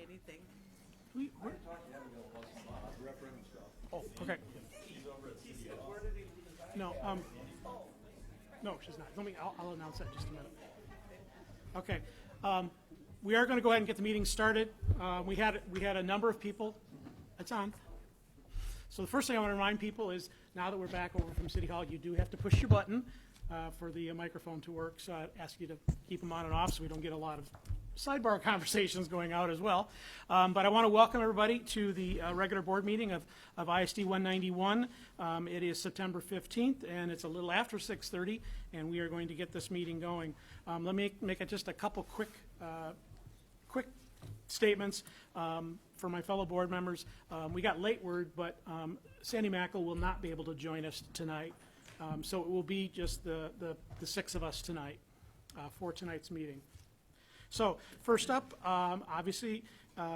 anything. Oh, okay. No, no, she's not. I'll announce that in just a minute. Okay. We are going to go ahead and get the meeting started. We had a number of people. It's on. So the first thing I want to remind people is now that we're back over from City Hall, you do have to push your button for the microphone to work. So I ask you to keep them on and off so we don't get a lot of sidebar conversations going out as well. But I want to welcome everybody to the regular board meeting of ISD 191. It is September 15th, and it's a little after 6:30, and we are going to get this meeting going. Let me make just a couple quick statements for my fellow board members. We got late word, but Sandy Mackle will not be able to join us tonight. So it will be just the six of us tonight for tonight's meeting. So first up, obviously,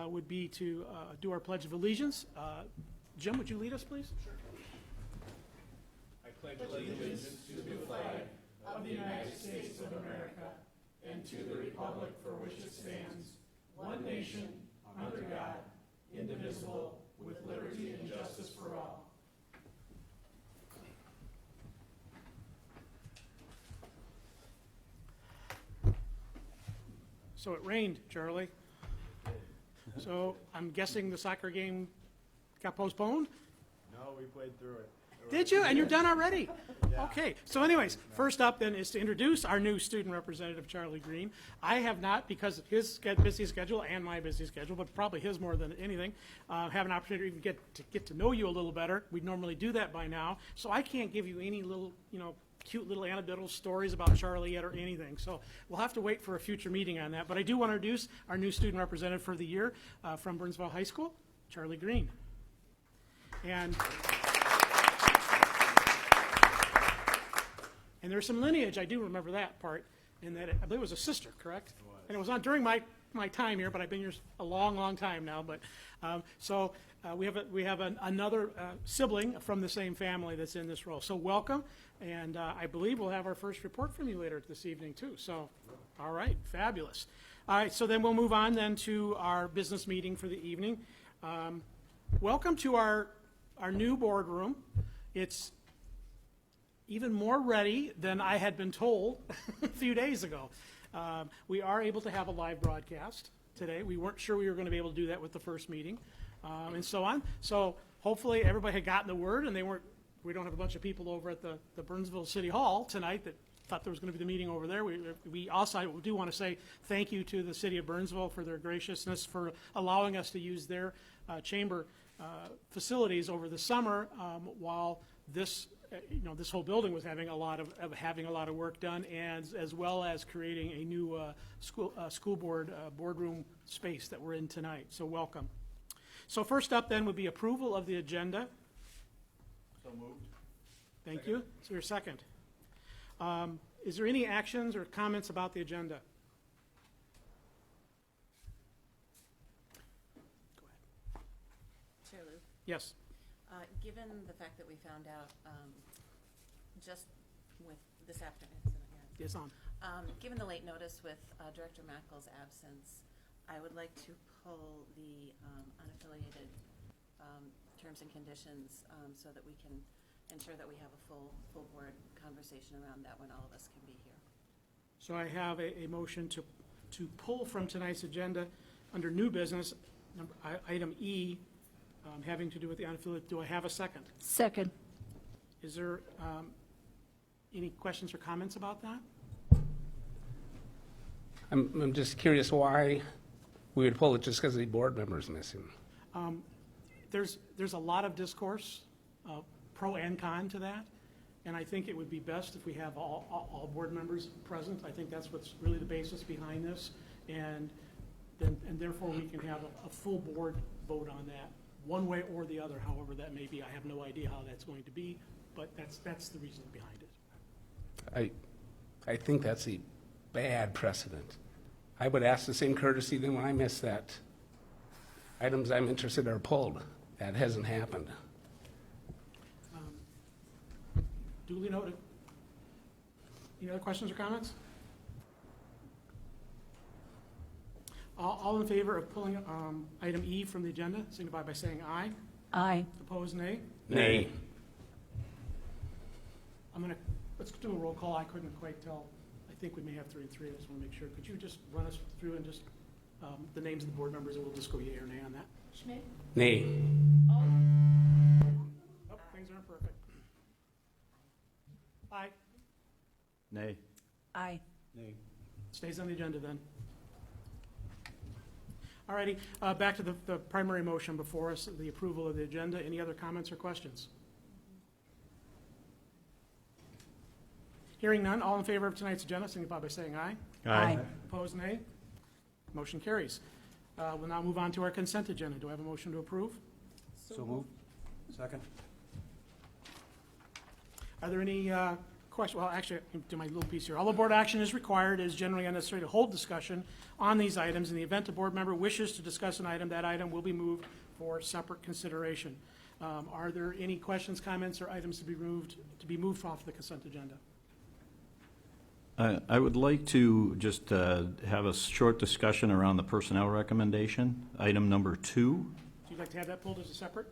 would be to do our Pledge of Allegiance. Jim, would you lead us, please? Sure. I pledge allegiance to the flag of the United States of America and to the republic for which it stands, one nation, under God, indivisible, with liberty and justice for all. So it rained, Charlie. So I'm guessing the soccer game got postponed? No, we played through it. Did you? And you're done already? Yeah. Okay. So anyways, first up then is to introduce our new student representative, Charlie Green. I have not, because of his busy schedule and my busy schedule, but probably his more than anything, have an opportunity to even get to know you a little better. We normally do that by now. So I can't give you any little, cute little anecdotal stories about Charlie yet or anything. So we'll have to wait for a future meeting on that. But I do want to introduce our new student representative for the year from Burnsville High School, Charlie Green. And there's some lineage, I do remember that part, in that I believe it was a sister, correct? It was. And it was on during my time here, but I've been here a long, long time now. But we have another sibling from the same family that's in this role. So welcome, and I believe we'll have our first report from you later this evening too. So, all right, fabulous. All right, so then we'll move on then to our business meeting for the evening. Welcome to our new boardroom. It's even more ready than I had been told a few days ago. We are able to have a live broadcast today. We weren't sure we were going to be able to do that with the first meeting, and so on. So hopefully everybody had gotten the word, and we don't have a bunch of people over at the Burnsville City Hall tonight that thought there was going to be the meeting over there. We also do want to say thank you to the city of Burnsville for their graciousness for allowing us to use their chamber facilities over the summer while this whole building was having a lot of work done, and as well as creating a new school board boardroom space that we're in tonight. So welcome. So first up then would be approval of the agenda. So moved. Thank you. Is there a second? Is there any actions or comments about the agenda? Go ahead. Chair Lou, Yes. given the fact that we found out just with this afternoon, Yes, on. given the late notice with Director Mackle's absence, I would like to pull the unaffiliated terms and conditions so that we can ensure that we have a full board conversation around that when all of us can be here. So I have a motion to pull from tonight's agenda under new business, item E, having to do with the unaffiliated. Do I have a second? Second. Is there any questions or comments about that? I'm just curious why we would pull it just because the board member's missing. There's a lot of discourse, pro and con to that, and I think it would be best if we have all board members present. I think that's what's really the basis behind this, and therefore we can have a full board vote on that, one way or the other, however that may be. I have no idea how that's going to be, but that's the reason behind it. I think that's a bad precedent. I would ask the same courtesy then when I miss that. Items I'm interested are pulled. That hasn't happened. Duly noted. Any other questions or comments? All in favor of pulling item E from the agenda, signify by saying aye. Aye. Opposed, nay. Nay. Let's do a roll call. I couldn't quite tell. I think we may have 3 and 3. I just want to make sure. Could you just run us through and just the names of the board members, and we'll just go yea or nay on that? Schmidt? Nay. Oh, things aren't perfect. Aye. Nay. Aye. Nay. Stays on the agenda then. All righty, back to the primary motion before us, the approval of the agenda. Any other comments or questions? Hearing none, all in favor of tonight's agenda, signify by saying aye. Aye. Opposed, nay. Motion carries. We'll now move on to our consent agenda. Do I have a motion to approve? So moved. Second. Are there any questions? Well, actually, I can do my little piece here. All the board action is required. It is generally unnecessary to hold discussion on these items. In the event a board member wishes to discuss an item, that item will be moved for separate consideration. Are there any questions, comments, or items to be moved off the consent agenda? I would like to just have a short discussion around the personnel recommendation, item number 2. Would you like to have that pulled as a separate?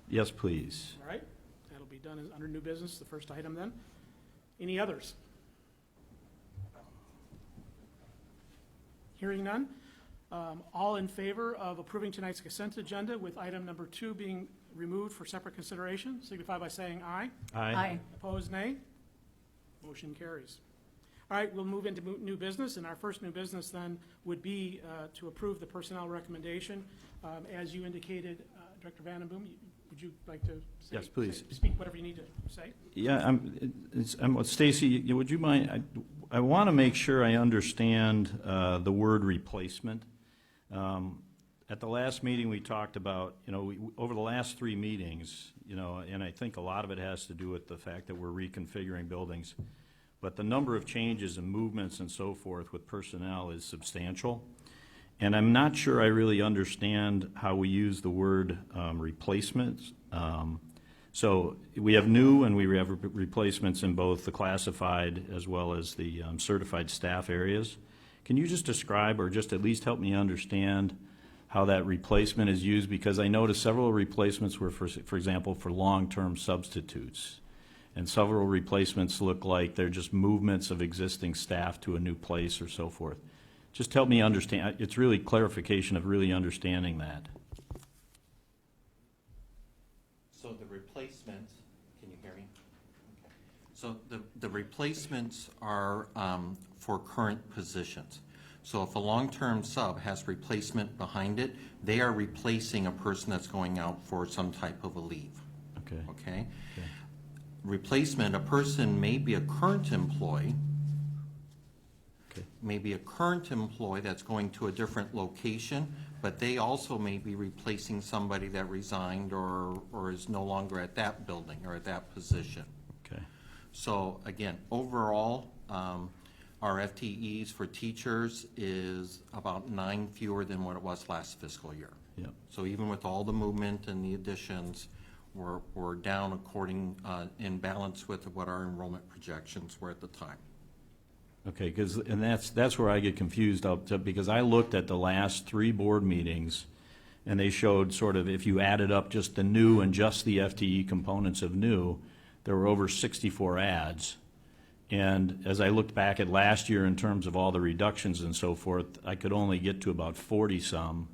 Yes, please. All right, that'll be done under new business, the first item then. Any others? Hearing none. All in favor of approving tonight's consent agenda with item number 2 being removed for separate consideration, signify by saying aye. Aye. Opposed, nay. Motion carries. All right, we'll move into new business, and our first new business then would be to approve the personnel recommendation. As you indicated, Director Vandenboom, would you like to say? Yes, please. Speak whatever you need to say. Yeah, Stacy, would you mind, I want to make sure I understand the word replacement. At the last meeting, we talked about, over the last 3 meetings, and I think a lot of it has to do with the fact that we're reconfiguring buildings, but the number of changes and movements and so forth with personnel is substantial. And I'm not sure I really understand how we use the word replacements. So we have new and we have replacements in both the classified as well as the certified staff areas. Can you just describe or just at least help me understand how that replacement is used? Because I noticed several replacements were, for example, for long-term substitutes. And several replacements look like they're just movements of existing staff to a new place or so forth. Just help me understand. It's really clarification of really understanding that. So the replacements, can you hear me? Okay. So the replacements are for current positions. So if a long-term sub has replacement behind it, they are replacing a person that's going out for some type of a leave. Okay. Okay? Replacement, a person may be a current employee, maybe a current employee that's going to a different location, but they also may be replacing somebody that resigned or is no longer at that building or at that position. Okay. So again, overall, our FTEs for teachers is about 9 fewer than what it was last fiscal year. Yep. So even with all the movement and the additions, we're down according, in balance with what our enrollment projections were at the time. Okay, and that's where I get confused because I looked at the last 3 board meetings and they showed sort of if you added up just the new and just the FTE components of new, there were over 64 adds. And as I looked back at last year in terms of all the reductions and so forth, I could only get to about 40-some,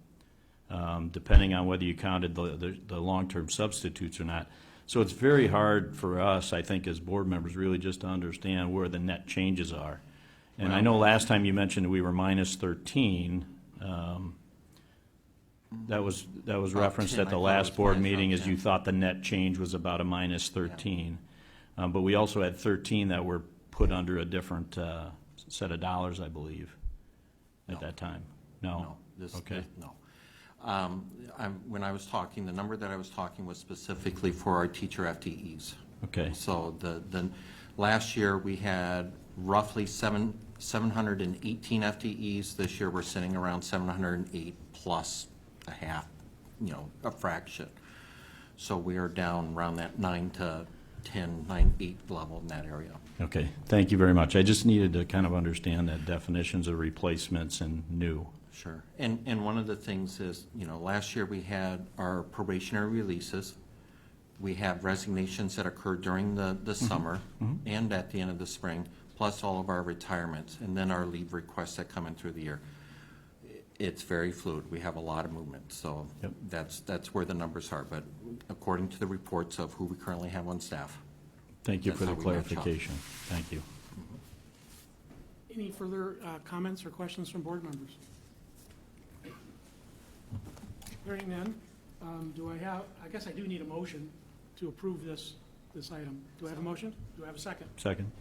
depending on whether you counted the long-term substitutes or not. So it's very hard for us, I think, as board members, really just to understand where the net changes are. And I know last time you mentioned we were minus 13. That was referenced 10, at the I thought last it was board minus meeting as 10. you thought the net change was about a minus 13. But we also had 13 that were put under a different set of dollars, I believe, at that time. No? Okay. No. When I was talking, the number that I was talking was specifically for our teacher FTEs. Okay. So the last year we had roughly 718 FTEs. This year we're sitting around 708 plus a half, a fraction. So we are down around that 9 to 10, 9, 8 level in that area. Okay, thank you very much. I just needed to kind of understand that definitions of replacements and new. Sure. And one of the things is, last year we had our probationary releases. We have resignations that occurred during the summer and at the end of the spring, plus all of our retirements, and then our leave requests that come in through the year. It's very fluid. We have a lot of movement, so Yep. that's where the numbers are. But according to the reports of who we currently have on staff. Thank you for the That's how we match up. clarification. Thank you. Any further comments or questions from board members? Hearing none, I guess I do need a motion to approve this item. Do I have a motion? Do I have a second? Second?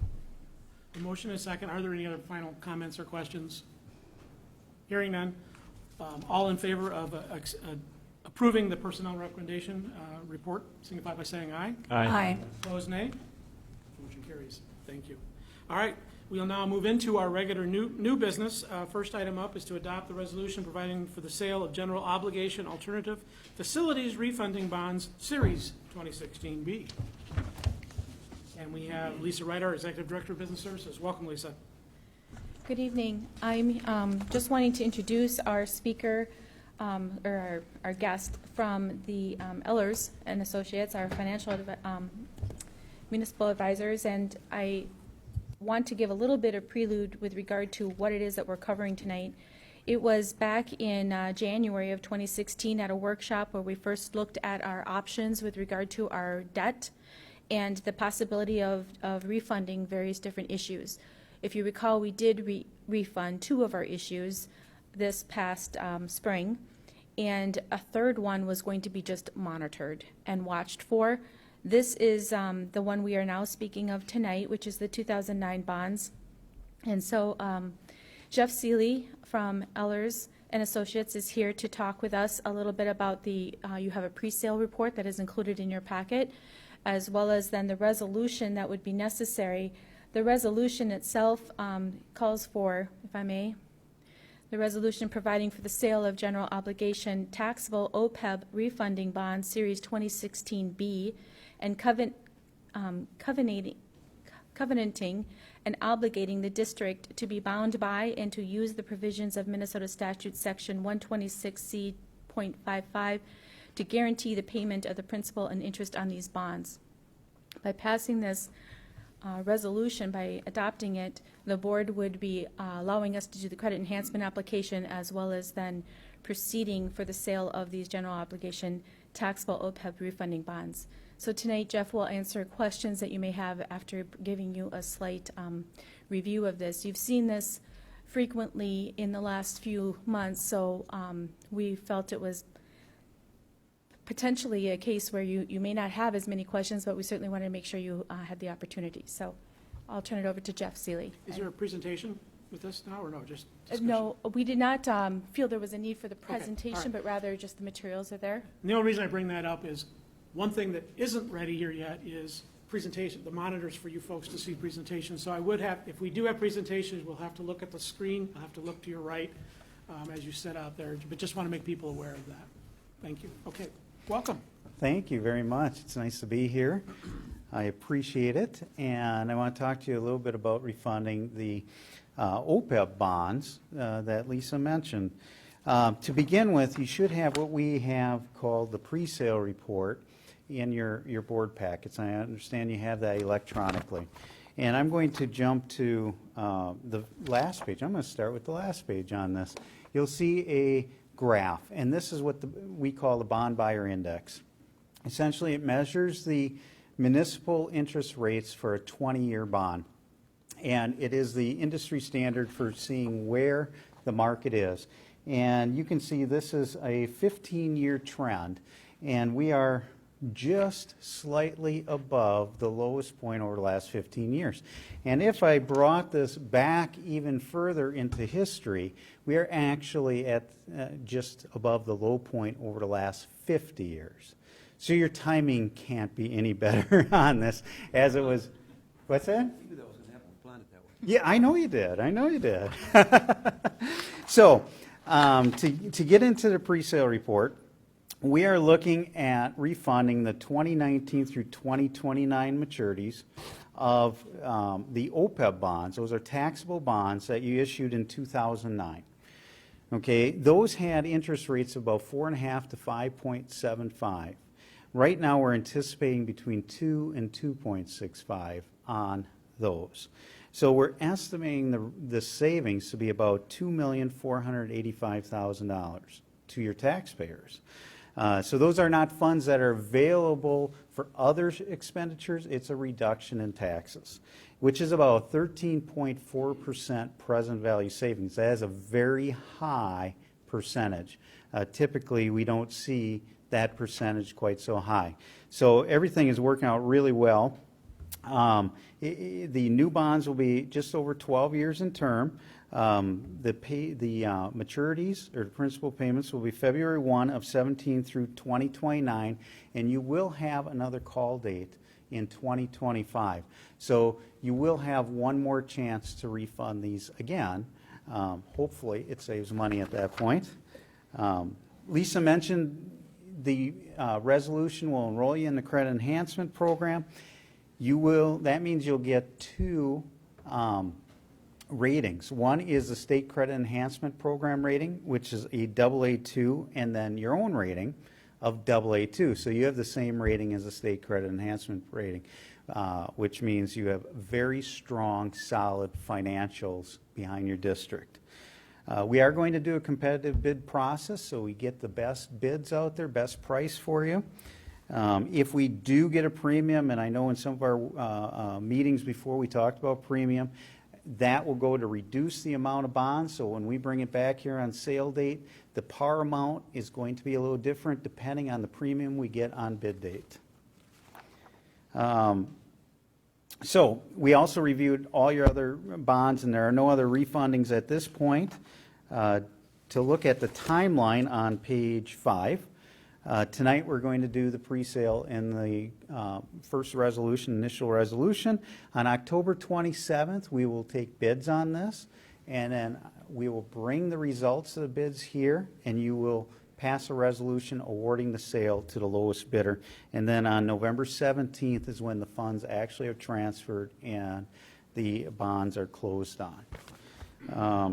A motion and a second. Are there any other final comments or questions? Hearing none. All in favor of approving the personnel recommendation report, signify by saying aye. Aye. Opposed, nay. Motion carries. Thank you. All right, we'll now move into our regular new business. First item up is to adopt the resolution providing for the sale of general obligation alternative facilities refunding bonds, Series 2016B. And we have Lisa Ryder, Executive Director of Business Services. Welcome, Lisa. Good evening. I'm just wanting to introduce our speaker, or our guest from the Ellers and Associates, our financial municipal advisors, and I want to give a little bit of prelude with regard to what it is that we're covering tonight. It was back in January of 2016 at a workshop where we first looked at our options with regard to our debt and the possibility of refunding various different issues. If you recall, we did refund 2 of our issues this past spring, and a third one was going to be just monitored and watched for. This is the one we are now speaking of tonight, which is the 2009 bonds. And so Jeff Seeley from Ellers and Associates is here to talk with us a little bit about you have a pre-sale report that is included in your packet, as well as then the resolution that would be necessary. The resolution itself calls for, if I may, the resolution providing for the sale of general obligation taxable OPEB refunding bonds, Series 2016B, and covenanting and obligating the district to be bound by and to use the provisions of Minnesota Statute Section 126C.55 to guarantee the payment of the principal and interest on these bonds. By passing this resolution, by adopting it, the board would be allowing us to do the credit enhancement application as well as then proceeding for the sale of these general obligation taxable OPEB refunding bonds. So tonight, Jeff will answer questions that you may have after giving you a slight review of this. You've seen this frequently in the last few months, so we felt it was potentially a case where you may not have as many questions, but we certainly wanted to make sure you had the opportunity. So I'll turn it over to Jeff Seeley. Is there a presentation with this now, or no, just discussion? No, we did not feel there was a need for the presentation, right. but rather just the materials are there. And the only reason I bring that up is one thing that isn't ready here yet is presentation, the monitors for you folks to see presentations. So I would have, if we do have presentations, we'll have to look at the screen. I'll have to look to your right as you sit out there, but just want to make people aware of that. Thank you. Okay, welcome. Thank you very much. It's nice to be here. I appreciate it. And I want to talk to you a little bit about refunding the OPEB bonds that Lisa mentioned. To begin with, you should have what we have called the pre-sale report in your board packets. I understand you have that electronically. And I'm going to jump to the last page. I'm going to start with the last page on this. You'll see a graph, and this is what we call the bond buyer index. Essentially, it measures the municipal interest rates for a 20-year bond. And it is the industry standard for seeing where the market is. And you can see this is a 15-year trend, and we are just slightly above the lowest point over the last 15 years. And if I brought this back even further into history, we are actually at just above the low point over the last 50 years. So your timing can't be any better on this, as it was. What's that? I knew that was going to happen. We planned it that way. Yeah, I know you did. I know you did. So to get into the pre-sale report, we are looking at refunding the 2019 through 2029 maturities of the OPEB bonds. Those are taxable bonds that you issued in 2009. Okay, those had interest rates of about 4.5 to 5.75. Right now, we're anticipating between 2 and 2.65 on those. So we're estimating the savings to be about $2,485,000 to your taxpayers. So those are not funds that are available for other expenditures. It's a reduction in taxes, which is about 13.4% present value savings. That is a very high percentage. Typically, we don't see that percentage quite so high. So everything is working out really well. The new bonds will be just over 12 years in term. The maturities or principal payments will be February 1 of 17 through 2029, and you will have another call date in 2025. So you will have one more chance to refund these again. Hopefully, it saves money at that point. Lisa mentioned the resolution will enroll you in the credit enhancement program. That means you'll get two ratings. One is the state credit enhancement program rating, which is a AA2, and then your own rating of AA2. So you have the same rating as the state credit enhancement rating, which means you have very strong, solid financials behind your district. We are going to do a competitive bid process, so we get the best bids out there, best price for you. If we do get a premium, and I know in some of our meetings before we talked about premium, that will go to reduce the amount of bonds. So when we bring it back here on sale date, the par amount is going to be a little different depending on the premium we get on bid date. So we also reviewed all your other bonds, and there are no other refundings at this point. To look at the timeline on page 5, tonight we're going to do the pre-sale in the first resolution, initial resolution. On October 27th, we will take bids on this, and then we will bring the results of the bids here, and you will pass a resolution awarding the sale to the lowest bidder. And then on November 17th is when the funds actually are transferred and the bonds are closed on.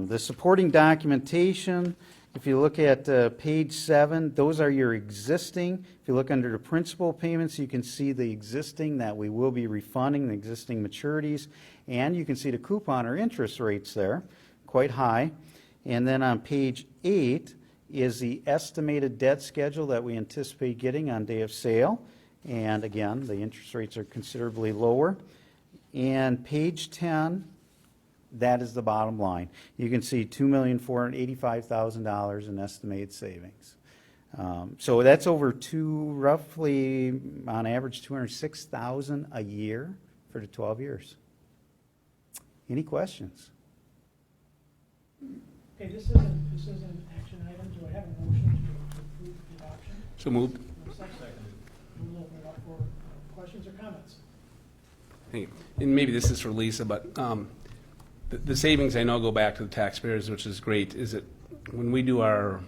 The supporting documentation, if you look at page 7, those are your existing. If you look under the principal payments, you can see the existing that we will be refunding, the existing maturities, and you can see the coupon or interest rates there, quite high. And then on page 8 is the estimated debt schedule that we anticipate getting on day of sale. And again, the interest rates are considerably lower. And page 10, that is the bottom line. You can see $2,485,000 in estimated savings. So that's over roughly on average $206,000 a year for the 12 years. Any questions? Okay, this is an action item. Do I have a motion to approve the adoption? So moved. Second. We'll open it up for questions or comments. Hey, and maybe this is for Lisa, but the savings I know go back to the taxpayers, which is great. Is it, when we do our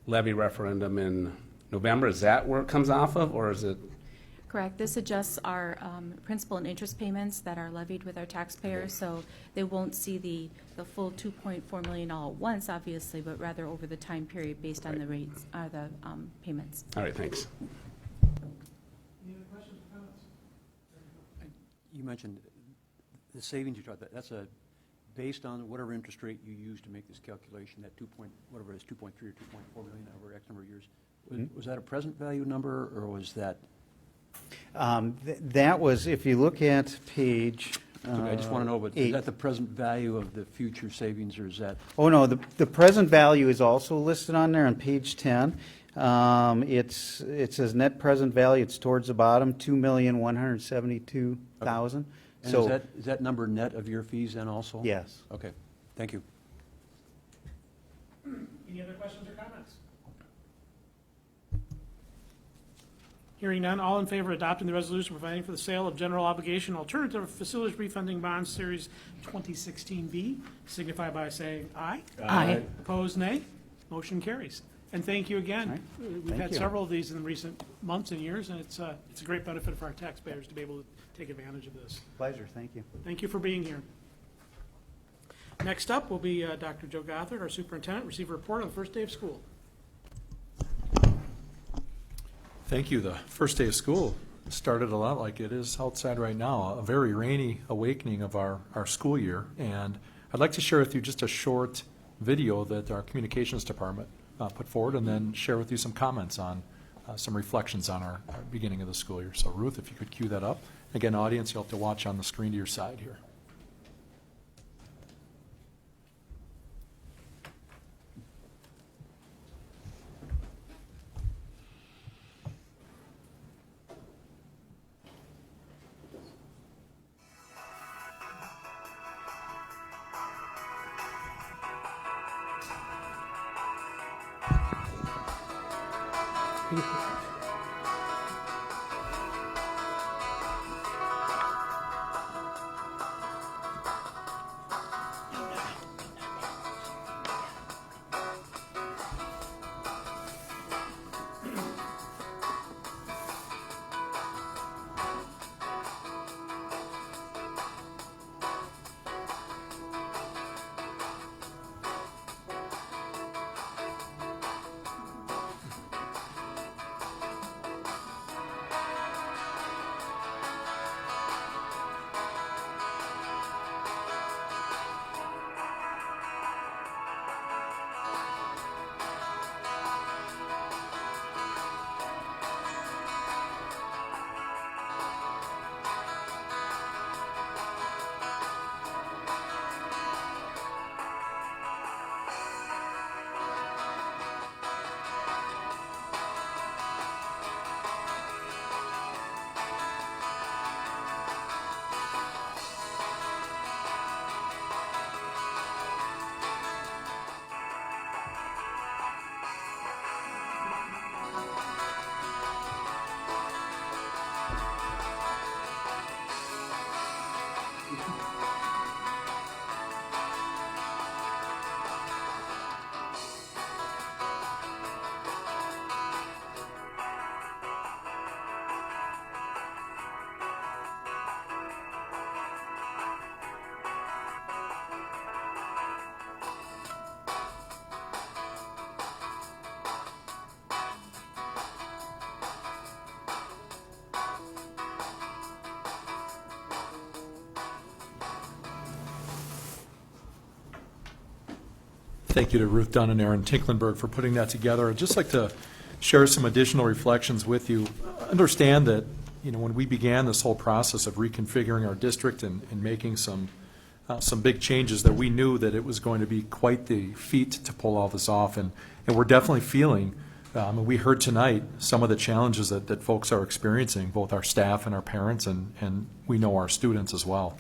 levy referendum in November, is that where it comes off of, or is it? Correct. This adjusts our principal and interest payments that are levied with our taxpayers, so they won't see the full $2.4 million all at once, obviously, but rather over the time period based on the rates, the payments. All right, thanks. Any other questions or comments? You mentioned the savings you talked about. That's based on whatever interest rate you use to make this calculation, that 2.3 or 2.4 million over X number of years. Was that a present value number, or was that? That was, if you look at page I just want to know, but 8. is that the present value of the future savings, or is that? Oh, no, the present value is also listed on there on page 10. It says net present value, it's towards the bottom, $2,172,000. And So is that number net of your fees then also? yes. Okay, thank you. Any other questions or comments? Hearing none, all in favor of adopting the resolution providing for the sale of general obligation alternative facilities refunding bonds series 2016B, signify by saying aye. Aye. Opposed, nay. Motion carries. And thank you again. All right. We've Thank had you. several of these in recent months and years, and it's a great benefit for our taxpayers to be able to take advantage of this. Pleasure, thank you. Thank you for being here. Next up will be Dr. Joe Gothard, our superintendent, receive a report on the first day of school. Thank you. The first day of school started a lot like it is outside right now, a very rainy awakening of our school year. And I'd like to share with you just a short video that our communications department put forward, and then share with you some comments on some reflections on our beginning of the school year. So Ruth, if you could cue that up. Again, audience, you'll have to watch on the screen to your side here. Thank you to Ruth Dunn and Aaron Tinklenberg for putting that together. I'd just like to share some additional reflections with you. Understand that, when we began this whole process of reconfiguring our district and making some big changes, that we knew that it was going to be quite the feat to pull all this off. And we're definitely feeling, we heard tonight, some of the challenges that folks are experiencing, both our staff and our parents, and we know our students as well.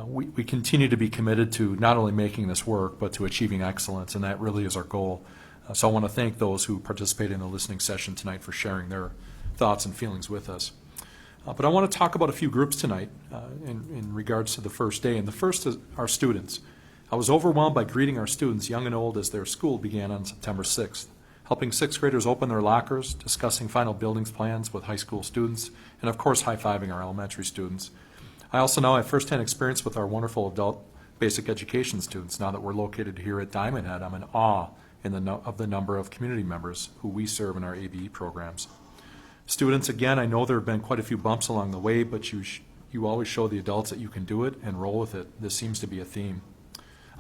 We continue to be committed to not only making this work, but to achieving excellence, and that really is our goal. So I want to thank those who participated in the listening session tonight for sharing their thoughts and feelings with us. But I want to talk about a few groups tonight in regards to the first day, and the first is our students. I was overwhelmed by greeting our students, young and old, as their school began on September 6th, helping sixth graders open their lockers, discussing final buildings plans with high school students, and of course high-fiving our elementary students. I also now have firsthand experience with our wonderful adult basic education students. Now that we're located here at Diamond Head, I'm in awe of the number of community members who we serve in our ABE programs. Students, again, I know there have been quite a few bumps along the way, but you always show the adults that you can do it and roll with it. This seems to be a theme.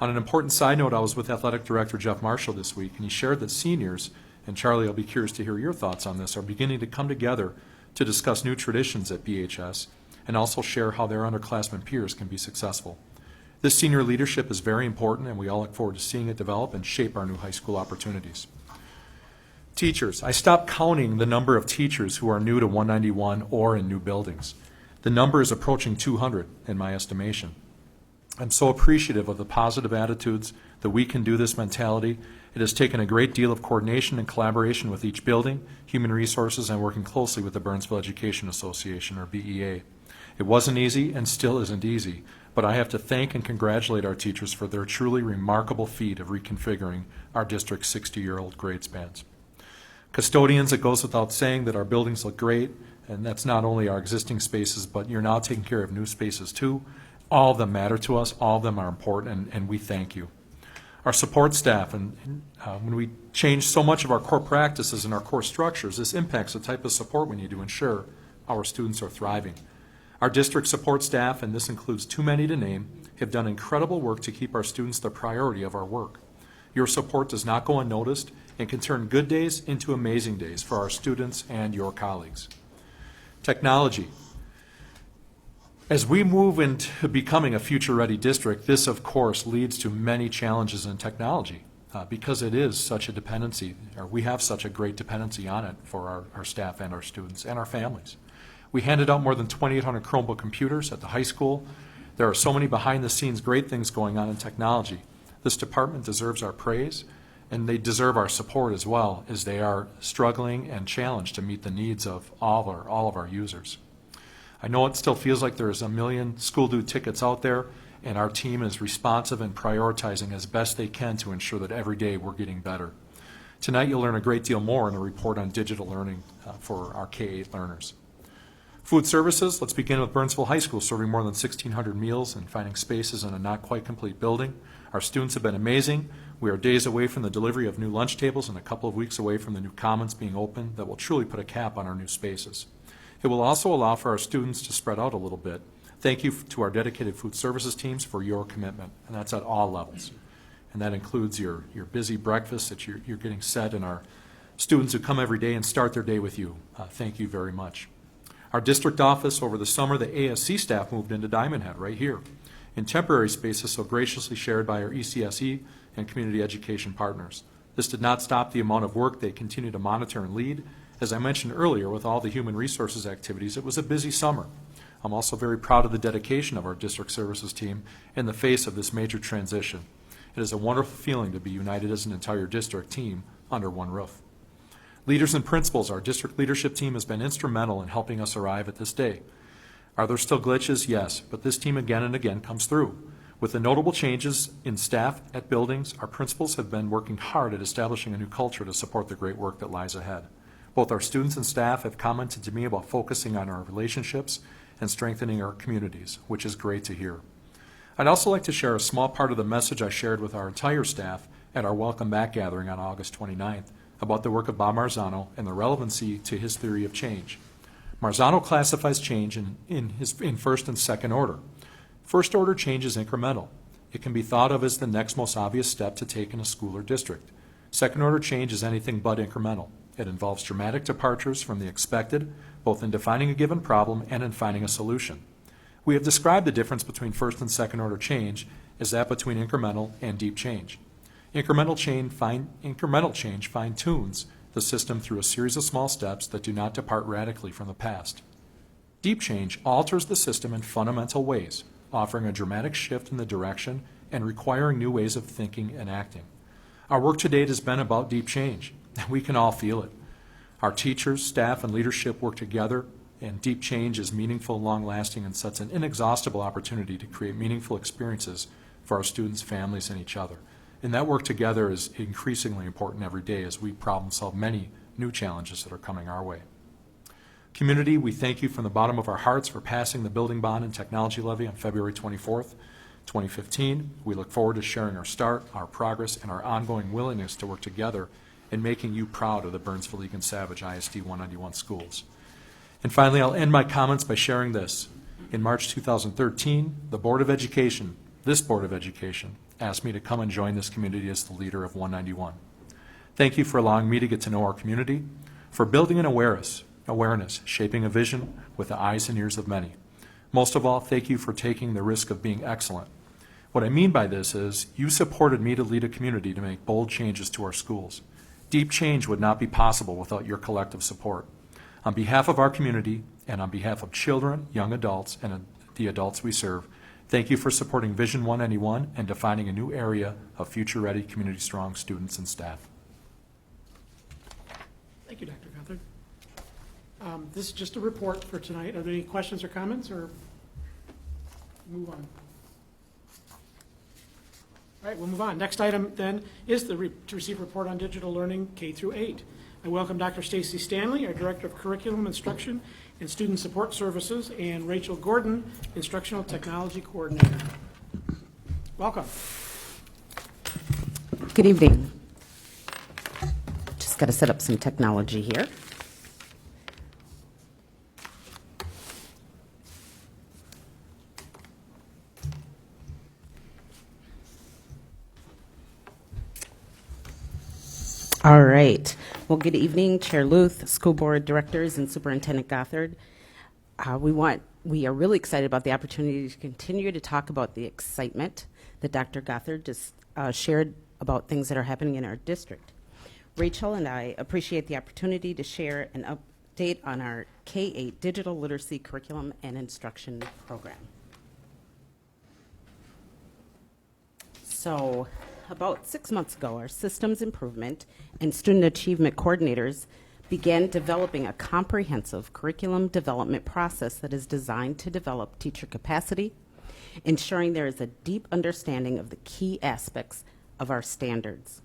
On an important side note, I was with Athletic Director Jeff Marshall this week, and he shared that seniors, and Charlie, I'll be curious to hear your thoughts on this, are beginning to come together to discuss new traditions at BHS and also share how their underclassmen peers can be successful. This senior leadership is very important, and we all look forward to seeing it develop and shape our new high school opportunities. Teachers, I stopped counting the number of teachers who are new to 191 or in new buildings. The number is approaching 200 in my estimation. I'm so appreciative of the positive attitudes, the we can do this mentality. It has taken a great deal of coordination and collaboration with each building, human resources, and working closely with the Burnsville Education Association, or BEA. It wasn't easy and still isn't easy, but I have to thank and congratulate our teachers for their truly remarkable feat of reconfiguring our district's 60-year-old grade spans. Custodians, it goes without saying that our buildings look great. And that's not only our existing spaces, but you're now taking care of new spaces too. All of them matter to us, all of them are important, and we thank you. Our support staff, and when we change so much of our core practices and our core structures, this impacts the type of support we need to ensure our students are thriving. Our district support staff, and this includes too many to name, have done incredible work to keep our students the priority of our work. Your support does not go unnoticed and can turn good days into amazing days for our students and your colleagues. Technology. As we move into becoming a future-ready district, this, of course, leads to many challenges in technology because it is such a dependency, or we have such a great dependency on it for our staff and our students and our families. We handed out more than 2,800 Chromebook computers at the high school. There are so many behind-the-scenes great things going on in technology. This department deserves our praise, and they deserve our support as well, as they are struggling and challenged to meet the needs of all of our users. I know it still feels like there's a million school due tickets out there, and our team is responsive and prioritizing as best they can to ensure that every day we're getting better. Tonight you'll learn a great deal more in a report on digital learning for our K-8 learners. Food services, let's begin with Burnsville High School, serving more than 1,600 meals and finding spaces in a not quite complete building. Our students have been amazing. We are days away from the delivery of new lunch tables and a couple of weeks away from the new commons being open that will truly put a cap on our new spaces. It will also allow for our students to spread out a little bit. Thank you to our dedicated food services teams for your commitment, and that's at all levels. And that includes your busy breakfast that you're getting set, and our students who come every day and start their day with you. Thank you very much. Our district office, over the summer, the ASC staff moved into Diamond Head right here in temporary spaces so graciously shared by our ECSE and community education partners. This did not stop the amount of work they continue to monitor and lead. As I mentioned earlier, with all the human resources activities, it was a busy summer. I'm also very proud of the dedication of our district services team in the face of this major transition. It is a wonderful feeling to be united as an entire district team under one roof. Leaders and principals, our district leadership team has been instrumental in helping us arrive at this day. Are there still glitches? Yes, but this team again and again comes through. With the notable changes in staff at buildings, our principals have been working hard at establishing a new culture to support the great work that lies ahead. Both our students and staff have commented to me about focusing on our relationships and strengthening our communities, which is great to hear. I'd also like to share a small part of the message I shared with our entire staff at our Welcome Back gathering on August 29th about the work of Bob Marzano and the relevancy to his theory of change. Marzano classifies change in first and second order. First order change is incremental. It can be thought of as the next most obvious step to take in a school or district. Second order change is anything but incremental. It involves dramatic departures from the expected, both in defining a given problem and in finding a solution. We have described the difference between first and second order change as that between incremental and deep change. Incremental change fine-tunes the system through a series of small steps that do not depart radically from the past. Deep change alters the system in fundamental ways, offering a dramatic shift in the direction and requiring new ways of thinking and acting. Our work to date has been about deep change, and we can all feel it. Our teachers, staff, and leadership work together, and deep change is meaningful, long-lasting, and sets an inexhaustible opportunity to create meaningful experiences for our students, families, and each other. And that work together is increasingly important every day as we problem solve many new challenges that are coming our way. Community, we thank you from the bottom of our hearts for passing the building bond and technology levy on February 24th, 2015. We look forward to sharing our start, our progress, and our ongoing willingness to work together in making you proud of the Burnsville Egan Savage ISD 191 schools. And finally, I'll end my comments by sharing this. In March 2013, the Board of Education, this Board of Education, asked me to come and join this community as the leader of 191. Thank you for allowing me to get to know our community, for building an awareness, shaping a vision with the eyes and ears of many. Most of all, thank you for taking the risk of being excellent. What I mean by this is you supported me to lead a community to make bold changes to our schools. Deep change would not be possible without your collective support. On behalf of our community and on behalf of children, young adults, and the adults we serve, thank you for supporting Vision 191 and defining a new area of future-ready, community-strong students and staff. Thank you, Dr. Guthrie. This is just a report for tonight. Are there any questions or comments, or move on? All right, we'll move on. Next item then is to receive report on digital learning K through 8. I welcome Dr. Stacy Stanley, our Director of Curriculum Instruction and Student Support Services, and Rachel Gordon, Instructional Technology Coordinator. Welcome. Good evening. Just got to set up some technology here. All right. Well, good evening, Chair Luth, School Board Directors, and Superintendent Gothard. We are really excited about the opportunity to continue to talk about the excitement that Dr. Gothard just shared about things that are happening in our district. Rachel and I appreciate the opportunity to share an update on our K-8 digital literacy curriculum and instruction program. So, about 6 months ago, our systems improvement and student achievement coordinators began developing a comprehensive curriculum development process that is designed to develop teacher capacity, ensuring there is a deep understanding of the key aspects of our standards.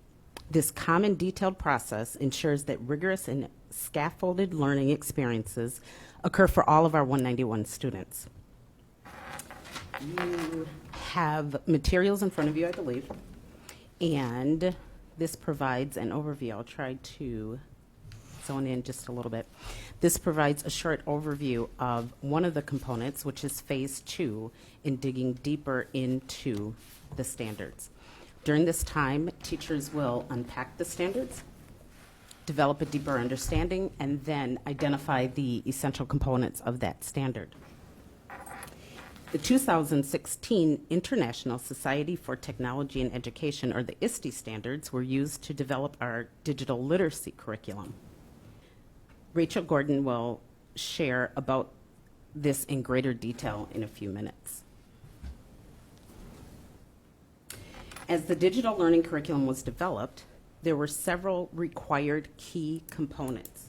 This common detailed process ensures that rigorous and scaffolded learning experiences occur for all of our 191 students. You have materials in front of you, I believe, and this provides an overview. I'll try to zone in just a little bit. This provides a short overview of one of the components, which is phase 2, in digging deeper into the standards. During this time, teachers will unpack the standards, develop a deeper understanding, and then identify the essential components of that standard. The 2016 International Society for Technology and Education, or the ISD standards, were used to develop our digital literacy curriculum. Rachel Gordon will share about this in greater detail in a few minutes. As the digital learning curriculum was developed, there were several required key components.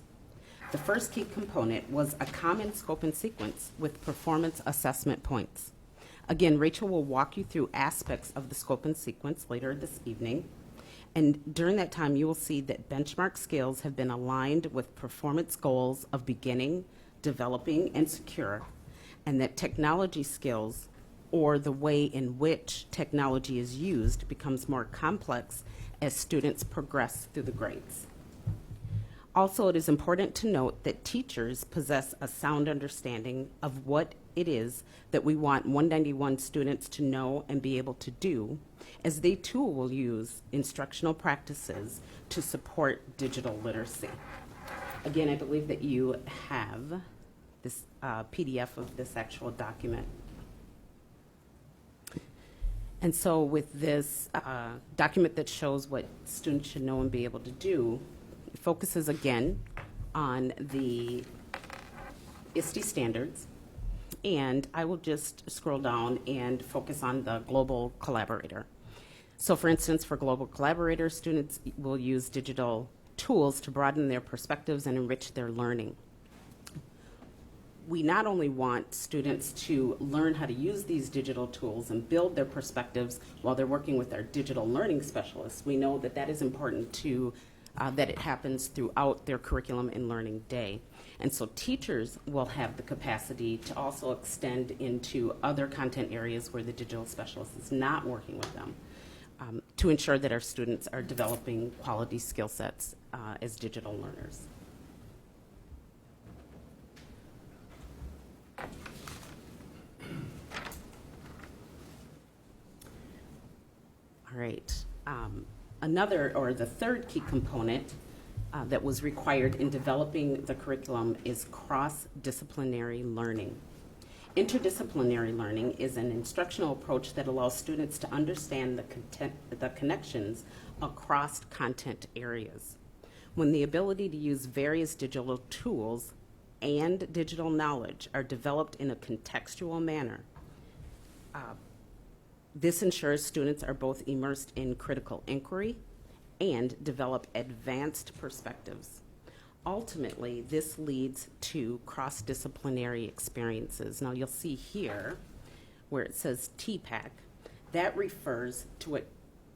The first key component was a common scope and sequence with performance assessment points. Again, Rachel will walk you through aspects of the scope and sequence later this evening. And during that time, you will see that benchmark skills have been aligned with performance goals of beginning, developing, and secure, and that technology skills, or the way in which technology is used, becomes more complex as students progress through the grades. Also, it is important to note that teachers possess a sound understanding of what it is that we want 191 students to know and be able to do, as they too will use instructional practices to support digital literacy. Again, I believe that you have this PDF of this actual document. And so with this document that shows what students should know and be able to do, it focuses again on the ISD standards, and I will just scroll down and focus on the global collaborator. So for instance, for global collaborator, students will use digital tools to broaden their perspectives and enrich their learning. We not only want students to learn how to use these digital tools and build their perspectives while they're working with our digital learning specialists, we know that that is important to that it happens throughout their curriculum and learning day. And so teachers will have the capacity to also extend into other content areas where the digital specialist is not working with them, to ensure that our students are developing quality skill sets as digital learners. All right. The third key component that was required in developing the curriculum is cross-disciplinary learning. Interdisciplinary learning is an instructional approach that allows students to understand the connections across content areas. When the ability to use various digital tools and digital knowledge are developed in a contextual manner, this ensures students are both immersed in critical inquiry and develop advanced perspectives. Ultimately, this leads to cross-disciplinary experiences. Now, you'll see here where it says TPAC. That refers to what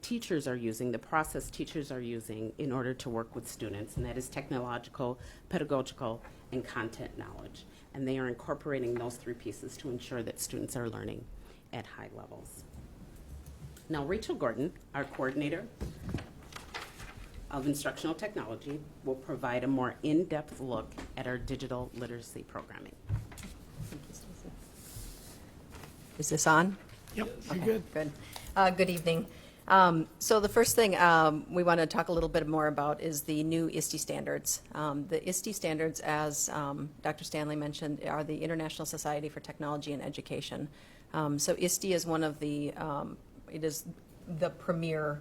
teachers are using, the process teachers are using in order to work with students, and that is technological, pedagogical, and content knowledge. And they are incorporating those three pieces to ensure that students are learning at high levels. Now, Rachel Gordon, our coordinator of instructional technology, will provide a more in-depth look at our digital literacy programming. Is this on? Yep, you're Okay, good. Good. Good evening. So the first thing we want to talk a little bit more about is the new ISD standards. The ISD standards, as Dr. Stanley mentioned, are the International Society for Technology and Education. So ISD is one of the, it is the premier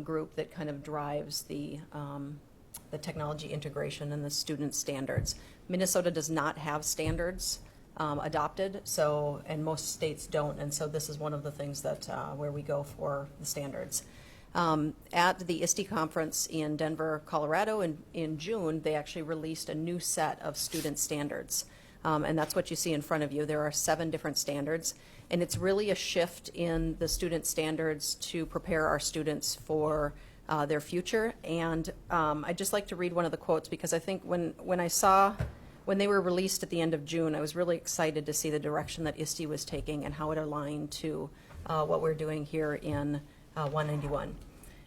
group that kind of drives the technology integration and the student standards. Minnesota does not have standards adopted, so, and most states don't, and so this is one of the things that where we go for the standards. At the ISD conference in Denver, Colorado in June, they actually released a new set of student standards, and that's what you see in front of you. There are 7 different standards, and it's really a shift in the student standards to prepare our students for their future. And I'd just like to read one of the quotes, because I think when they were released at the end of June, I was really excited to see the direction that ISD was taking and how it aligned to what we're doing here in 191.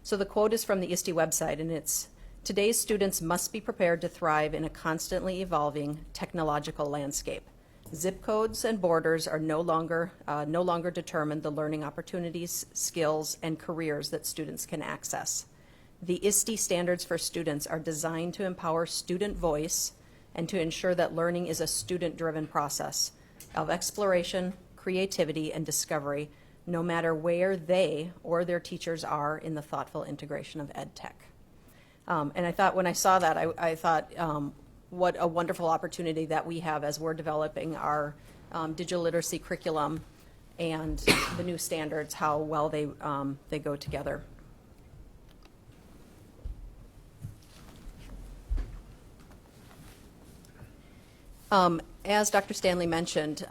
So the quote is from the ISD website, and it's, "Today's students must be prepared to thrive in a constantly evolving technological landscape. Zip codes and borders are no longer determine the learning opportunities, skills, and careers that students can access. The ISD standards for students are designed to empower student voice and to ensure that learning is a student-driven process of exploration, creativity, and discovery, no matter where they or their teachers are in the thoughtful integration of ed tech." And I thought, when I saw that, I thought, what a wonderful opportunity that we have as we're developing our digital literacy curriculum and the new standards, how well they go together. As Dr. Stanley mentioned,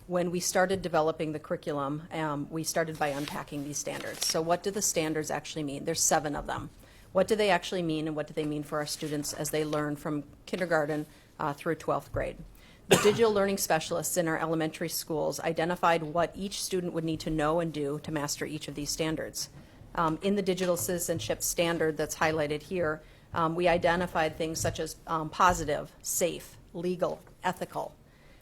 when we started developing the curriculum, we started by unpacking these standards. So what do the standards actually mean? There's 7 of them. What do they actually mean, and what do they mean for our students as they learn from kindergarten through 12th grade? The digital learning specialists in our elementary schools identified what each student would need to know and do to master each of these standards. In the digital citizenship standard that's highlighted here, we identified things such as positive, safe, legal, ethical,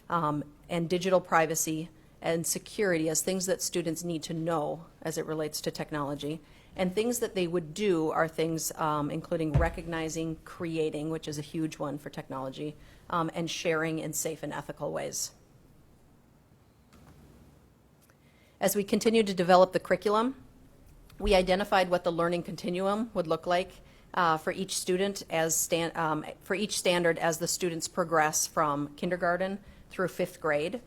and digital privacy and security as things that students need to know as it relates to technology. And things that they would do are things including recognizing, creating, which is a huge one for technology, and sharing in safe and ethical ways. As we continue to develop the curriculum, we identified what the learning continuum would look like for each student for each standard as the students progress from kindergarten through 5th grade.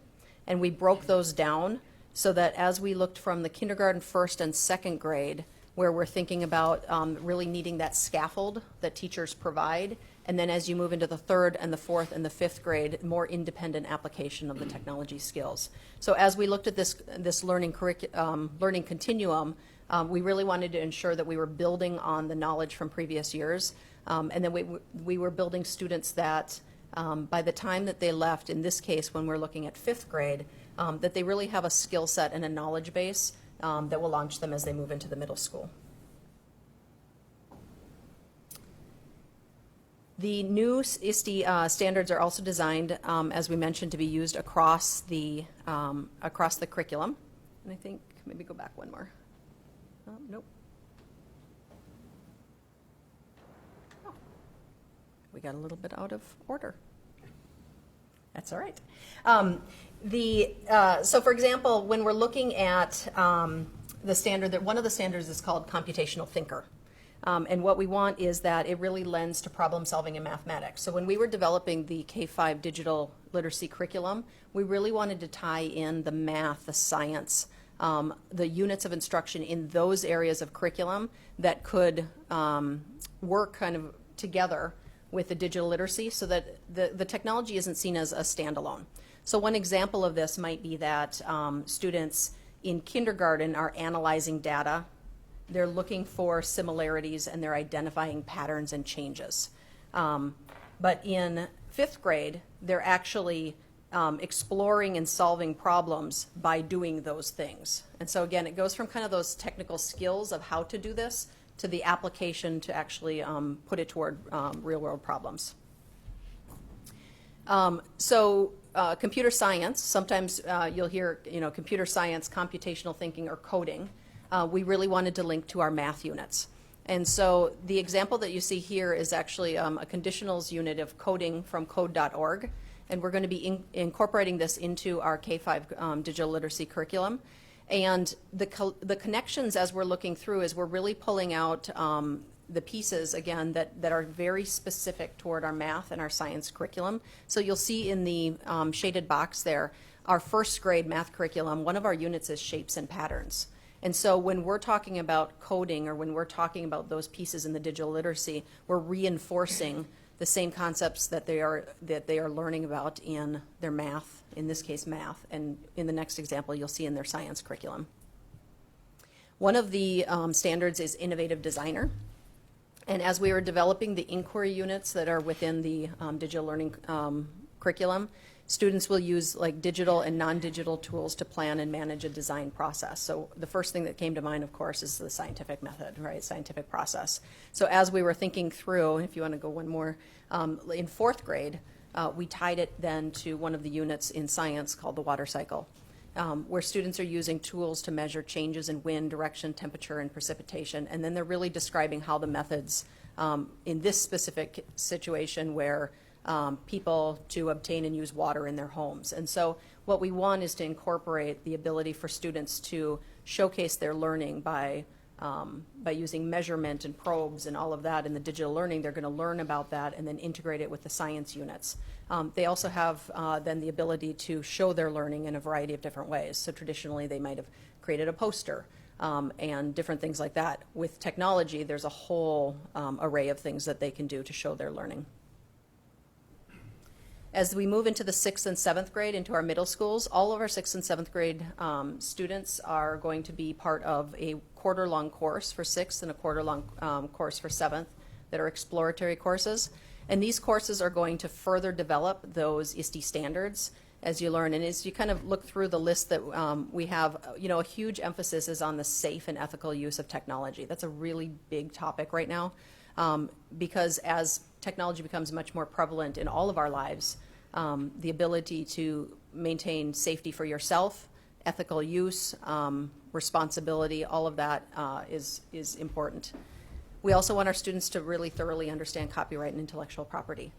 And we broke those down so that as we looked from the kindergarten 1st and 2nd grade, where we're thinking about really needing that scaffold that teachers provide, and then as you move into the 3rd and the 4th and the 5th grade, more independent application of the technology skills. So as we looked at this learning continuum, we really wanted to ensure that we were building on the knowledge from previous years, and then we were building students that by the time that they left, in this case when we're looking at 5th grade, that they really have a skill set and a knowledge base that will launch them as they move into the middle school. The new ISD standards are also designed, as we mentioned, to be used across the curriculum. And I think, maybe go back one more. Nope. Oh, we got a little bit out of order. That's all right. So for example, when we're looking at the standard, one of the standards is called computational thinker. And what we want is that it really lends to problem solving in mathematics. So when we were developing the K-5 digital literacy curriculum, we really wanted to tie in the math, the science, the units of instruction in those areas of curriculum that could work kind of together with the digital literacy so that the technology isn't seen as a standalone. So one example of this might be that students in kindergarten are analyzing data they're looking for similarities and they're identifying patterns and changes. But in 5th grade, they're actually exploring and solving problems by doing those things. And so again, it goes from kind of those technical skills of how to do this to the application to actually put it toward real world problems. Computer science, sometimes you'll hear, computer science, computational thinking, or coding. We really wanted to link to our math units. And so the example that you see here is actually a conditionals unit of coding from code.org. And we're going to be incorporating this into our K-5 digital literacy curriculum. And the connections as we're looking through is we're really pulling out the pieces, again, that are very specific toward our math and our science curriculum. So you'll see in the shaded box there, our 1st grade math curriculum, one of our units is shapes and patterns. And so when we're talking about coding or when we're talking about those pieces in the digital literacy, we're reinforcing the same concepts that they are learning about in their math, in this case math, and in the next example you'll see in their science curriculum. One of the standards is innovative designer. And as we were developing the inquiry units that are within the digital learning curriculum, students will use like digital and non-digital tools to plan and manage a design process. So the first thing that came to mind, of course, is the scientific method, right? Scientific process. So as we were thinking through, if you want to go one more, in 4th grade, we tied it then to one of the units in science called the water cycle, where students are using tools to measure changes in wind, direction, temperature, and precipitation. And then they're really describing how the methods in this specific situation where people to obtain and use water in their homes. And so what we want is to incorporate the ability for students to showcase their learning by using measurement and probes and all of that in the digital learning. They're going to learn about that and then integrate it with the science units. They also have then the ability to show their learning in a variety of different ways. So traditionally they might have created a poster and different things like that. With technology, there's a whole array of things that they can do to show their learning. As we move into the 6th and 7th grade, into our middle schools, all of our 6th and 7th grade students are going to be part of a quarter-long course for 6th and a quarter-long course for 7th that are exploratory courses. And these courses are going to further develop those ISD standards as you learn. And as you kind of look through the list that we have, a huge emphasis is on the safe and ethical use of technology. That's a really big topic right now because as technology becomes much more prevalent in all of our lives, the ability to maintain safety for yourself, ethical use, responsibility, all of that is important. We also want our students to really thoroughly understand copyright and intellectual property.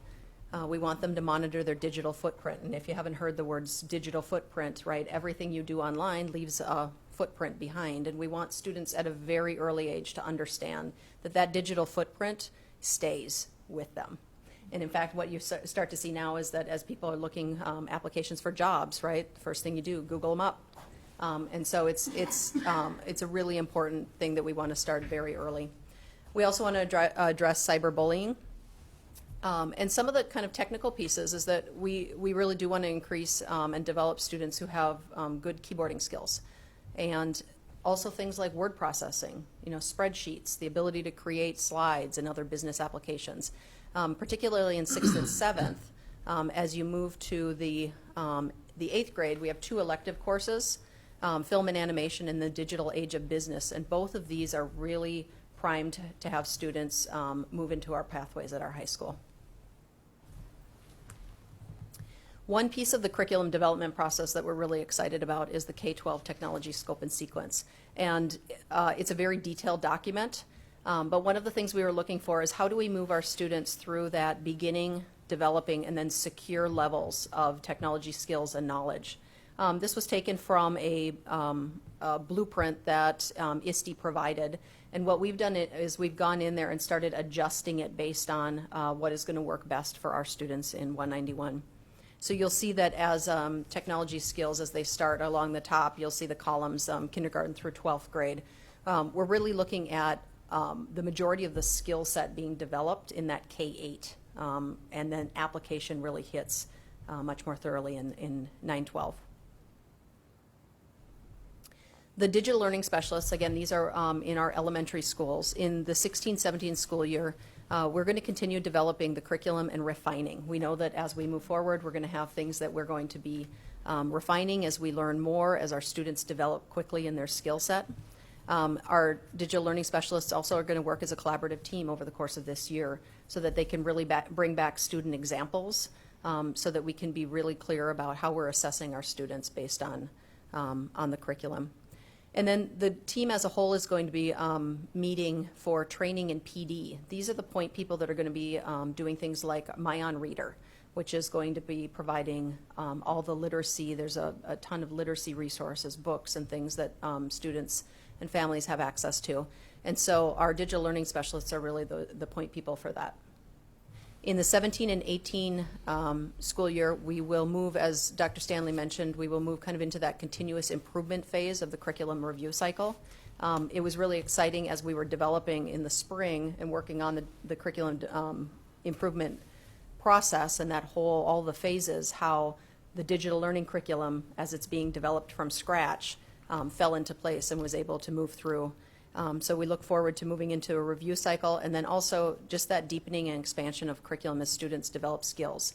We want them to monitor their digital footprint. And if you haven't heard the words digital footprint, right, everything you do online leaves a footprint behind. And we want students at a very early age to understand that that digital footprint stays with them. And in fact, what you start to see now is that as people are looking applications for jobs, right, the first thing you do, Google them up. And so it's a really important thing that we want to start very early. We also want to address cyberbullying. And some of the kind of technical pieces is that we really do want to increase and develop students who have good keyboarding skills. And also things like word processing, spreadsheets, the ability to create slides and other business applications. Particularly in 6th and 7th, as you move to the 8th grade, we have 2 elective courses, film and animation and the digital age of business. And both of these are really primed to have students move into our pathways at our high school. One piece of the curriculum development process that we're really excited about is the K-12 technology scope and sequence. And it's a very detailed document. But one of the things we were looking for is how do we move our students through that beginning, developing, and then secure levels of technology skills and knowledge. This was taken from a blueprint that ISD provided. And what we've done is we've gone in there and started adjusting it based on what is going to work best for our students in 191. So you'll see that as technology skills, as they start along the top, you'll see the columns, kindergarten through 12th grade. We're really looking at the majority of the skill set being developed in that K-8, and then application really hits much more thoroughly in 9-12. The digital learning specialists, again, these are in our elementary schools. In the 16-17 school year, we're going to continue developing the curriculum and refining. We know that as we move forward, we're going to have things that we're going to be refining as we learn more, as our students develop quickly in their skill set. Our digital learning specialists also are going to work as a collaborative team over the course of this year so that they can really bring back student examples so that we can be really clear about how we're assessing our students based on the curriculum. And then the team as a whole is going to be meeting for training in PD. These are the point people that are going to be doing things like MyOn Reader, which is going to be providing all the literacy. There's a ton of literacy resources, books and things that students and families have access to. And so our digital learning specialists are really the point people for that. In the 17 and 18 school year, we will move, as Dr. Stanley mentioned, we will move kind of into that continuous improvement phase of the curriculum review cycle. It was really exciting as we were developing in the spring and working on the curriculum improvement process and that whole, all the phases, how the digital learning curriculum, as it's being developed from scratch, fell into place and was able to move through. So we look forward to moving into a review cycle, and then also just that deepening and expansion of curriculum as students develop skills.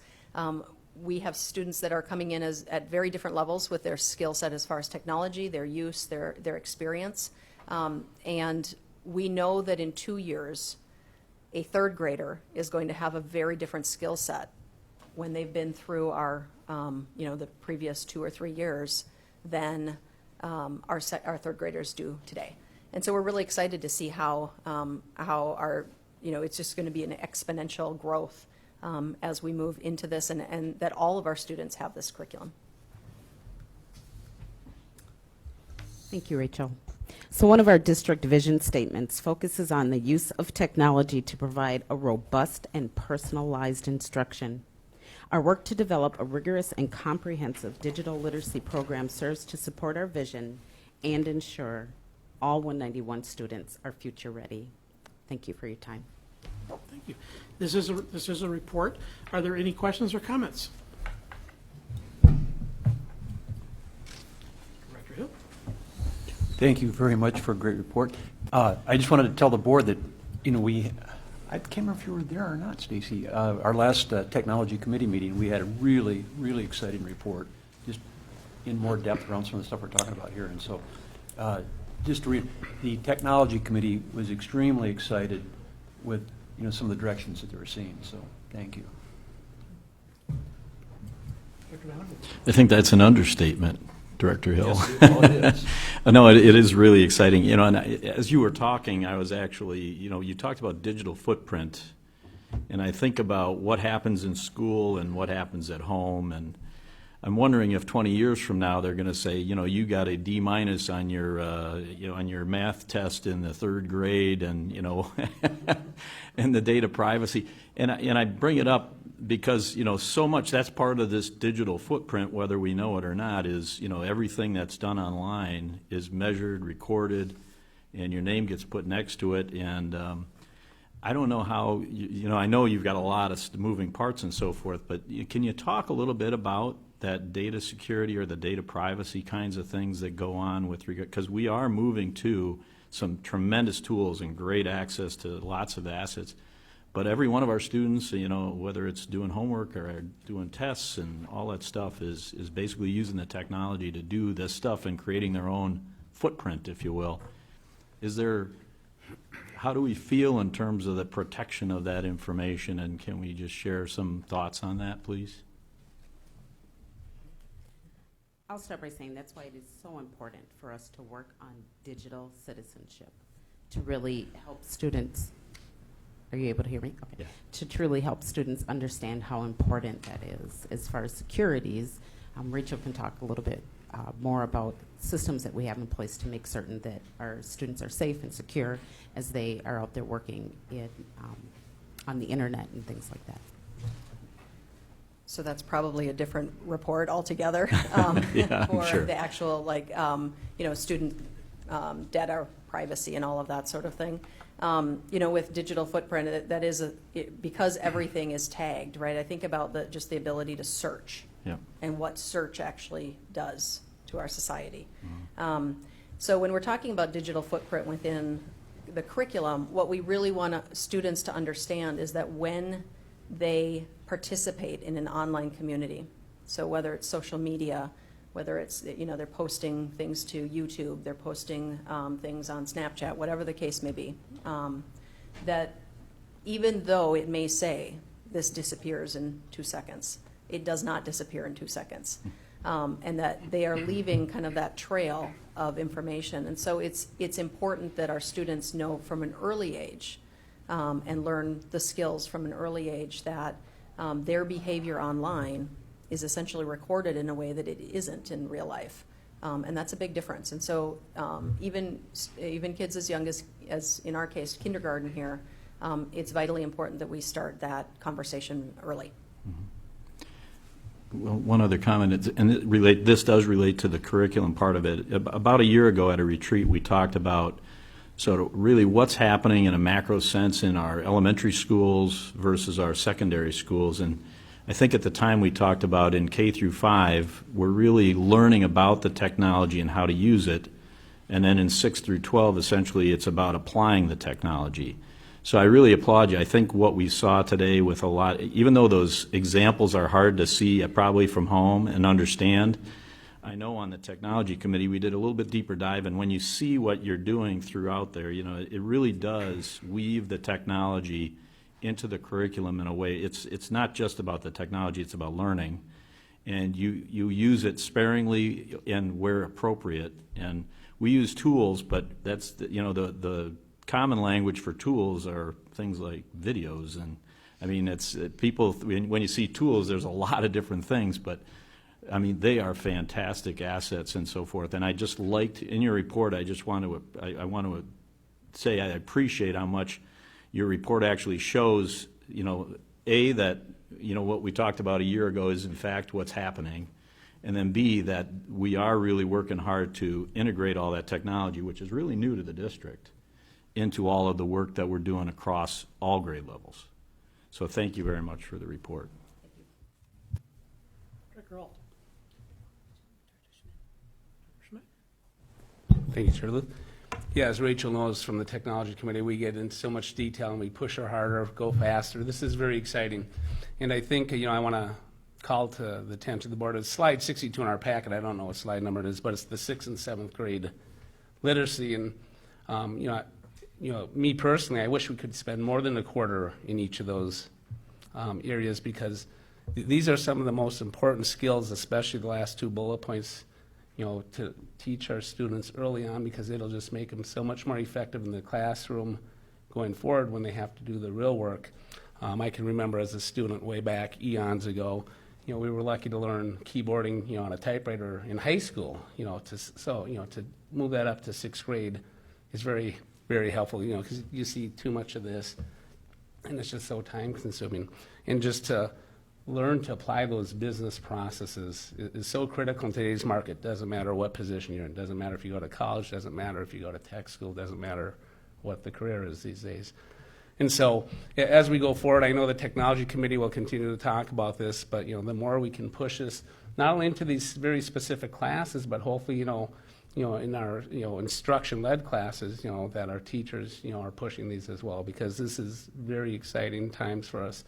We have students that are coming in at very different levels with their skill set as far as technology, their use, their experience. And we know that in 2 years, a third grader is going to have a very different skill set when they've been through our, the previous 2 or 3 years than our third graders do today. And so we're really excited to see how our, it's just going to be an exponential growth as we move into this, and that all of our students have this curriculum. Thank you, Rachel. So one of our district vision statements focuses on the use of technology to provide a robust and personalized instruction. Our work to develop a rigorous and comprehensive digital literacy program serves to support our vision and ensure all 191 students are future ready. Thank you for your time. Thank you. This is a report. Are there any questions or comments? Director Hill? Thank you very much for a great report. I just wanted to tell the board that, I can't remember if you were there or not, Stacy. Our last technology committee meeting, we had a really, really exciting report, just in more depth around some of the stuff we're talking about here. And so, just to read, the technology committee was extremely excited with, some of the directions that they were seeing. So, thank you. Dr. Malibu? I think that's an understatement, Director Hill. Yes, it is. No, it is really exciting. And as you were talking, I was actually, you talked about digital footprint, and I think about what happens in school and what happens at home, and I'm wondering if 20 years from now they're going to say, you got a D- on your, on your math test in the 3rd grade, and and the data privacy. And I bring it up because so much that's part of this digital footprint, whether we know it or not, is everything that's done online is measured, recorded, and your name gets put next to it. And I don't know how I know you've got a lot of moving parts and so forth, but can you talk a little bit about that data security or the data privacy kinds of things that go on with regard, because we are moving to some tremendous tools and great access to lots of assets. But every one of our students, whether it's doing homework or doing tests and all that stuff, is basically using the technology to do this stuff and creating their own footprint, if you will. How do we feel in terms of the protection of that information, and can we just share some thoughts on that, please? I'll start by saying that's why it is so important for us to work on digital citizenship, to really help students. Are you able to hear me? Okay. Yeah. To truly help students understand how important that is. As far as securities, Rachel can talk a little bit more about systems that we have in place to make certain that our students are safe and secure as they are out there working on the internet and things like that. So that's probably a different report altogether Yeah, for sure. the actual, student data privacy and all of that sort of thing. With digital footprint, that is because everything is tagged, right? I think about just the ability to search Yeah. and what search actually does to our society. So when we're talking about digital footprint within the curriculum, what we really want students to understand is that when they participate in an online community, so whether it's social media, whether it's, you know, they're posting things to YouTube, they're posting things on Snapchat, whatever the case may be, that even though it may say this disappears in 2 seconds, it does not disappear in 2 seconds. And that they are leaving kind of that trail of information. And so it's important that our students know from an early age and learn the skills from an early age that their behavior online is essentially recorded in a way that it isn't in real life. And that's a big difference. And so even kids as young as in our case, kindergarten here, it's vitally important that we start that conversation early. Well, one other comment, this does relate to the curriculum part of it. About a year ago at a retreat, we talked about sort of really what's happening in a macro sense in our elementary schools versus our secondary schools. And I think at the time we talked about in K through 5, we're really learning about the technology and how to use it. And then in 6 through 12, essentially, it's about applying the technology. So I really applaud you. I think what we saw today with a lot, even though those examples are hard to see probably from home and understand, I know on the technology committee we did a little bit deeper dive, and when you see what you're doing throughout there, you know, it really does weave the technology into the curriculum in a way. It's not just about the technology, it's about learning. And you use it sparingly and where appropriate. And we use tools, but that's, the common language for tools are things like videos. And I mean, it's people, when you see tools, there's a lot of different things, but I mean, they are fantastic assets and so forth. And I just liked, in your report, I just want to, I want to say I appreciate how much your report actually shows, you know, A, that, you know, what we talked about a year ago is in fact what's happening. And then B, that we are really working hard to integrate all that technology, which is really new to the district, into all of the work that we're doing across all grade levels. So thank you very much for the report. Director Ault. Thank you, Chair Luth. Yeah, as Rachel knows from the Technology Committee, we get into so much detail and we push her harder, go faster. This is very exciting. And I think, you know, I want to call to the attention of the board. It's slide 62 in our packet. I don't know what slide number it is, but it's the 6th and 7th grade literacy. And, me personally, I wish we could spend more than a quarter in each of those areas, because these are some of the most important skills, especially the last 2 bullet points, you know, to teach our students early on, because it'll just make them so much more effective in the classroom going forward when they have to do the real work. I can remember as a student way back eons ago, you know, we were lucky to learn keyboarding, you know, on a typewriter in high school, you know, to move that up to 6th grade is very, very helpful, you know, because you see too much of this and it's just so time consuming. And just to learn to apply those business processes is so critical in today's market. Doesn't matter what position you're in. Doesn't matter if you go to college. Doesn't matter if you go to tech school. Doesn't matter what the career is these days. And so as we go forward, I know the Technology Committee will continue to talk about this, but, you know, the more we can push this, not only into these very specific classes, but hopefully, in our, instruction-led classes, that our teachers, are pushing these as well, because this is very exciting times for us.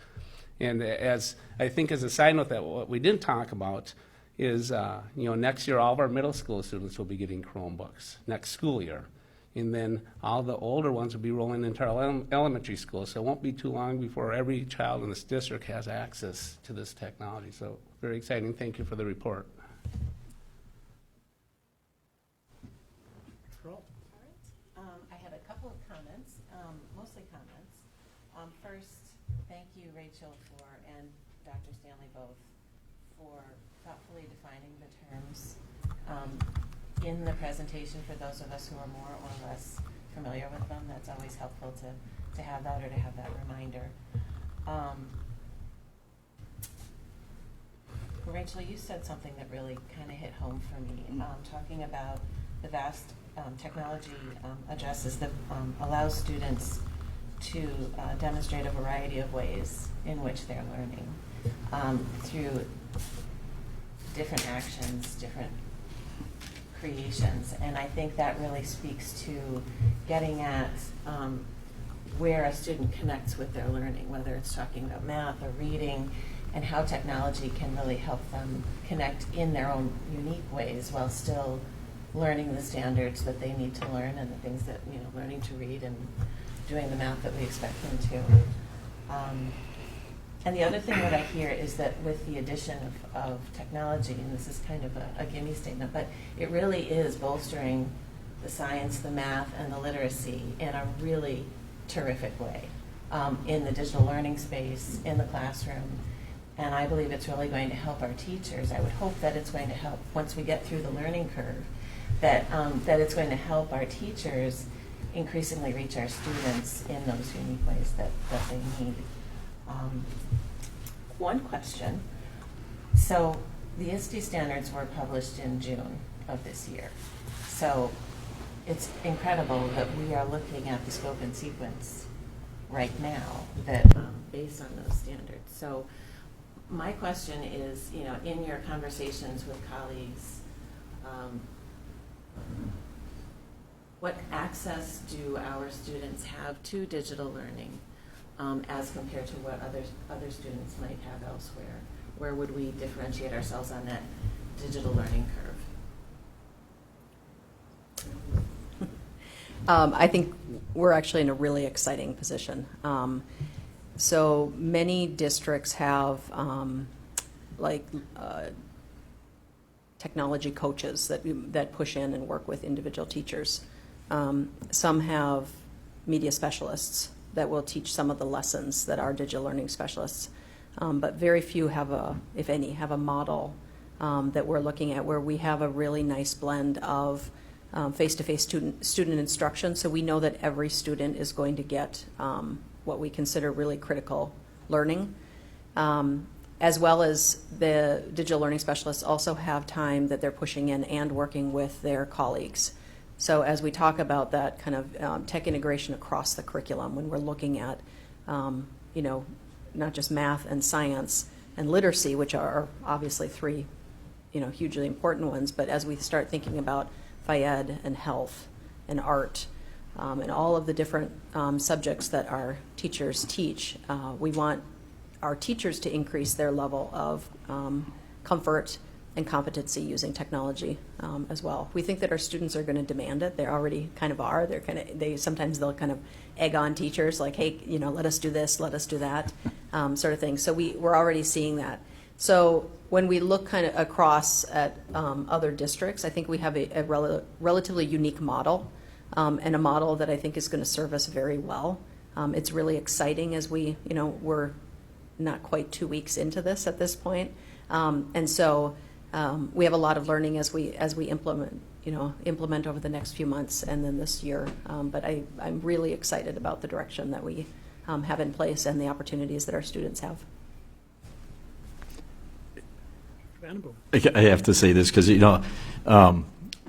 And as I think as a side note, that what we didn't talk about is, next year all of our middle school students will be getting Chromebooks next school year. And then all the older ones will be rolling into our elementary school. So it won't be too long before every child in this district has access to this technology. So very exciting. Thank you for the report. I had a couple of comments, mostly comments. First, thank you, Rachel, and Dr. Stanley both, for thoughtfully defining the terms in the presentation for those of us who are more or less familiar with them. That's always helpful to have that, or to have that reminder. Rachel, you said something that really kind of hit home for me, talking about the vast technology addresses that allows students to demonstrate a variety of ways in which they're learning through different actions, different creations. And I think that really speaks to getting at where a student connects with their learning, whether it's talking about math or reading, and how technology can really help them connect in their own unique ways while still learning the standards that they need to learn and the things that, learning to read and doing the math that we expect them to. And the other thing that I hear is that with the addition of technology, and this is kind of a gimme statement, but it really is bolstering the science, the math, and the literacy in a really terrific way in the digital learning space, in the classroom. And I believe it's really going to help our teachers. I would hope that it's going to help, once we get through the learning curve, that it's going to help our teachers increasingly reach our students in those unique ways that they need. One question. So the ISD standards were published in June of this year. So it's incredible that we are looking at the scope and sequence right now that based on those standards. So my question is, in your conversations with colleagues, what access do our students have to digital learning as compared to what other students might have elsewhere? Where would we differentiate ourselves on that digital learning curve? I think we're actually in a really exciting position. So many districts have technology coaches that push in and work with individual teachers. Some have media specialists that will teach some of the lessons that are digital learning specialists. But very few have if any, have a model that we're looking at where we have a really nice blend of face-to-face student instruction. So we know that every student is going to get what we consider really critical learning. As well as the digital learning specialists also have time that they're pushing in and working with their colleagues. So as we talk about that kind of tech integration across the curriculum, when we're looking at, not just math and science and literacy, which are obviously three, hugely important ones, but as we start thinking about Phy-Ed and health and art and all of the different subjects that our teachers teach, we want our teachers to increase their level of comfort and competency using technology as well. We think that our students are going to demand it. They already kind of are. Sometimes they'll kind of egg on teachers like, hey, let us do this, let us do that, sort of thing. So we're already seeing that. So when we look kind of across at other districts, I think we have a relatively unique model and a model that I think is going to serve us very well. It's really exciting as we're not quite 2 weeks into this at this point. And so we have a lot of learning as we implement over the next few months and then this year. But I'm really excited about the direction that we have in place and the opportunities that our students have. I have to say this because,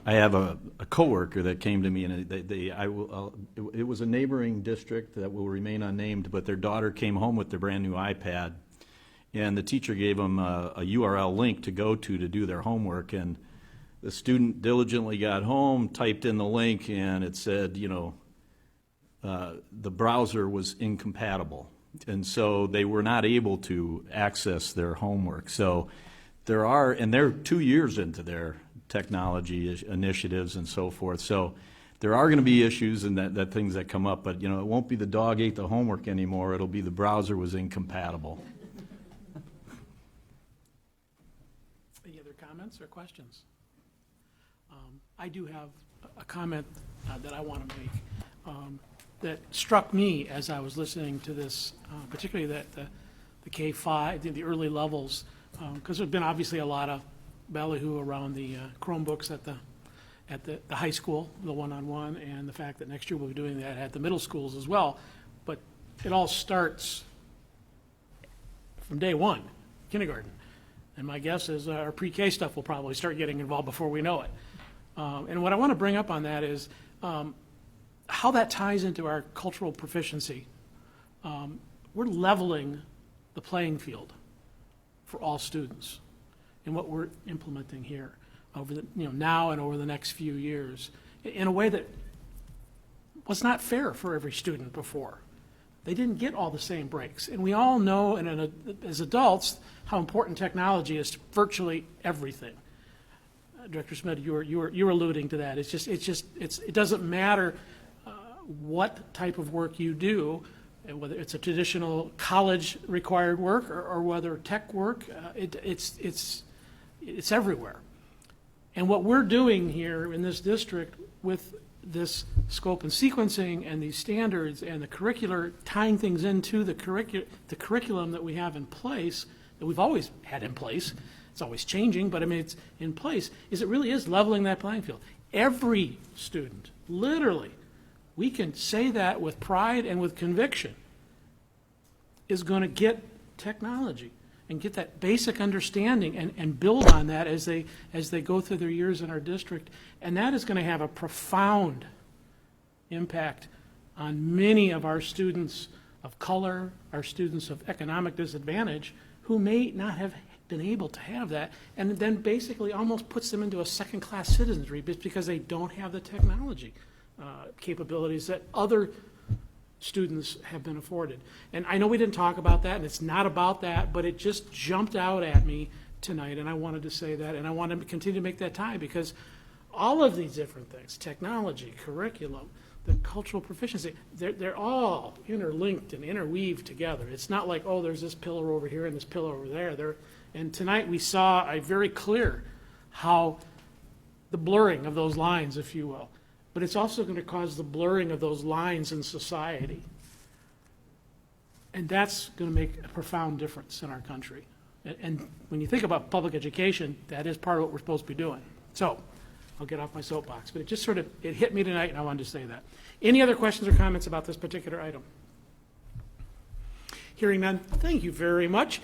I have a coworker that came to me and it was a neighboring district that will remain unnamed, but their daughter came home with their brand new iPad. And the teacher gave them a URL link to go to do their homework. And the student diligently got home, typed in the link, and it said, the browser was incompatible. And so they were not able to access their homework. So they're 2 years into their technology initiatives and so forth. So there are going to be issues and that things that come up, but, it won't be the dog ate the homework anymore. It'll be the browser was incompatible. Comments or questions? I do have a comment that I want to make that struck me as I was listening to this, particularly that the K-5, the early levels, because there's been obviously a lot of ballyhoo around the Chromebooks at the high school, the one-on-one, and the fact that next year we'll be doing that at the middle schools as well. But it all starts from day one, kindergarten. And my guess is our pre-K stuff will probably start getting involved before we know it. And what I want to bring up on that is how that ties into our cultural proficiency. We're leveling the playing field for all students in what we're implementing here. over the, now and over the next few years in a way that was not fair for every student before. They didn't get all the same breaks. And we all know, as adults, how important technology is to virtually everything. Director Smith, you were alluding to that. It doesn't matter what type of work you do, whether it's a traditional college required work or whether tech work, it's everywhere. And what we're doing here in this district with this scope and sequencing and these standards and the curricular, tying things into the curriculum that we have in place, that we've always had in place, it's always changing, but I mean it's in place, is it really is leveling that playing field. Every student, literally, we can say that with pride and with conviction, is going to get technology and get that basic understanding and build on that as they go through their years in our district. And that is going to have a profound impact on many of our students of color, our students of economic disadvantage, who may not have been able to have that, and then basically almost puts them into a second-class citizenry because they don't have the technology capabilities that other students have been afforded. And I know we didn't talk about that, and it's not about that, but it just jumped out at me tonight, and I wanted to say that, and I want to continue to make that tie, because all of these different things, technology, curriculum, the cultural proficiency, they're all interlinked and interweaved together. It's not like, oh, there's this pillar over here and this pillar over there. And tonight we saw a very clear how the blurring of those lines, if you will. But it's also going to cause the blurring of those lines in society. And that's going to make a profound difference in our country. And when you think about public education, that is part of what we're supposed to be doing. So I'll get off my soapbox, but it hit me tonight, and I wanted to say that. Any other questions or comments about this particular item? Hearing none, thank you very much.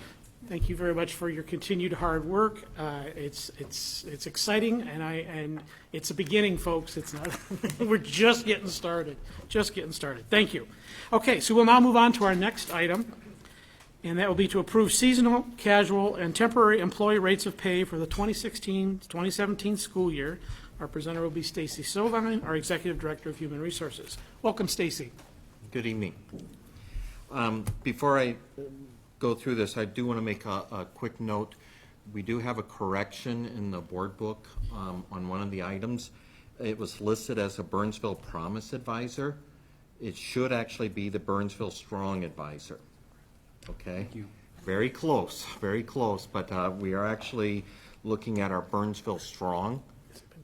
Thank you very much for your continued hard work. It's exciting, and it's a beginning, folks. It's not. We're just getting started. Just getting started. Thank you. Okay, so we'll now move on to our next item, and that will be to approve seasonal, casual, and temporary employee rates of pay for the 2016-2017 school year. Our presenter will be Stacy Sovine, our Executive Director of Human Resources. Welcome, Stacy. Good evening. Before I go through this, I do want to make a quick note. We do have a correction in the board book on one of the items. It was listed as a Burnsville Promise Advisor. It should actually be the Burnsville Strong Advisor. Okay? Thank you. Very close, but we are actually looking at our Burnsville Strong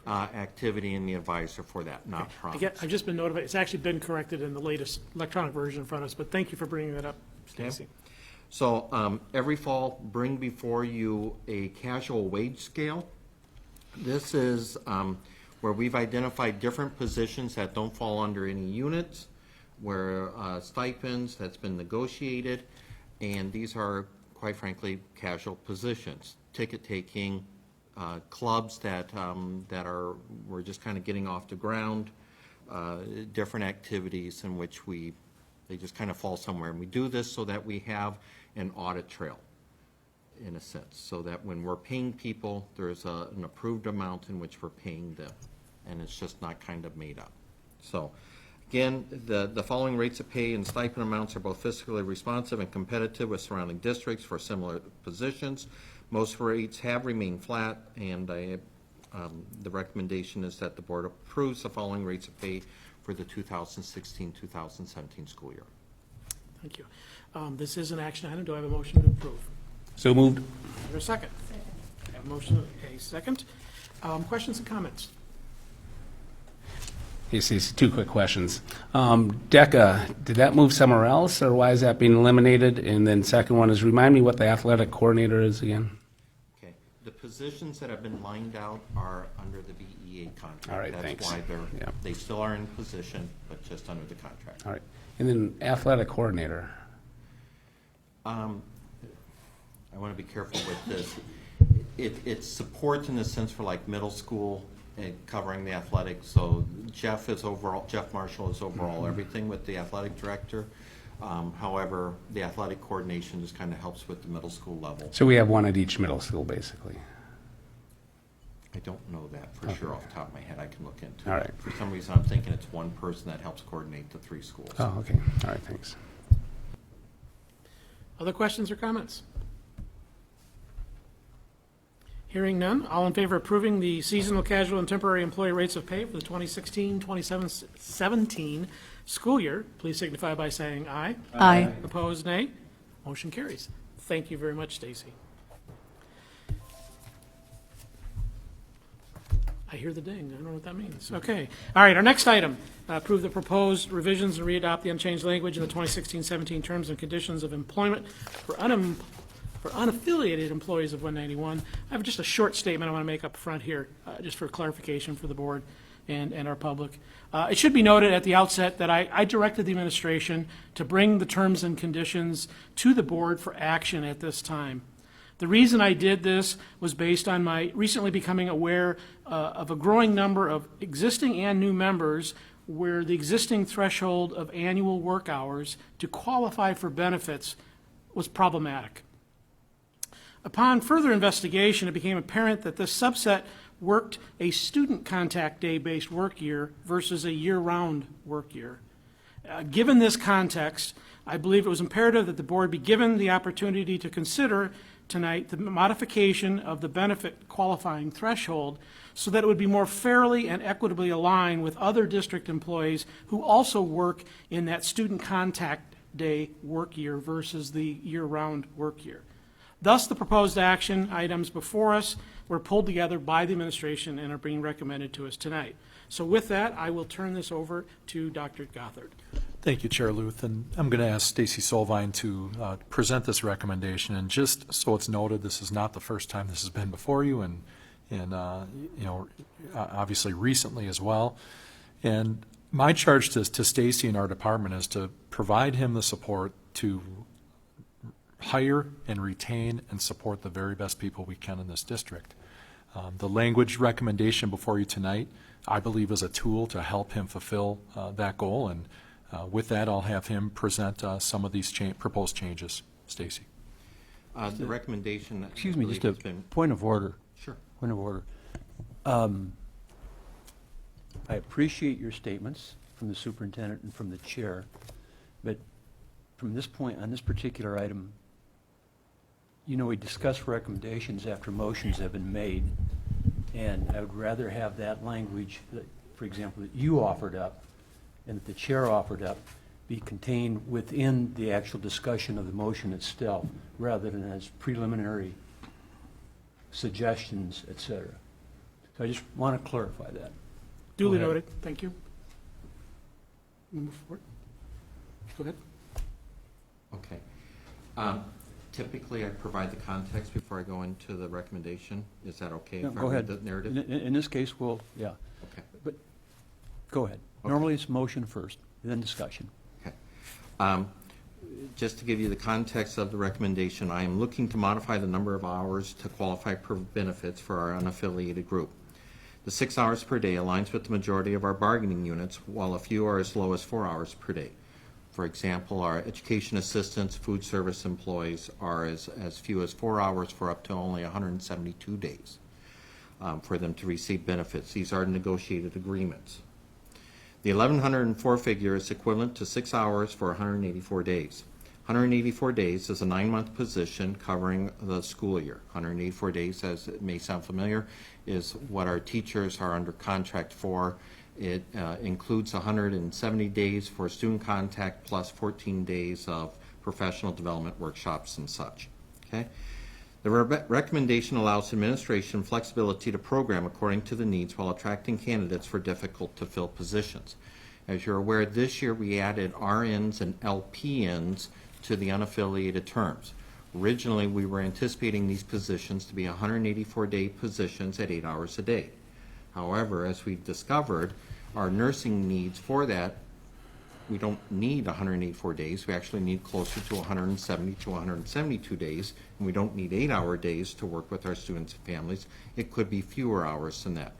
activity in the advisor for that, not Promise. I've just been notified. It's actually been corrected in the latest electronic version in front of us, but thank you for bringing that up, Stacy. Okay. So every fall, bring before you a casual wage scale. This is where we've identified different positions that don't fall under any units, where stipends that's been negotiated, and these are, quite frankly, casual positions. Ticket taking, clubs that we're just kind of getting off the ground, different activities in which they just kind of fall somewhere. And we do this so that we have an audit trail, in a sense, so that when we're paying people, there's an approved amount in which we're paying them, and it's just not kind of made up. So, again, the following rates of pay and stipend amounts are both fiscally responsive and competitive with surrounding districts for similar positions. Most rates have remained flat, and the recommendation is that the board approves the following rates of pay for the 2016-2017 school year. Thank you. This is an action item. Do I have a motion to approve? So moved. Is there a second? I have a motion, a second. Questions and comments? Hey, Stacey, two quick questions. DECA, did that move somewhere else, or why is that being eliminated? And then second one is, remind me what the athletic coordinator is again? Okay. The positions that have been lined out are under the BEA contract. All right, thanks. That's why Yeah. they still are in position, but just under the contract. All right. And then athletic coordinator. I want to be careful with this. It supports in the sense for like middle school and covering the athletics. So Jeff Marshall is overall everything with the athletic director. However, the athletic coordination just kind of helps with the middle school level. So we have one at each middle school, basically. I don't know that for sure off the top of my head. I can look into it. All right. For some reason, I'm thinking it's one person that helps coordinate the 3 schools. Oh, okay. All right, thanks. Other questions or comments? Hearing none, all in favor of approving the seasonal, casual, and temporary employee rates of pay for the 2016-2017 school year, please signify by saying aye. Aye. Opposed, nay. Motion carries. Thank you very much, Stacy. I hear the ding. I don't know what that means. Okay. All right, our next item, approve the proposed revisions and readopt the unchanged language in the 2016-17 terms and conditions of employment for unaffiliated employees of 191. I have just a short statement I want to make up front here, just for clarification for the board and our public. It should be noted at the outset that I directed the administration to bring the terms and conditions to the board for action at this time. The reason I did this was based on my recently becoming aware of a growing number of existing and new members where the existing threshold of annual work hours to qualify for benefits was problematic. Upon further investigation, it became apparent that this subset worked a student contact day-based work year versus a year-round work year. Given this context, I believe it was imperative that the board be given the opportunity to consider tonight the modification of the benefit qualifying threshold so that it would be more fairly and equitably aligned with other district employees who also work in that student contact day work year versus the year-round work year. Thus, the proposed action items before us were pulled together by the administration and are being recommended to us tonight. So with that, I will turn this over to Dr. Gothard. Thank you, Chair Luth, and I'm going to ask Stacy Solvine to present this recommendation. And just so it's noted, this is not the first time this has been before you, and you know, obviously recently as well. And my charge to Stacy and our department is to provide him the support to hire and retain and support the very best people we can in this district. The language recommendation before you tonight, I believe, is a tool to help him fulfill that goal. And with that, I'll have him present some of these proposed changes. Stacy. The recommendation. Excuse me, just a has been. point of order. Sure. Point of order. I appreciate your statements from the superintendent and from the chair, but from this point, on this particular item, you know, we discuss recommendations after motions have been made, and I would rather have that language, that, for example, that you offered up and that the chair offered up be contained within the actual discussion of the motion itself, rather than as preliminary suggestions, et cetera. So I just want to clarify that. Duly Go ahead. noted. Thank you. Move forward. Go ahead. Okay. Typically, I provide the context before I go into the recommendation. Is that okay? No, if I go read ahead. the narrative? In this case, we'll, yeah. Okay. But, go ahead. Okay. Normally, it's motion first, then discussion. Okay. Just to give you the context of the recommendation, I am looking to modify the number of hours to qualify for benefits for our unaffiliated group. The 6 hours per day aligns with the majority of our bargaining units, while a few are as low as 4 hours per day. For example, our education assistants, food service employees are as few as 4 hours for up to only 172 days for them to receive benefits. These are negotiated agreements. The 1,104 figure is equivalent to 6 hours for 184 days. 184 days is a 9-month position covering the school year. 184 days, as it may sound familiar, is what our teachers are under contract for. It includes 170 days for student contact plus 14 days of professional development workshops and such. Okay? The recommendation allows administration flexibility to program according to the needs while attracting candidates for difficult-to-fill positions. As you're aware, this year we added RNs and LPNs to the unaffiliated terms. Originally, we were anticipating these positions to be 184-day positions at 8 hours a day. However, as we've discovered, our nursing needs for that, we don't need 184 days. We actually need closer to 170 to 172 days, and we don't need 8-hour days to work with our students and families. It could be fewer hours than that,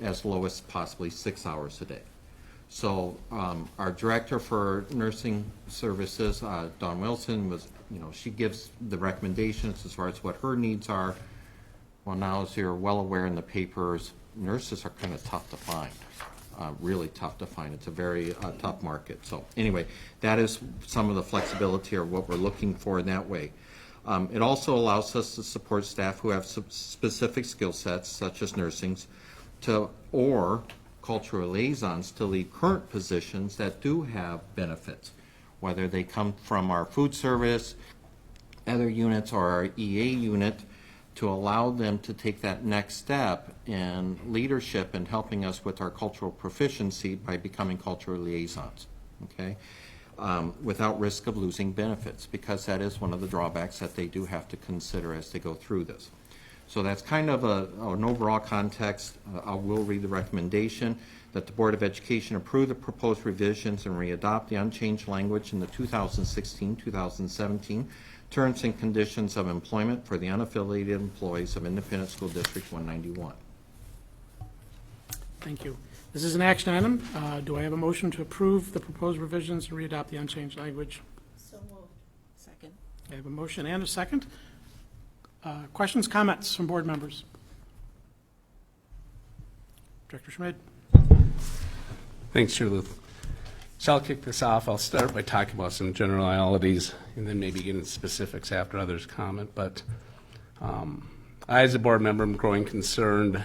as low as possibly 6 hours a day. So our director for nursing services, Dawn Wilson, was, she gives the recommendations as far as what her needs are. Well, now, as you're well aware in the papers, nurses are kind of tough to find, really tough to find. It's a very tough market. So anyway, that is some of the flexibility or what we're looking for in that way. It also allows us to support staff who have specific skill sets, such as nursing, or cultural liaisons to lead current positions that do have benefits, whether they come from our food service, other units, or our EA unit, to allow them to take that next step in leadership and helping us with our cultural proficiency by becoming cultural liaisons, okay? Without risk of losing benefits, because that is one of the drawbacks that they do have to consider as they go through this. So that's kind of an overall context. I will read the recommendation that the Board of Education approve the proposed revisions and readopt the unchanged language in the 2016-2017 terms and conditions of employment for the unaffiliated employees of Independent School District 191. Thank you. This is an action item. Do I have a motion to approve the proposed revisions and readopt the unchanged language? So moved. Second. I have a motion and a second. Questions, comments from board members? Director Schmid. Thanks, Chair Luth. So I'll kick this off. I'll start by talking about some generalities and then maybe get into specifics after others comment. But I, as a board member, am growing concerned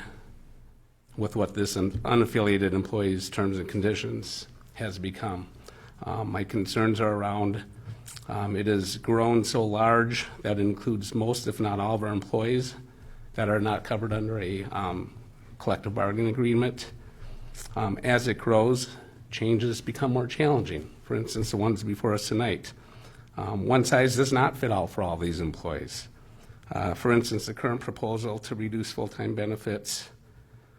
with what this unaffiliated employees' terms and conditions has become. My concerns are around it has grown so large that it includes most, if not all, of our employees that are not covered under a collective bargaining agreement. As it grows, changes become more challenging. For instance, the ones before us tonight. One size does not fit all for all these employees. For instance, the current proposal to reduce full-time benefits,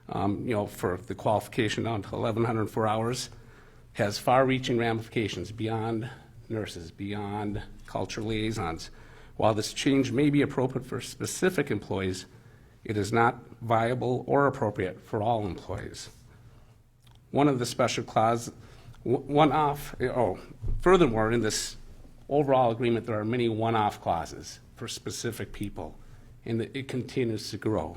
for the qualification down to 1,104 hours, has far-reaching ramifications beyond nurses, beyond cultural liaisons. While this change may be appropriate for specific employees, it is not viable or appropriate for all employees. One of the special clause, furthermore, in this overall agreement, there are many one-off clauses for specific people, and it continues to grow.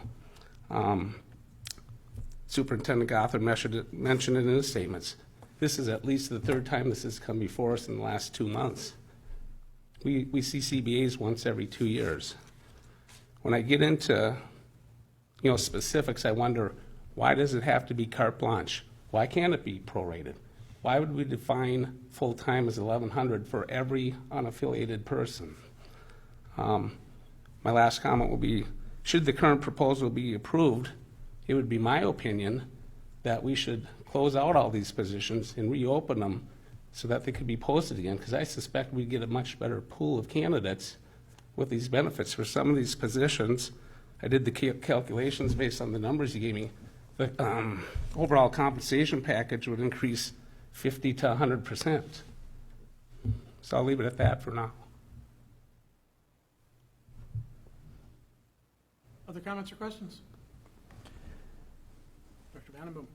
Superintendent Gothard mentioned it in his statements. This is at least the third time this has come before us in the last 2 months. We see CBAs once every 2 years. When I get into specifics, I wonder, why does it have to be carte blanche? Why can't it be prorated? Why would we define full-time as 1,100 for every unaffiliated person? My last comment will be, should the current proposal be approved, it would be my opinion that we should close out all these positions and reopen them so that they could be posted again, because I suspect we'd get a much better pool of candidates with these benefits. For some of these positions, I did the calculations based on the numbers you gave me. The overall compensation package would increase 50 to 100%. So I'll leave it at that for now. Other comments or questions? Dr. Vandenboom.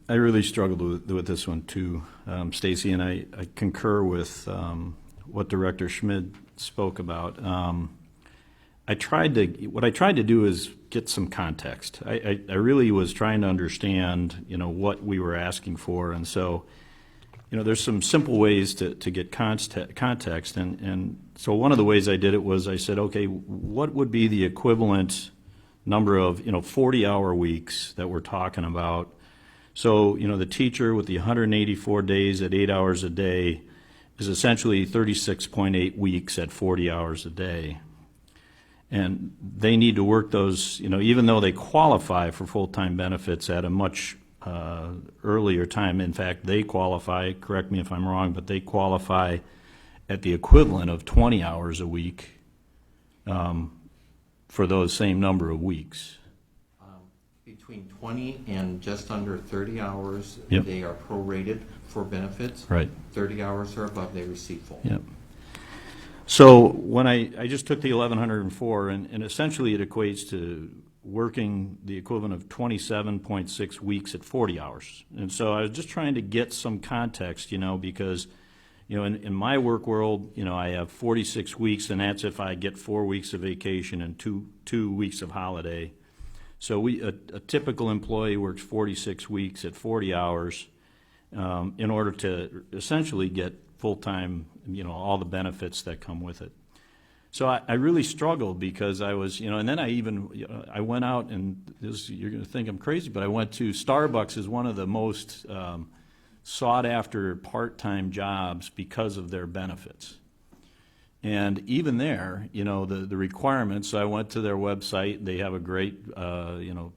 I really struggled with this one too, Stacy, and I concur with what Director Schmid spoke about. What I tried to do is get some context. I really was trying to understand, what we were asking for, and so, there's some simple ways to get context, and so one of the ways I did it was I said, okay, what would be the equivalent number of 40-hour weeks that we're talking about? So, the teacher with the 184 days at 8 hours a day is essentially 36.8 weeks at 40 hours a day. And they need to work those, even though they qualify for full-time benefits at a much earlier time. In fact, they qualify, correct me if I'm wrong, but they qualify at the equivalent of 20 hours a week for those same number of weeks. Between 20 and just under 30 hours, Yep. They are prorated for benefits. Right. 30 hours or above, they receive full. Yep. So when I just took the 1,104, and essentially it equates to working the equivalent of 27.6 weeks at 40 hours. And so I was just trying to get some context, because, You know, in my work world, you know, I have 46 weeks, and that's if I get 4 weeks of vacation and two weeks of holiday. So a typical employee works 46 weeks at 40 hours in order to essentially get full-time, you know, all the benefits that come with it. So I really struggled because I was, you know, and then I even, you know, I went out and this, you're going to think I'm crazy, but I went to Starbucks is one of the most sought-after part-time jobs because of their benefits. And even there, you know, the requirements, so I went to their website. They have a great, you know,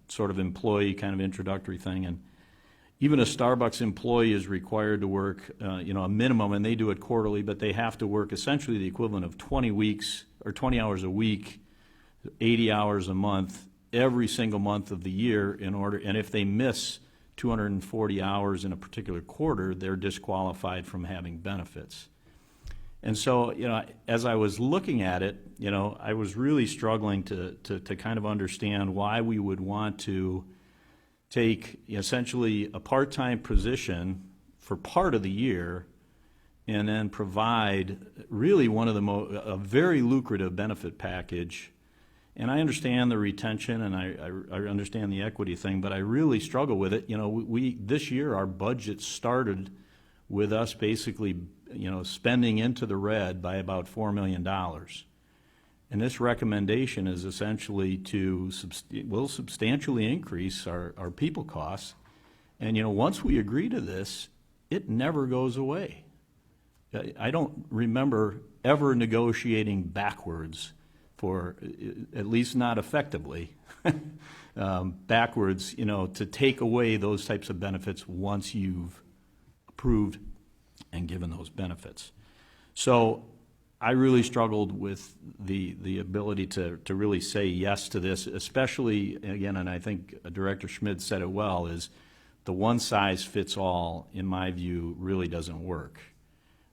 sort of employee kind of introductory thing. And even a Starbucks employee is required to work, you know, a minimum, and they do it quarterly, but they have to work essentially the equivalent of 20 weeks or 20 hours a week, 80 hours a month, every single month of the year in order, and if they miss 240 hours in a particular quarter, they're disqualified from having benefits. And so, you know, as I was looking at it, you know, I was really struggling to kind of understand why we would want to take essentially a part-time position for part of the year and then provide really one of the a very lucrative benefit package. And I understand the retention and I understand the equity thing, but I really struggle with it. You know, this year our budget started with us basically, you know, spending into the red by about $4 million. And this recommendation is essentially will substantially increase our people costs. And, you know, once we agree to this, it never goes away. I don't remember ever negotiating backwards for, at least not effectively, backwards, you know, to take away those types of benefits once you've approved and given those benefits. So I really struggled with the ability to really say yes to this, especially, again, and I think Director Schmidt said it well, is the one-size-fits-all, in my view, really doesn't work.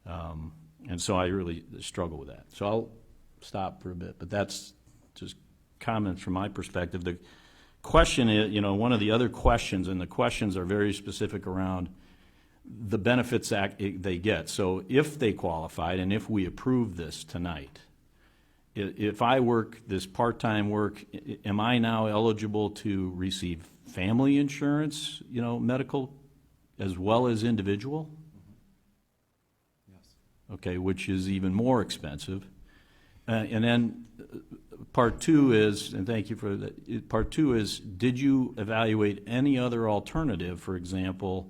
And so I really struggle with that. So I'll stop for a bit, but that's just comments from my perspective. The question is, you know, one of the other questions, and the questions are very specific around the benefits they get. So if they qualified and if we approve this tonight, if I work this part-time work, am I now eligible to receive family insurance, you know, medical, as well as individual? Yes. Okay, which is even more expensive. And then part two is, and thank you for that, part two is, did you evaluate any other alternative, for example,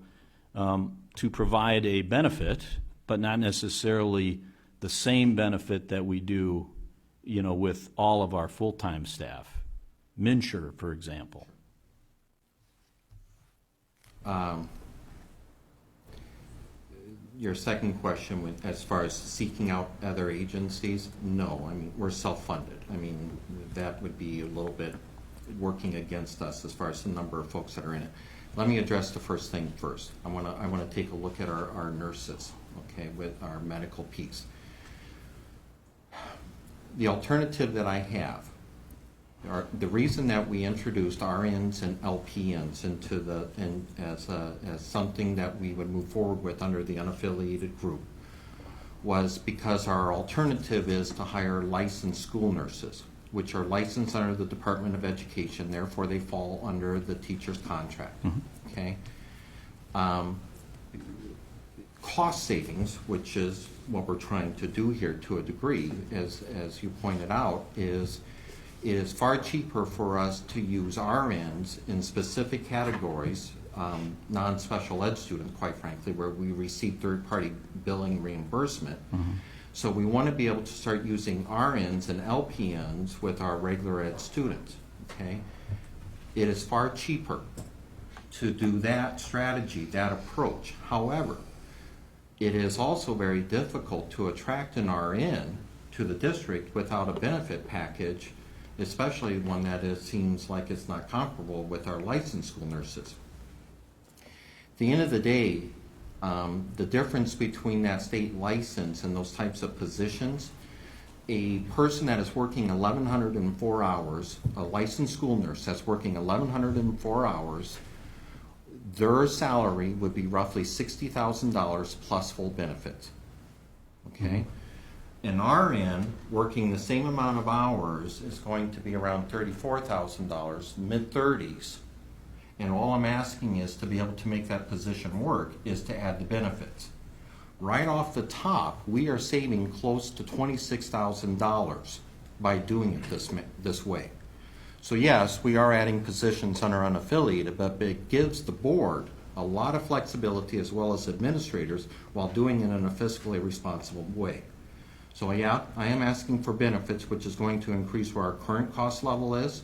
to provide a benefit, but not necessarily the same benefit that we do, you know, with all of our full-time staff? MNsure, for example. Your second question, as far as seeking out other agencies, no. I mean, we're self-funded. I mean, that would be a little bit working against us as far as the number of folks that are in it. Let me address the first thing first. I want to take a look at our nurses, okay, with our medical piece. The alternative that I have, the reason that we introduced RNs and LPNs into as something that we would move forward with under the unaffiliated group was because our alternative is to hire licensed school nurses, which are licensed under the Department of Education, therefore they fall under the teacher's contract. Mm-hmm. Okay. Cost savings, which is what we're trying to do here to a degree, as you pointed out, is far cheaper for us to use RNs in specific categories, non-special ed student, quite frankly, where we receive third-party billing reimbursement. Mm-hmm. So we want to be able to start using RNs and LPNs with our regular ed students, okay? It is far cheaper to do that strategy, that approach. However, it is also very difficult to attract an RN to the district without a benefit package, especially one that seems like it's not comparable with our licensed school nurses. At the end of the day, the difference between that state license and those types of positions, a person that is working 1,104 hours, a licensed school nurse that's working 1,104 hours, their salary would be roughly $60,000 plus full benefits. Okay? An RN working the same amount of hours is going to be around $34,000, mid-30s. And all I'm asking is to be able to make that position work is to add the benefits. Right off the top, we are saving close to $26,000 by doing it this way. So yes, we are adding positions under unaffiliated, but it gives the board a lot of flexibility as well as administrators while doing it in a fiscally responsible way. So yeah, I am asking for benefits, which is going to increase where our current cost level is,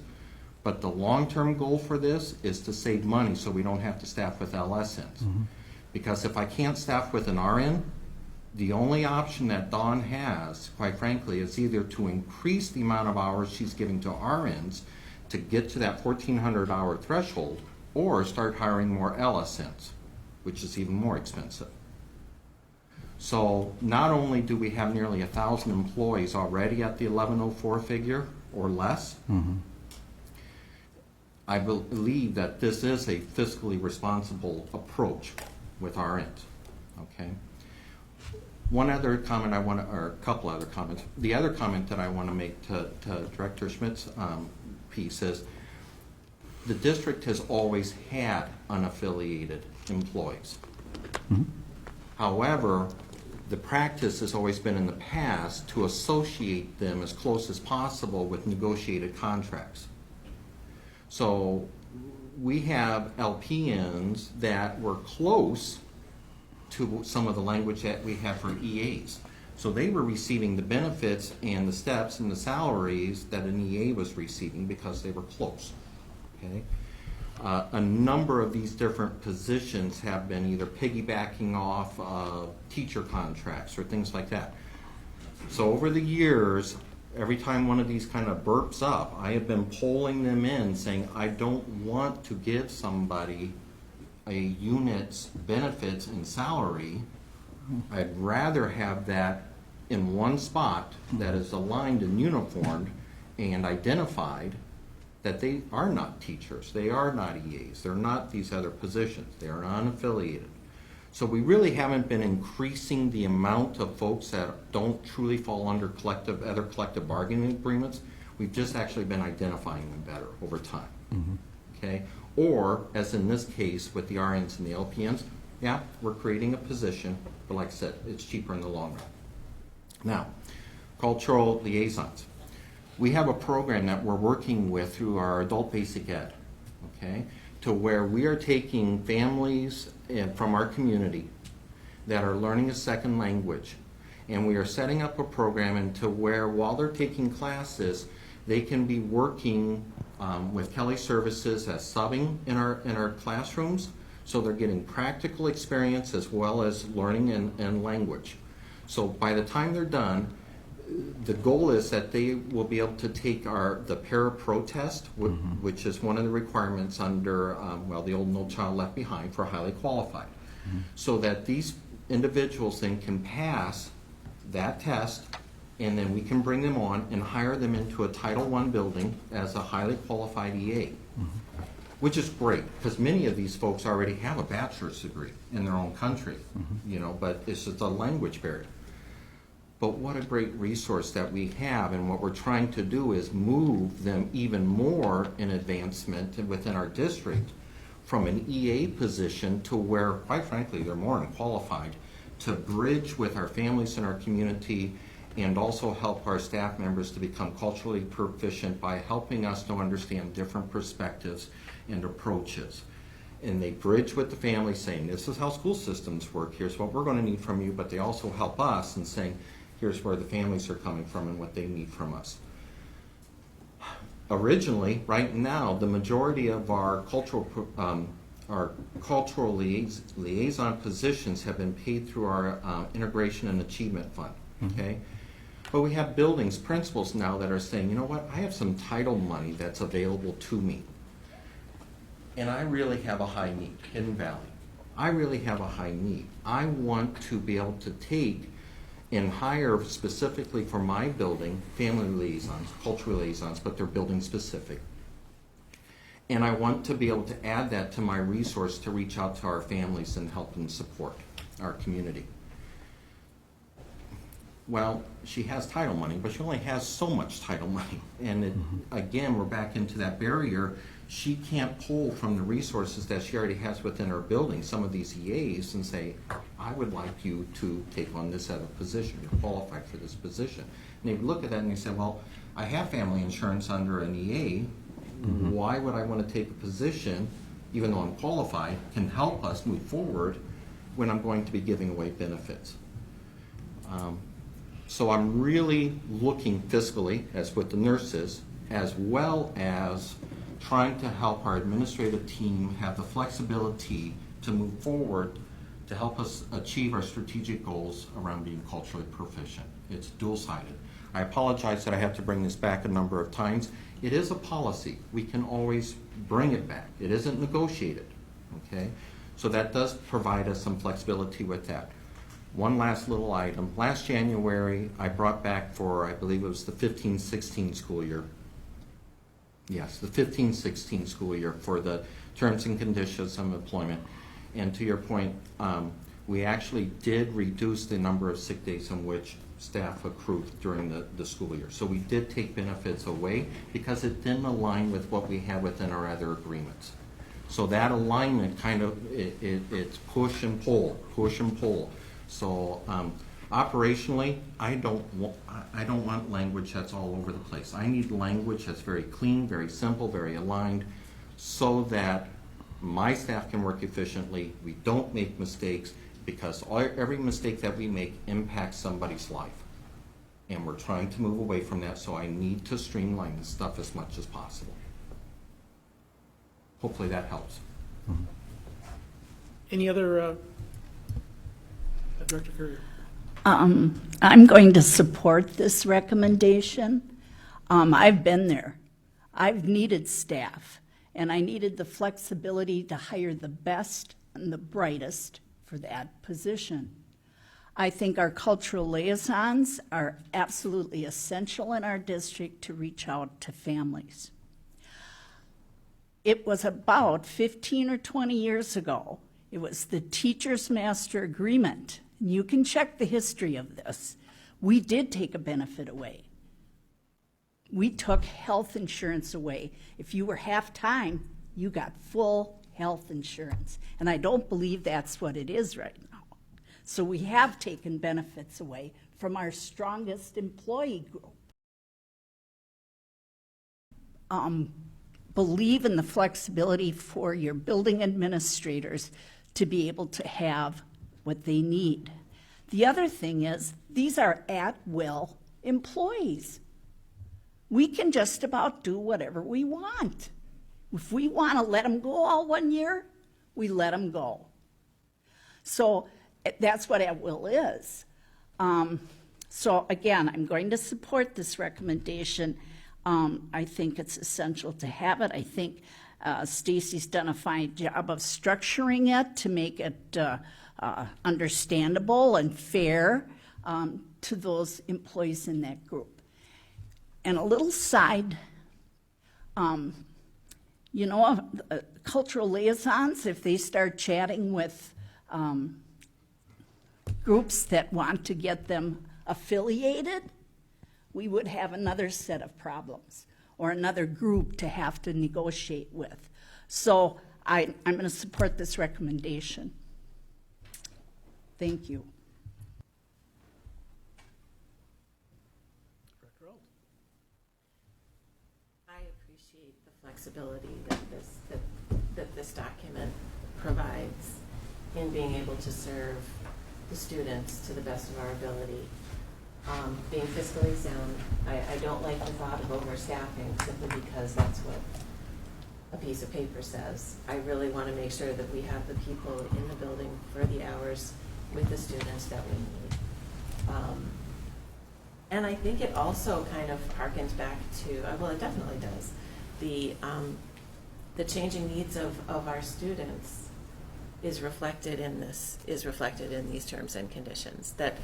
but the long-term goal for this is to save money so we don't have to staff with LSNs. Because if I can't staff with an RN, the only option that Dawn has, quite frankly, is either to increase the amount of hours she's giving to RNs to get to that 1,400 hour threshold, or start hiring more LSNs, which is even more expensive. So not only do we have nearly 1,000 employees already at the 1104 figure or less, I believe that this is a fiscally responsible approach with RNs, okay? One other comment or a couple other comments. The other comment that I want to make to Director Schmidt's piece is the district has always had unaffiliated employees. However, the practice has always been in the past to associate them as close as possible with negotiated contracts. So we have LPNs that were close to some of the language that we have for EAs. So they were receiving the benefits and the steps and the salaries that an EA was receiving because they were close. Okay? A number of these different positions have been either piggybacking off of teacher contracts or things like that. So over the years, every time one of these kind of burps up, I have been polling them in saying, I don't want to give somebody a unit's benefits and salary. I'd rather have that in one spot that is aligned and uniformed and identified that they are not teachers, they are not EAs, they're not these other positions, they are unaffiliated. So we really haven't been increasing the amount of folks that don't truly fall under other collective bargaining agreements. We've just actually been identifying them better over time. Okay? Or, as in this case with the RNs and the LPNs, yeah, we're creating a position, but like I said, it's cheaper in the long run. Now, cultural liaisons. We have a program that we're working with through our adult basic ed, okay, to where we are taking families from our community that are learning a second language, and we are setting up a program into where while they're taking classes, they can be working with Kelly Services as subbing in our classrooms, so they're getting practical experience as well as learning and language. So by the time they're done, the goal is that they will be able to take the para-pro test, which is one of the requirements under, the old No Child Left Behind for highly qualified. So that these individuals then can pass that test, and then we can bring them on and hire them into a Title I building as a highly qualified EA. Which is great, because many of these folks already have a bachelor's degree in their own country, but it's just a language barrier. But what a great resource that we have, and what we're trying to do is move them even more in advancement within our district from an EA position to where, quite frankly, they're more than qualified to bridge with our families in our community and also help our staff members to become culturally proficient by helping us to understand different perspectives and approaches. And they bridge with the family saying, this is how school systems work, here's what we're going to need from you, but they also help us in saying, here's where the families are coming from and what they need from us. Originally, right now, the majority of our cultural liaison positions have been paid through our Integration and Achievement Fund, okay? But we have buildings principals now that are saying, you know what, I have some title money that's available to me. And I really have a high need, Hidden Valley. I really have a high need. I want to be able to take and hire specifically for my building, family liaisons, cultural liaisons, but they're building specific. And I want to be able to add that to my resource to reach out to our families and help and support our community. Well, she has title money, but she only has so much title money. And again, we're back into that barrier. She can't pull from the resources that she already has within her building, some of these EAs, and say, I would like you to take on this other position. You're qualified for this position. And they would look at that and they say, well, I have family insurance under an EA. Why would I want to take a position, even though I'm qualified, can help us move forward when I'm going to be giving away benefits? So I'm really looking fiscally, as with the nurses, as well as trying to help our administrative team have the flexibility to move forward to help us achieve our strategic goals around being culturally proficient. It's dual-sided. I apologize that I have to bring this back a number of times. It is a policy. We can always bring it back. It isn't negotiated, okay? So that does provide us some flexibility with that. One last little item. Last January, I brought back for, I believe it was the 15-16 school year. Yes, the 15-16 school year for the terms and conditions of employment. And to your point, we actually did reduce the number of sick days in which staff accrued during the school year. So we did take benefits away because it didn't align with what we had within our other agreements. So that alignment kind of, it's push and pull, push and pull. So operationally, I don't want language that's all over the place. I need language that's very clean, very simple, very aligned, so that my staff can work efficiently. We don't make mistakes, because every mistake that we make impacts somebody's life. And we're trying to move away from that, so I need to streamline this stuff as much as possible. Hopefully that helps. Any other, Director Courier? I'm going to support this recommendation. I've been there. I've needed staff, and I needed the flexibility to hire the best and the brightest for that position. I think our cultural liaisons are absolutely essential in our district to reach out to families. It was about 15 or 20 years ago. It was the Teachers Master Agreement. You can check the history of this. We did take a benefit away. We took health insurance away. If you were half-time, you got full health insurance. And I don't believe that's what it is right now. So we have taken benefits away from our strongest employee group. Believe in the flexibility for your building administrators to be able to have what they need. The other thing is, these are at-will employees. We can just about do whatever we want. If we want to let them go all 1 year, we let them go. So that's what at-will is. So again, I'm going to support this recommendation. I think it's essential to have it. I think Stacy's done a fine job of structuring it to make it understandable and fair to those employees in that group. And a little side, you know, cultural liaisons, if they start chatting with groups that want to get them affiliated, we would have another set of problems or another group to have to negotiate with. So I'm going to support this recommendation. Thank you. I appreciate the flexibility that this document provides in being able to serve the students to the best of our ability. Being fiscally sound, I don't like the thought of overstaffing simply because that's what a piece of paper says. I really want to make sure that we have the people in the building for the hours with the students that we need. And I think it also kind of harkens back to, well, it definitely does, the changing needs of our students is reflected in these terms and conditions. That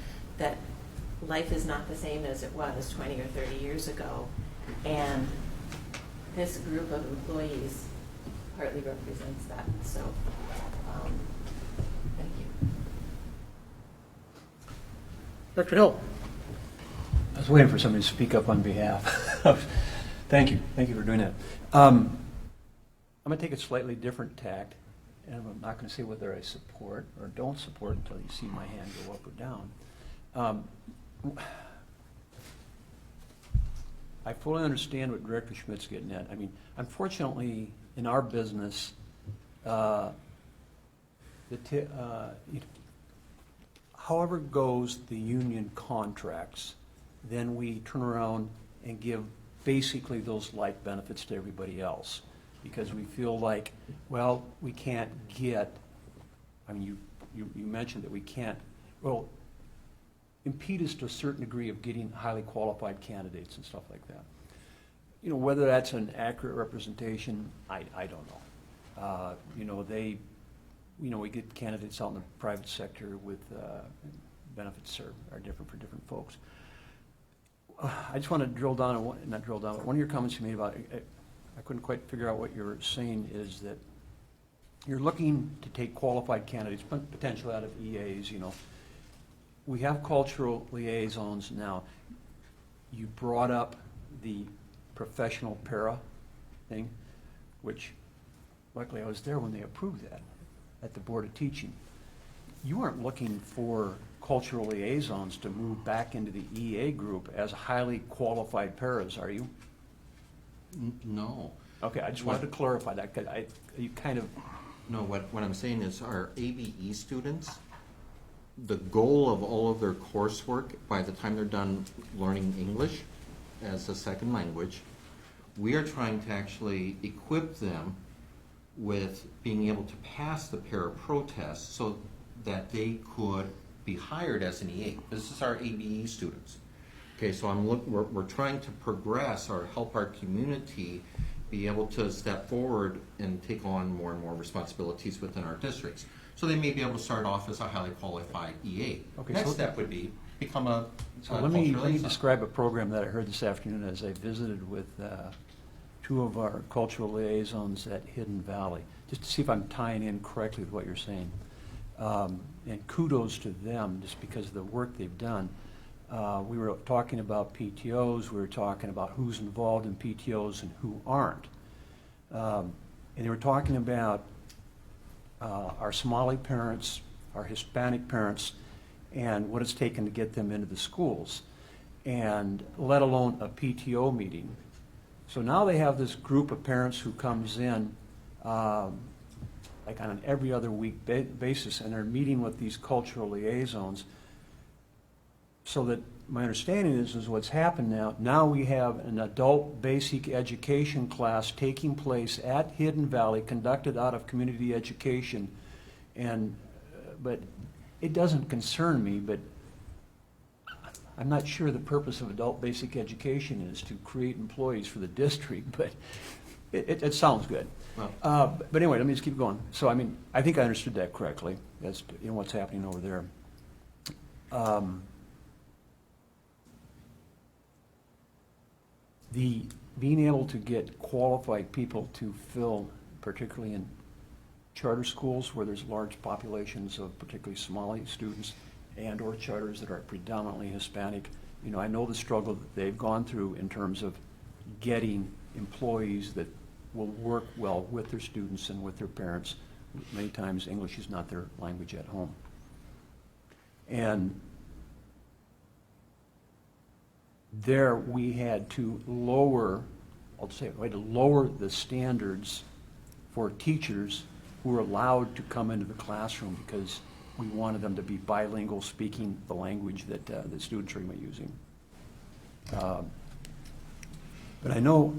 life is not the same as it was 20 or 30 years ago, and this group of employees partly represents that, so, thank you. Dr. Hill? I was waiting for somebody to speak up on behalf of, thank you for doing that. I'm going to take a slightly different tact, and I'm not going to say whether I support or don't support until you see my hand go up or down. I fully understand what Director Schmidt's getting at. I mean, unfortunately, in our business, however goes the union contracts, then we turn around and give basically those like benefits to everybody else. Because we feel like, well, we can't get, I mean, you mentioned that we can't, well, impede us to a certain degree of getting highly qualified candidates and stuff like that. You know, whether that's an accurate representation, I don't know. We get candidates out in the private sector with benefits are different for different folks. I just want to drill down on not drill down, but one of your comments you made about, I couldn't quite figure out what you're saying, is that you're looking to take qualified candidates, potentially out of EAs, you know. We have cultural liaisons now. You brought up the professional para thing, which luckily I was there when they approved that at the Board of Teaching. You aren't looking for cultural liaisons to move back into the EA group as highly qualified paras, are you? No. Okay, I just wanted to clarify that, because you kind of... No, what I'm saying is our ABE students, the goal of all of their coursework, by the time they're done learning English as a second language, we are trying to actually equip them with being able to pass the para-pro test so that they could be hired as an EA. This is our ABE students. Okay, so we're trying to progress or help our community be able to step forward and take on more and more responsibilities within our districts. So they may be able to start off as a highly qualified EA. Okay, Next so- step would be become a Let me cultural liaison. describe a program that I heard this afternoon as I visited with two of our cultural liaisons at Hidden Valley, just to see if I'm tying in correctly with what you're saying. And kudos to them, just because of the work they've done. We were talking about PTOs, we were talking about who's involved in PTOs and who aren't. And they were talking about our Somali parents, our Hispanic parents, and what it's taken to get them into the schools, and let alone a PTO meeting. So now they have this group of parents who comes in like on an every other week basis, and they're meeting with these cultural liaisons. So that my understanding is what's happened now we have an adult basic education class taking place at Hidden Valley, conducted out of community education. And but it doesn't concern me, but I'm not sure the purpose of adult basic education is to create employees for the district, but it sounds good. Well, But anyway, let me just keep going. So, I mean, I think I understood that correctly, as to, you know, what's happening over there. The being able to get qualified people to fill, particularly in charter schools where there's large populations of particularly Somali students and or charters that are predominantly Hispanic, you know, I know the struggle that they've gone through in terms of getting employees that will work well with their students and with their parents. Many times English is not their language at home. And there we had to lower, I'll say, we had to lower the standards for teachers who were allowed to come into the classroom, because we wanted them to be bilingual, speaking the language that the students are going to be using. But I know,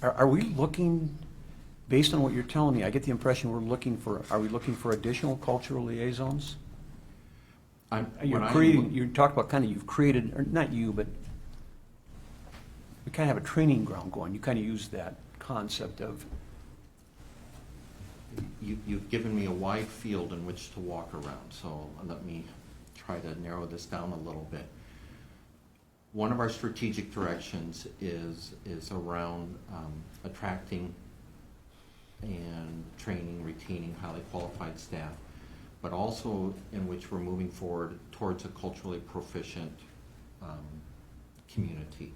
are we looking, based on what you're telling me, I get the impression are we looking for additional cultural liaisons? You talk about kind of, you've created, or not you, but we kind of have a training ground going. You kind of use that concept of. You've given me a wide field in which to walk around, so let me try to narrow this down a little bit. One of our strategic directions is around attracting and training, retaining highly qualified staff, but also in which we're moving forward towards a culturally proficient community.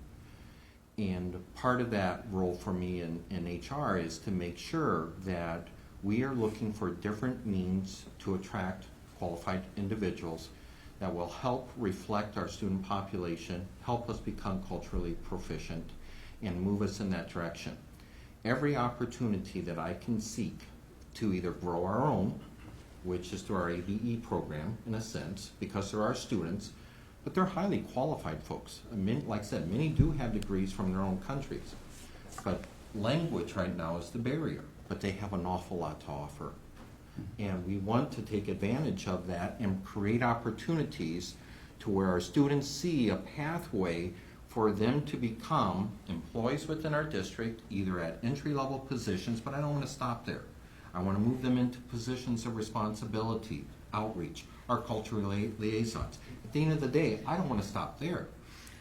And part of that role for me in HR is to make sure that we are looking for different means to attract qualified individuals that will help reflect our student population, help us become culturally proficient, and move us in that direction. Every opportunity that I can seek to either grow our own, which is through our ABE program, in a sense, because there are students, but they're highly qualified folks. Like I said, many do have degrees from their own countries. But language right now is the barrier, but they have an awful lot to offer. And we want to take advantage of that and create opportunities to where our students see a pathway for them to become employees within our district, either at entry-level positions, but I don't want to stop there. I want to move them into positions of responsibility, outreach, our cultural liaisons. At the end of the day, I don't want to stop there.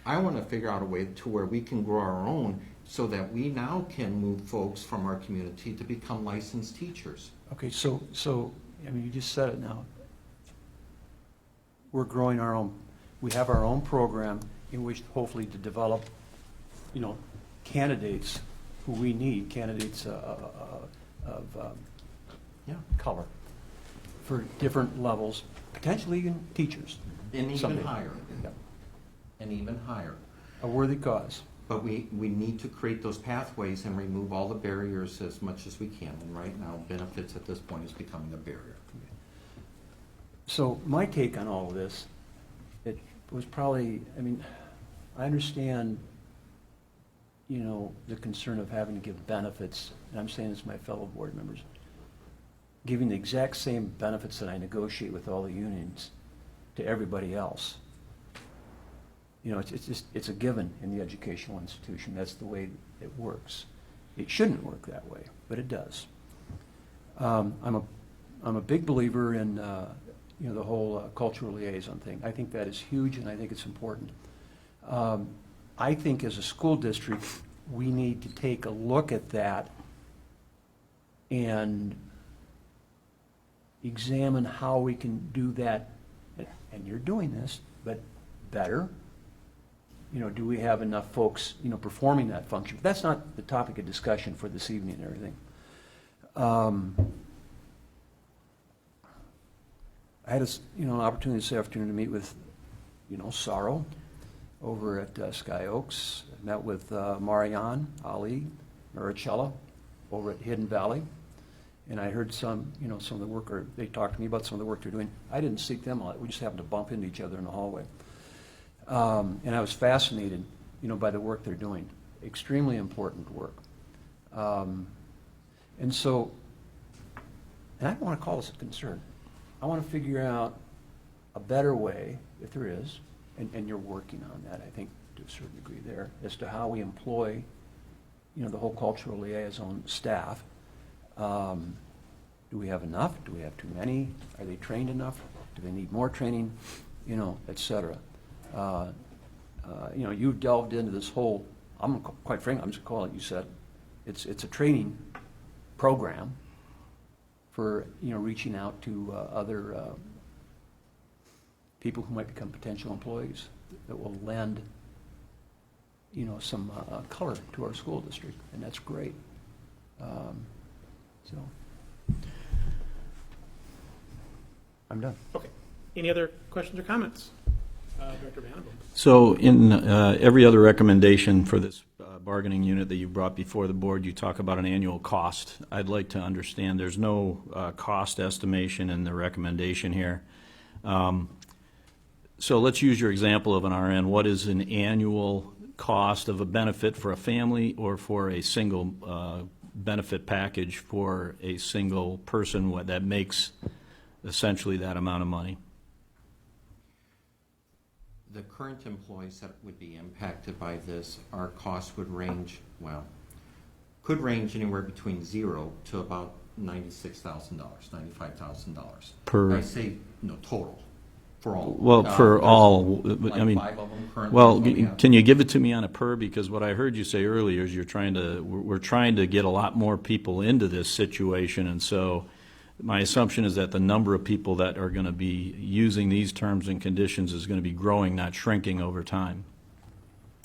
I want to figure out a way to where we can grow our own so that we now can move folks from our community to become licensed teachers. Okay, so, I mean, you just said it now. We're growing our own, we have our own program in which hopefully to develop, candidates who we need, candidates of Yeah. color for different levels, potentially even teachers. And even someday. higher. Yep. And even higher. A worthy cause. But we need to create those pathways and remove all the barriers as much as we can. And right now, benefits at this point is becoming a barrier. So my take on all of this, it was probably, I mean, I understand, the concern of having to give benefits, and I'm saying this to my fellow board members, giving the exact same benefits that I negotiate with all the unions to everybody else. It's a given in the educational institution. That's the way it works. It shouldn't work that way, but it does. I'm a big believer in the whole cultural liaison thing. I think that is huge, and I think it's important. I think as a school district, we need to take a look at that and examine how we can do that, and you're doing this, but better. Do we have enough folks, performing that function? But that's not the topic of discussion for this evening and everything. I had an opportunity this afternoon to meet with, Sorrow over at Sky Oaks. I met with Marianne Ali Maricella over at Hidden Valley. And I heard some of the work, or they talked to me about some of the work they're doing. I didn't seek them out. We just happened to bump into each other in the hallway. And I was fascinated, by the work they're doing. Extremely important work. And I don't want to call this a concern. I want to figure out a better way, if there is, and you're working on that, I think, to a certain degree there, as to how we employ, the whole cultural liaison staff. Do we have enough? Do we have too many? Are they trained enough? Do they need more training? Et cetera. You've delved into this whole, quite frankly, I'm just calling it, you said, it's a training program for, reaching out to other people who might become potential employees that will lend, some color to our school district, and that's great. So, I'm done. Okay. Any other questions or comments? Director Vanderbilt. So in every other recommendation for this bargaining unit that you brought before the board, you talk about an annual cost. I'd like to understand there's no cost estimation in the recommendation here. So let's use your example of an RN. What is an annual cost of a benefit for a family or for a single benefit package for a single person that makes essentially that amount of money? The current employees that would be impacted by this, our costs would range, could range anywhere between 0 to about $96,000, $95,000. Per- I say, total. For all. Well, for there's all, like I mean, 5 of them currently. well, so we have- can you give it to me on a per? Because what I heard you say earlier is we're trying to get a lot more people into this situation, and so my assumption is that the number of people that are going to be using these terms and conditions is going to be growing, not shrinking over time.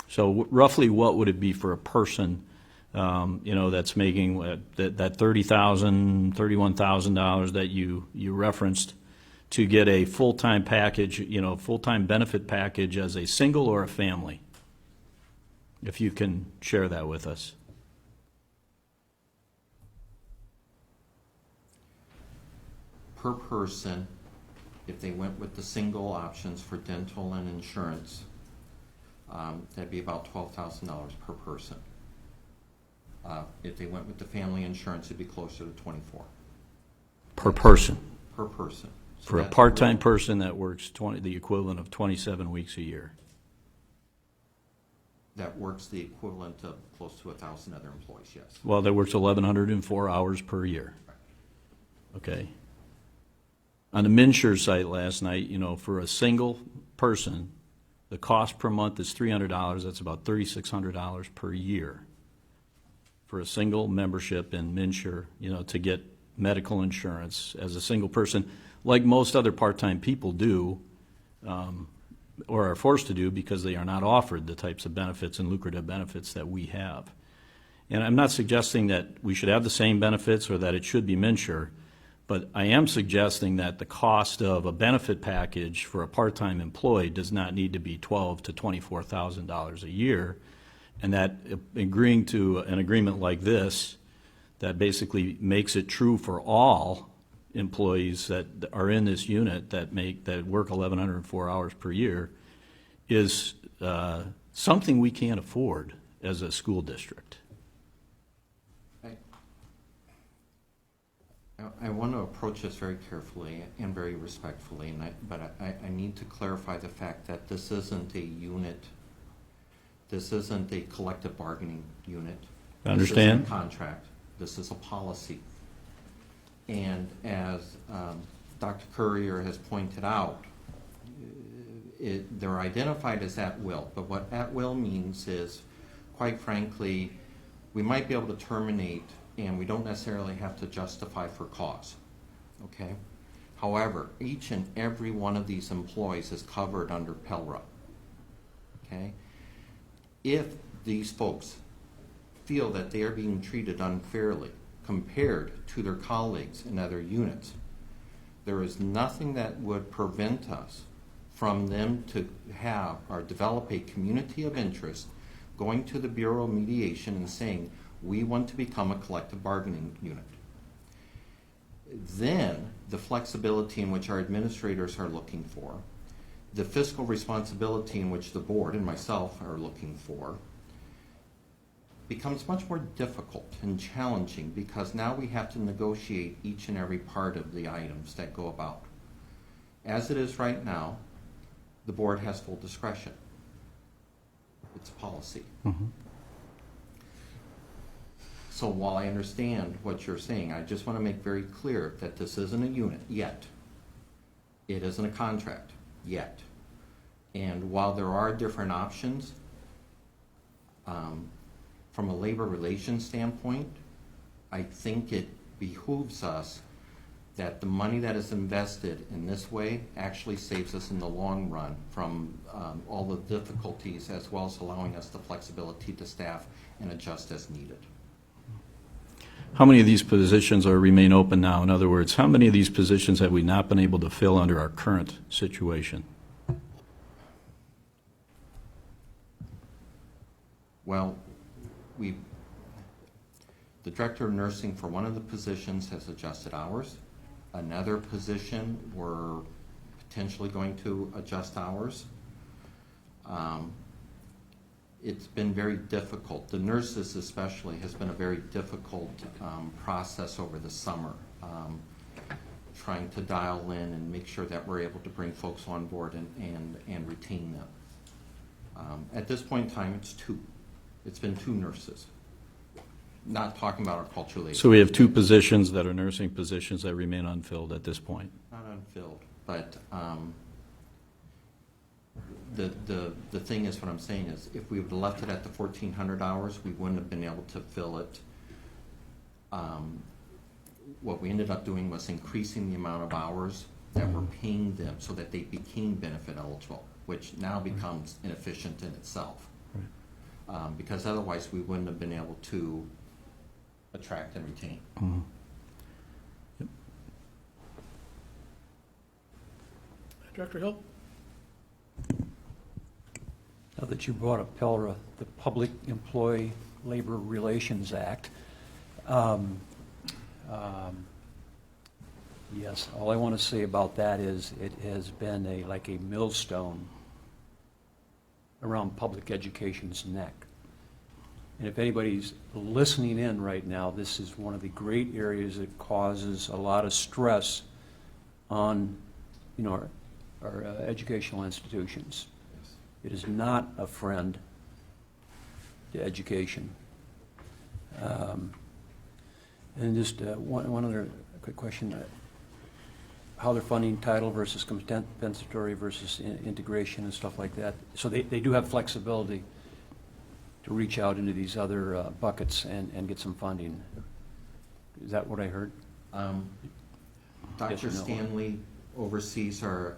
So roughly, what would it be for a person, that's making that $30,000, $31,000 that you referenced, to get a full-time package, full-time benefit package as a single or a family? If you can share that with us. Per person, if they went with the single options for dental and insurance, that'd be about $12,000 per person. If they went with the family insurance, it'd be closer to 24 Per person? per person. So For a that's part-time real- person that works the equivalent of 27 weeks a year? That works the equivalent of close to 1,000 other employees, yes. Well, that works 1,104 hours per year. Okay. On the MNsure site last night, for a single person, the cost per month is $300. That's about $3,600 per year for a single membership in MNsure, to get medical insurance as a single person, like most other part-time people do, or are forced to do because they are not offered the types of benefits and lucrative benefits that we have. And I'm not suggesting that we should have the same benefits or that it should be MNsure, but I am suggesting that the cost of a benefit package for a part-time employee does not need to be $12,000 to $24,000 a year, and that agreeing to an agreement like this that basically makes it true for all employees that are in this unit that work 1,104 hours per year is something we can't afford as a school district. I want to approach this very carefully and very respectfully, but I need to clarify the fact that this isn't a unit. This isn't a collective bargaining unit. I understand. This isn't a contract. This is a policy. And as Dr. Courier has pointed out, they're identified as at will. But what at will means is, quite frankly, we might be able to terminate, and we don't necessarily have to justify for cause, okay? However, each and every one of these employees is covered under PELRA, okay? If these folks feel that they are being treated unfairly compared to their colleagues in other units, there is nothing that would prevent us from them to have or develop a community of interest, going to the Bureau of Mediation and saying, we want to become a collective bargaining unit. Then the flexibility in which our administrators are looking for, the fiscal responsibility in which the board and myself are looking for, becomes much more difficult and challenging because now we have to negotiate each and every part of the items that go about. As it is right now, the board has full discretion. It's policy. Mm-hmm. So while I understand what you're saying, I just want to make very clear that this isn't a unit yet. It isn't a contract yet. And while there are different options, from a labor relations standpoint, I think it behooves us that the money that is invested in this way actually saves us in the long run from all the difficulties, as well as allowing us the flexibility to staff and adjust as needed. How many of these positions remain open now? In other words, how many of these positions have we not been able to fill under our current situation? Well, the director of nursing for one of the positions has adjusted hours. Another position, we're potentially going to adjust hours. It's been very difficult. The nurses especially has been a very difficult process over the summer, trying to dial in and make sure that we're able to bring folks on board and retain them. At this point in time, it's two. It's been two nurses. Not talking about our culture leaders. So we have two positions that are nursing positions that remain unfilled at this point. Not unfilled, but the thing is, what I'm saying is, if we would have left it at the 1,400 hours, we wouldn't have been able to fill it. What we ended up doing was increasing the amount of hours that we're paying them so that they became benefit eligible, which now becomes inefficient in itself. Because otherwise, we wouldn't have been able to attract and retain. Director Hill? Now that you brought up PELRA, the Public Employee Labor Relations Act, yes, all I want to say about that is it has been like a millstone around public education's neck. And if anybody's listening in right now, this is one of the great areas that causes a lot of stress on, our educational institutions. It is not a friend to education. And just one other quick question. How they're funding title versus compensatory versus integration and stuff like that. So they do have flexibility to reach out into these other buckets and get some funding. Is that what I heard? Dr. Yes or no? Stanley oversees our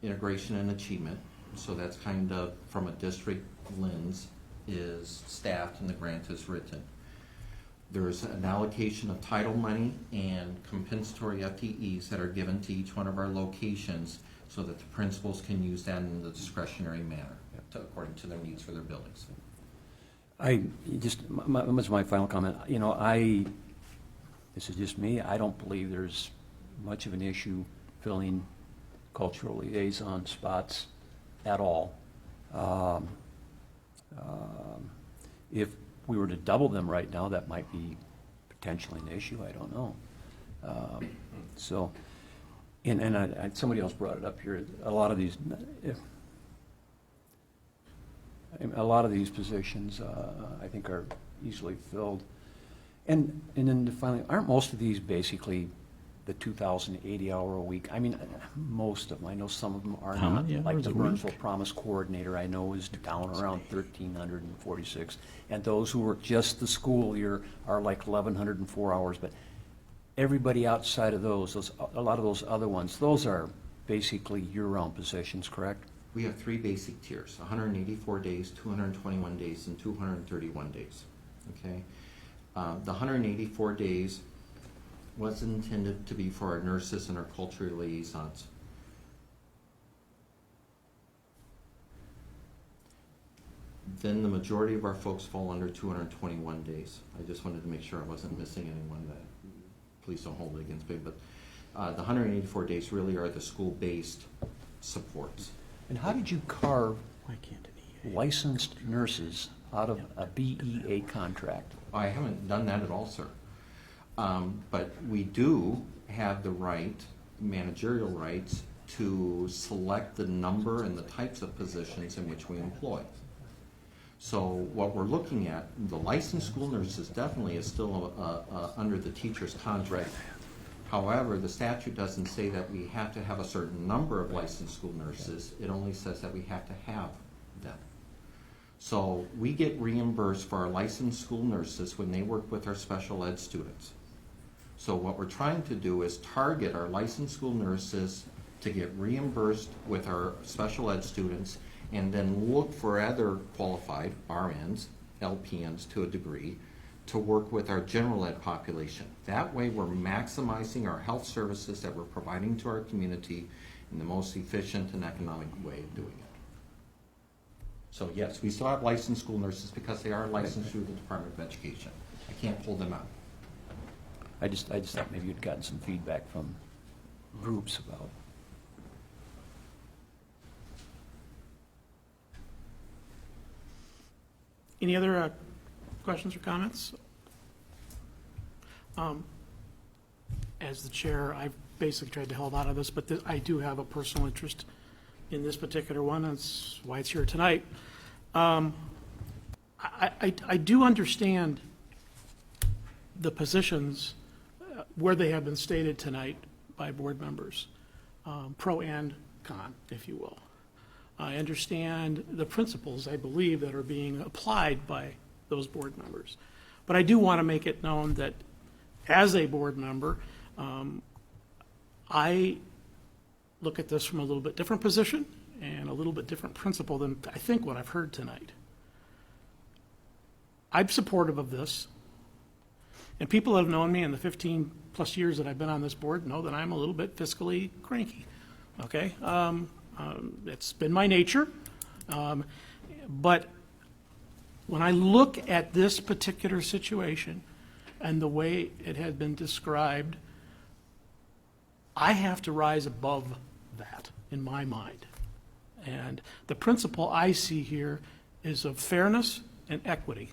integration and achievement. So that's kind of, from a district lens, is staffed and the grant is written. There's an allocation of title money and compensatory FTEs that are given to each one of our locations so that the principals can use that in the discretionary manner, according to their needs for their buildings. That's my final comment. This is just me, I don't believe there's much of an issue filling cultural liaison spots at all. If we were to double them right now, that might be potentially an issue, I don't know. Somebody else brought it up here, a lot of these positions, I think, are easily filled. And then finally, aren't most of these basically the 2,080 hour a week? I mean, most of them. I know some of them are How not. many Like hours the a week? Burnsville Promise Coordinator, I know, is down around 1,346. And those who work just the school year are like 1,104 hours. But everybody outside of those, a lot of those other ones, those are basically year-round positions, correct? We have 3 basic tiers, 184 days, 221 days, and 231 days, okay? The 184 days was intended to be for our nurses and our cultural liaisons. Then the majority of our folks fall under 221 days. I just wanted to make sure I wasn't missing anyone. That please don't hold it against me, but the 184 days really are the school-based supports. And how did you carve Why can't it be? licensed nurses out of a BEA contract? I haven't done that at all, sir. But we do have the right, managerial rights, to select the number and the types of positions in which we employ. So what we're looking at, the licensed school nurses definitely is still under the teacher's contract. However, the statute doesn't say that we have to have a certain number of licensed school nurses. It only says that we have to have them. So we get reimbursed for our licensed school nurses when they work with our special ed students. So what we're trying to do is target our licensed school nurses to get reimbursed with our special ed students, and then look for other qualified RNs, LPNs to a degree, to work with our general ed population. That way we're maximizing our health services that we're providing to our community in the most efficient and economic way of doing it. So yes, we still have licensed school nurses because they are licensed through the Department of Education. I can't pull them out. I just thought maybe you'd gotten some feedback from groups about. Any other questions or comments? As the chair, I've basically tried to hold out of this, but I do have a personal interest in this particular one. That's why it's here tonight. I do understand the positions where they have been stated tonight by board members, pro and con, if you will. I understand the principles, I believe, that are being applied by those board members. But I do want to make it known that as a board member, I look at this from a little bit different position and a little bit different principle than I think what I've heard tonight. I'm supportive of this. And people that have known me in the 15-plus years that I've been on this board know that I'm a little bit fiscally cranky, okay? It's been my nature. But when I look at this particular situation and the way it had been described, I have to rise above that in my mind. And the principle I see here is of fairness and equity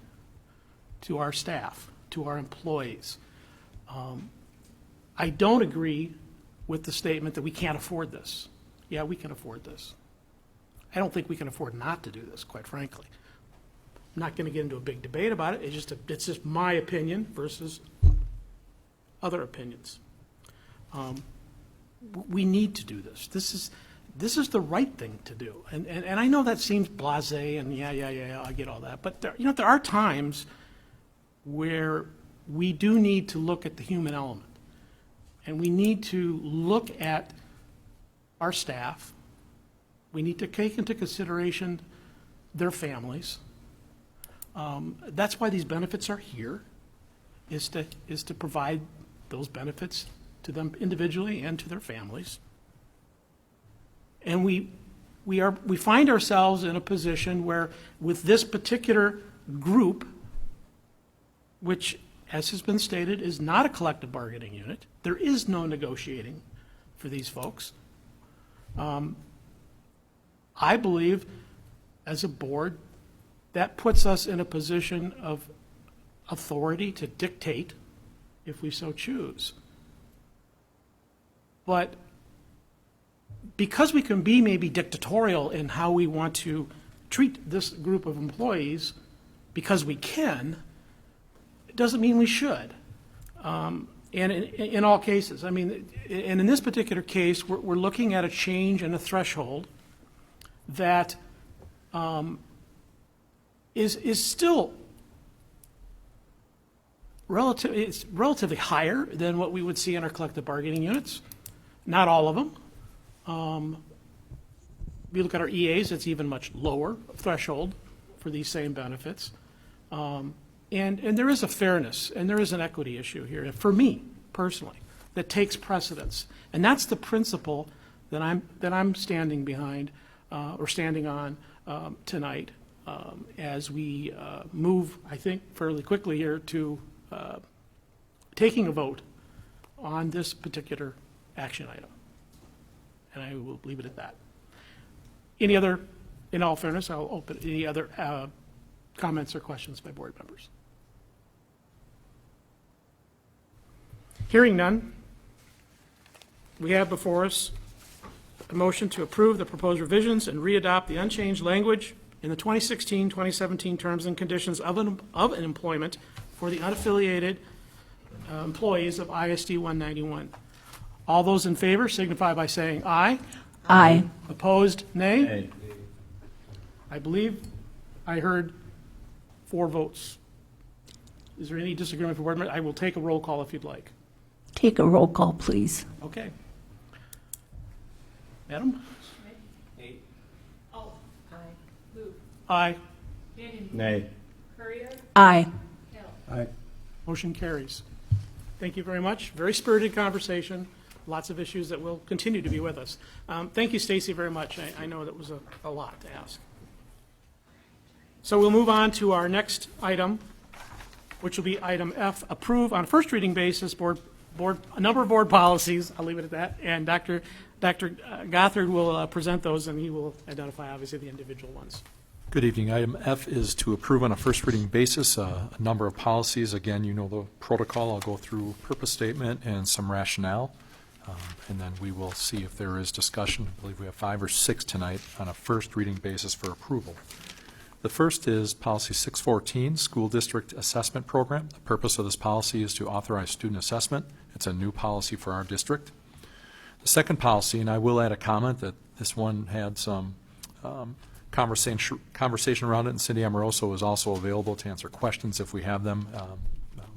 to our staff, to our employees. I don't agree with the statement that we can't afford this. Yeah, we can afford this. I don't think we can afford not to do this, quite frankly. I'm not going to get into a big debate about it. It's just my opinion versus other opinions. We need to do this. This is the right thing to do. And I know that seems blasé and yeah, I get all that. But there are times where we do need to look at the human element. And we need to look at our staff. We need to take into consideration their families. That's why these benefits are here, is to provide those benefits to them individually and to their families. And we find ourselves in a position where with this particular group, which, as has been stated, is not a collective bargaining unit, there is no negotiating for these folks. I believe, as a board, that puts us in a position of authority to dictate if we so choose. But because we can be maybe dictatorial in how we want to treat this group of employees, because we can, it doesn't mean we should. And in all cases, I mean, and in this particular case, we're looking at a change in a threshold that is still relatively higher than what we would see in our collective bargaining units. Not all of them. If you look at our EAs, it's even much lower threshold for these same benefits. And there is a fairness and there is an equity issue here, for me personally, that takes precedence. And that's the principle that I'm standing behind or standing on tonight as we move, I think, fairly quickly here to taking a vote on this particular action item. And I will leave it at that. Any other, in all fairness, I'll open any other comments or questions by board members. Hearing none, we have before us a motion to approve the proposed revisions and readopt the unchanged language in the 2016-2017 terms and conditions of employment for the unaffiliated employees of ISD 191. All those in favor signify by saying aye. Aye. Opposed, nay? I believe I heard 4 votes. Is there any disagreement for board members? I will take a roll call if you'd like. Take a roll call, please. Okay. Madam? Aye. Nay. Aye. Aye. Motion carries. Thank you very much. Very spirited conversation. Lots of issues that will continue to be with us. Thank you, Stacy, very much. I know that was a lot to ask. So we'll move on to our next item, which will be item F, approve on a first reading basis a number of board policies. I'll leave it at that. And Dr. Gothard will present those, and he will identify, obviously, the individual ones. Good evening. Item F is to approve on a first reading basis a number of policies. Again, you know the protocol. I'll go through purpose statement and some rationale, and then we will see if there is discussion. I believe we have 5 or 6 tonight on a first reading basis for approval. The first is Policy 614, School District Assessment Program. The purpose of this policy is to authorize student assessment. It's a new policy for our district. The second policy, and I will add a comment that this one had some conversation around it, and Cindy Amoroso is also available to answer questions if we have them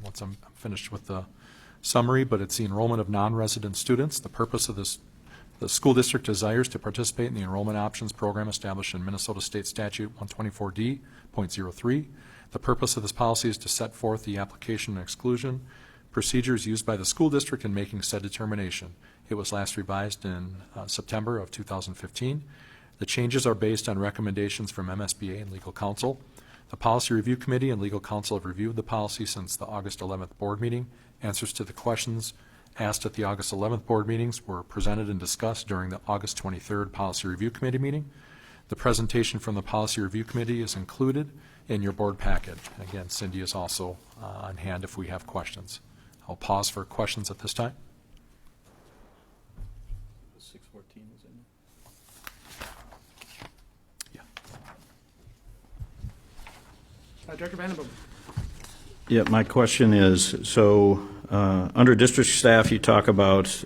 once I'm finished with the summary. But it's the enrollment of non-resident students. The purpose of this, the school district desires to participate in the enrollment options program established in Minnesota State Statute 124D.03. The purpose of this policy is to set forth the application and exclusion procedures used by the school district in making said determination. It was last revised in September of 2015. The changes are based on recommendations from MSBA and legal counsel. The Policy Review Committee and legal counsel have reviewed the policy since the August 11th board meeting. Answers to the questions asked at the August 11th board meetings were presented and discussed during the August 23rd Policy Review Committee meeting. The presentation from the Policy Review Committee is included in your board packet. Again, Cindy is also on hand if we have questions. I'll pause for questions at this time. 614 is in there. Yeah. Director Vandenboom. Yeah, my question is, so under district staff, you talk about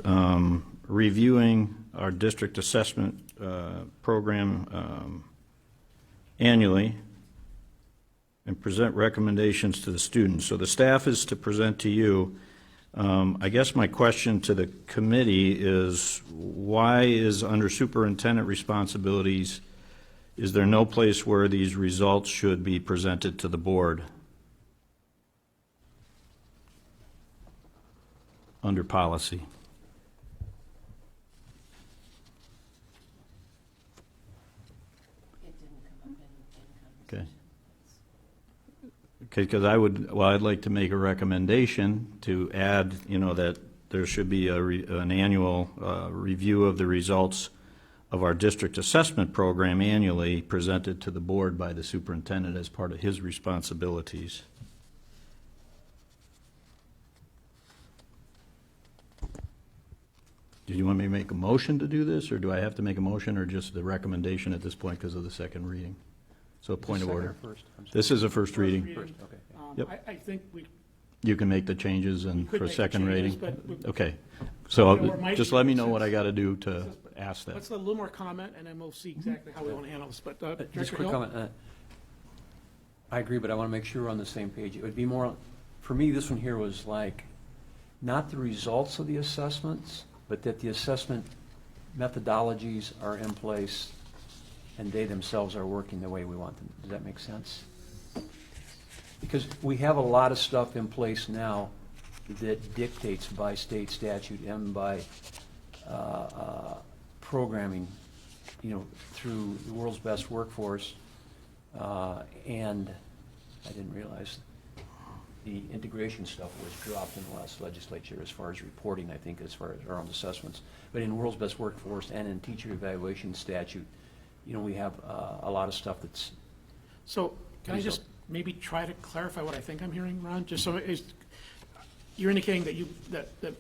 reviewing our district assessment program annually and present recommendations to the students. So the staff is to present to you. I guess my question to the committee is, why is under superintendent responsibilities, is there no place where these results should be presented to the board? Under policy. It didn't come up in Okay. conversation. Okay, because I'd like to make a recommendation to add, that there should be an annual review of the results of our district assessment program annually presented to the board by the superintendent as part of his responsibilities. Do you want me to make a motion to do this, or do I have to make a motion, or just the recommendation at this point because of the second reading? So point of order. First, I'm sorry. This is a first reading. First, okay. Yep. I think we You can make the changes and could for make the second changes, reading? but we- Okay. So Or it might just be let me makes know what I sense. got to do to ask that. let's let a little more comment, and then we'll see exactly how we want to handle this. But Just a Director quick Hill? comment. I agree, but I want to make sure we're on the same page. It would be more, for me, this one here was like, not the results of the assessments, but that the assessment methodologies are in place and they themselves are working the way we want them. Does that make sense? Because we have a lot of stuff in place now that dictates by state statute and by programming, through the world's best workforce. And I didn't realize the integration stuff was dropped in the last legislature as far as reporting, I think, as far as our own assessments. But in World's Best Workforce and in teacher evaluation statute, we have a lot of stuff that's. So can I just maybe try to clarify what I think I'm hearing, Ron? Just so you're indicating that that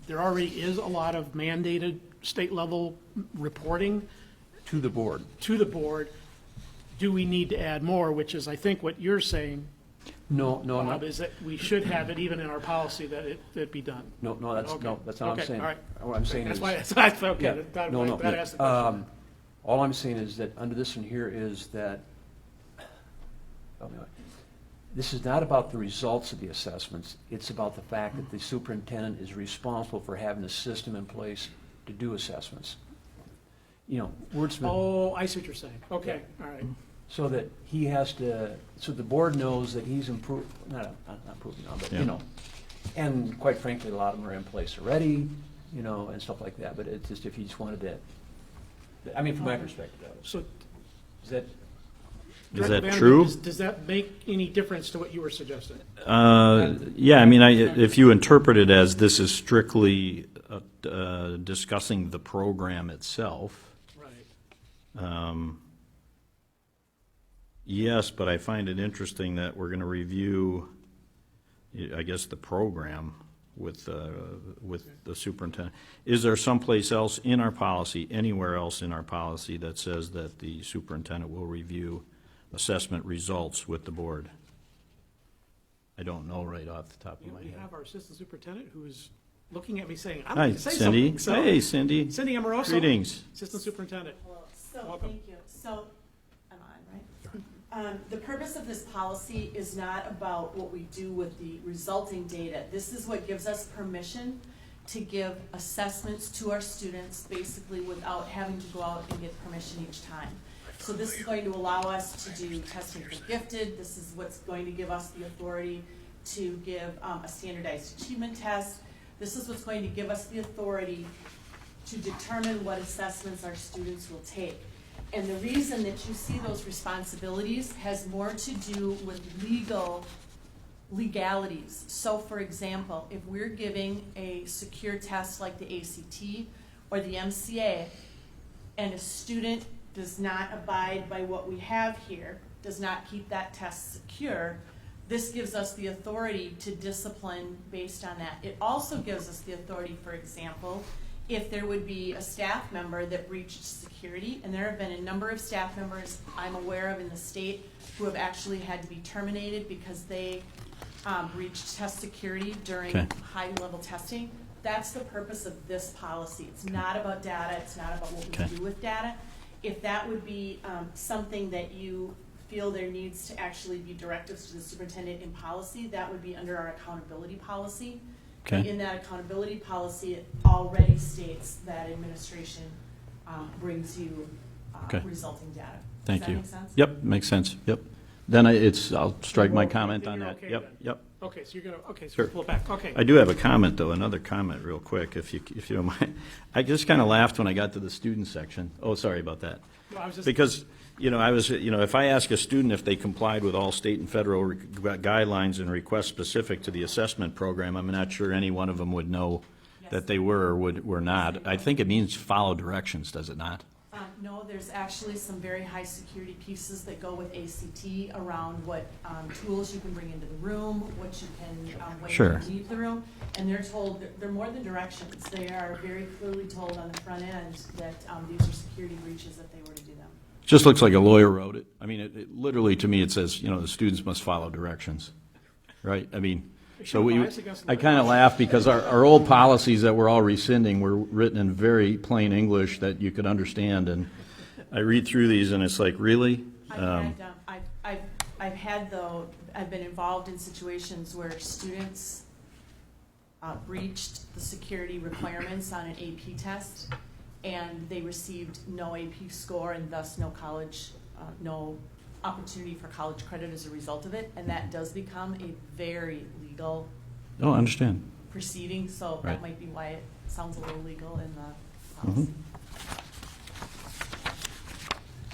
there already is a lot of mandated state level reporting To the board. to the board. Do we need to add more? Which is, I think, what you're saying, No, Bob, is that we should have it even in our policy that it be done. No, that's Okay. not what I'm Okay, saying. all right. What I'm saying That's is. why, that's okay. Yeah, That no, no. asked the question. All I'm saying is that under this one here is that, this is not about the results of the assessments. It's about the fact that the superintendent is responsible for having a system in place to do assessments. Wordsmith. Oh, I see what you're saying. Okay, all right. So that he has to, so the board knows that he's improved, not improving on, but, Yeah. and quite frankly, a lot of them are in place already, and stuff like that, but it's just if he just wanted to, from my perspective, that was. So Is that, Is Director that Vanderbeek, true? Does that make any difference to what you were suggesting? Yeah, if you interpret it as this is strictly discussing the program itself, Right. yes, but I find it interesting that we're going to review, I guess, the program with the superintendent. Is there someplace else in our policy, anywhere else in our policy, that says that the superintendent will review assessment results with the board? I don't know right off the top of my We head. have our assistant superintendent who is looking at me saying, I'd Hi, like to say Cindy. something. So- Hey, Cindy. Cindy Amoroso. Greetings. Assistant superintendent. Well, So, Welcome. thank you. So, I'm on, right? The purpose of this policy is not about what we do with the resulting data. This is what gives us permission to give assessments to our students, basically without having to go out and get permission each time. So this is going to allow us to do testing for gifted. This is what's going to give us the authority to give a standardized achievement test. This is what's going to give us the authority to determine what assessments our students will take. And the reason that you see those responsibilities has more to do with legalities. So for example, if we're giving a secure test like the ACT or the MCA, and a student does not abide by what we have here, does not keep that test secure, this gives us the authority to discipline based on that. It also gives us the authority, for example, if there would be a staff member that breached security, and there have been a number of staff members I'm aware of in the state who have actually had to be terminated because they breached test security during Okay. high-level testing. That's the purpose of this policy. It's not about data, it's not about what we Okay. do with data. If that would be something that you feel there needs to actually be directives to the superintendent in policy, that would be under our accountability policy. Okay. In that accountability policy, it already states that administration brings you Okay. resulting data. Thank Does you. that make sense? Yep, makes sense, yep. Then I'll strike my Okay, comment then on you're that. okay Yep, then. yep. Okay, so you're gonna, okay, so Sure. pull it back, okay. I do have a comment, though, another comment real quick, if you don't mind. I just kind of laughed when I got to the student section. Oh, sorry about that. No, I was just- Because, if I ask a student if they complied with all state and federal guidelines and requests specific to the assessment program, I'm not sure any one of them would know that they were or were not. I think it means follow directions, does it not? No, there's actually some very high security pieces that go with ACT around what tools you can bring into the room, what you can, when Sure. you leave the room. And they're told, they're more than directions. They are very clearly told on the front end that these are security breaches if they were to do them. Just looks like a lawyer wrote it. I mean, it literally, to me, it says, the students must follow directions, right? I mean, so I kind of laugh because our old policies that we're all rescinding were written in very plain English that you could understand, and I read through these and it's like, really? I've been involved in situations where students breached the security requirements on an AP test, and they received no AP score and thus no college, no opportunity for college credit as a result of it, and that does become a very legal Oh, I understand. proceeding, so Right. that might be why it sounds a little legal in the policy.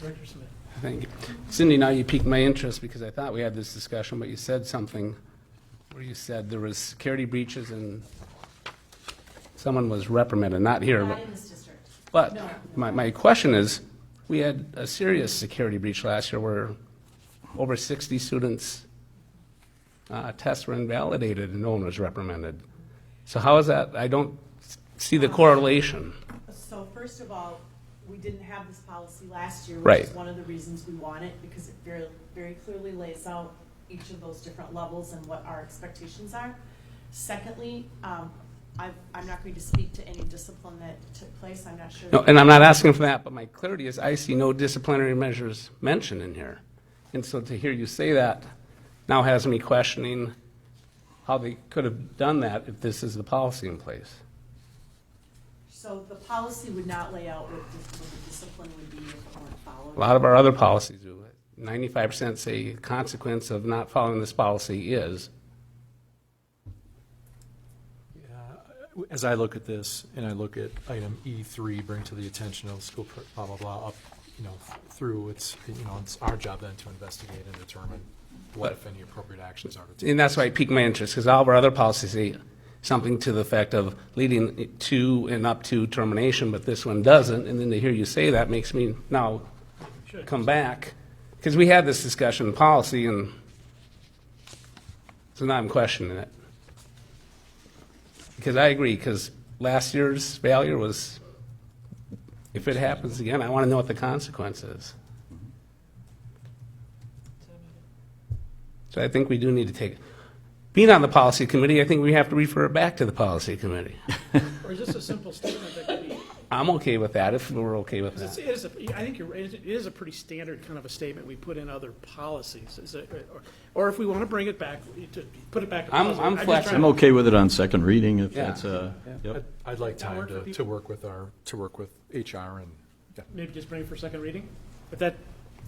Director Smith. Thank you. Cindy, now you piqued my interest because I thought we had this discussion, but you said something where you said there was security breaches and someone was reprimanded, not here, Not but. in this district. But No. my question is, we had a serious security breach last year where over 60 students' tests were invalidated and no one was reprimanded. So how is that? I don't see the correlation. So first of all, we didn't have this policy last year, which Right. is one of the reasons we want it, because it very, very clearly lays out each of those different levels and what our expectations are. Secondly, I'm not going to speak to any discipline that took place. I'm not sure. No, and I'm not asking for that, but my clarity is I see no disciplinary measures mentioned in here. And so to hear you say that now has me questioning how they could have done that if this is the policy in place. So the policy would not lay out what the discipline would be if it weren't followed. A lot of our other policies do. 95% say consequence of not following this policy is. As I look at this, and I look at item E3, bring to the attention of the school, blah, blah, blah, up, through, it's our job then to investigate and determine what, if any, appropriate actions are to take. And that's why it piqued my interest, because all of our other policies say something to the effect of leading to and up to termination, but this one doesn't. And then to hear you say that makes me now come back, because we had this discussion in policy, and so now I'm questioning it. Because I agree, because last year's failure was, if it happens again, I want to know what the consequence is. So I think we do need to take, being on the policy committee, I think we have to refer it back to the policy committee. Or is this a simple statement that could be I'm okay with that, if we're okay with Because that. I think it is a pretty standard kind of a statement we put in other policies. Or if we want to bring it back, to put it back to policy. I'm just flexible. trying I'm to- okay with it on second reading if Yeah. that's, yep. I'd like Does that time work for to people? work with HR and, yeah. Maybe just bring it for second reading? If that,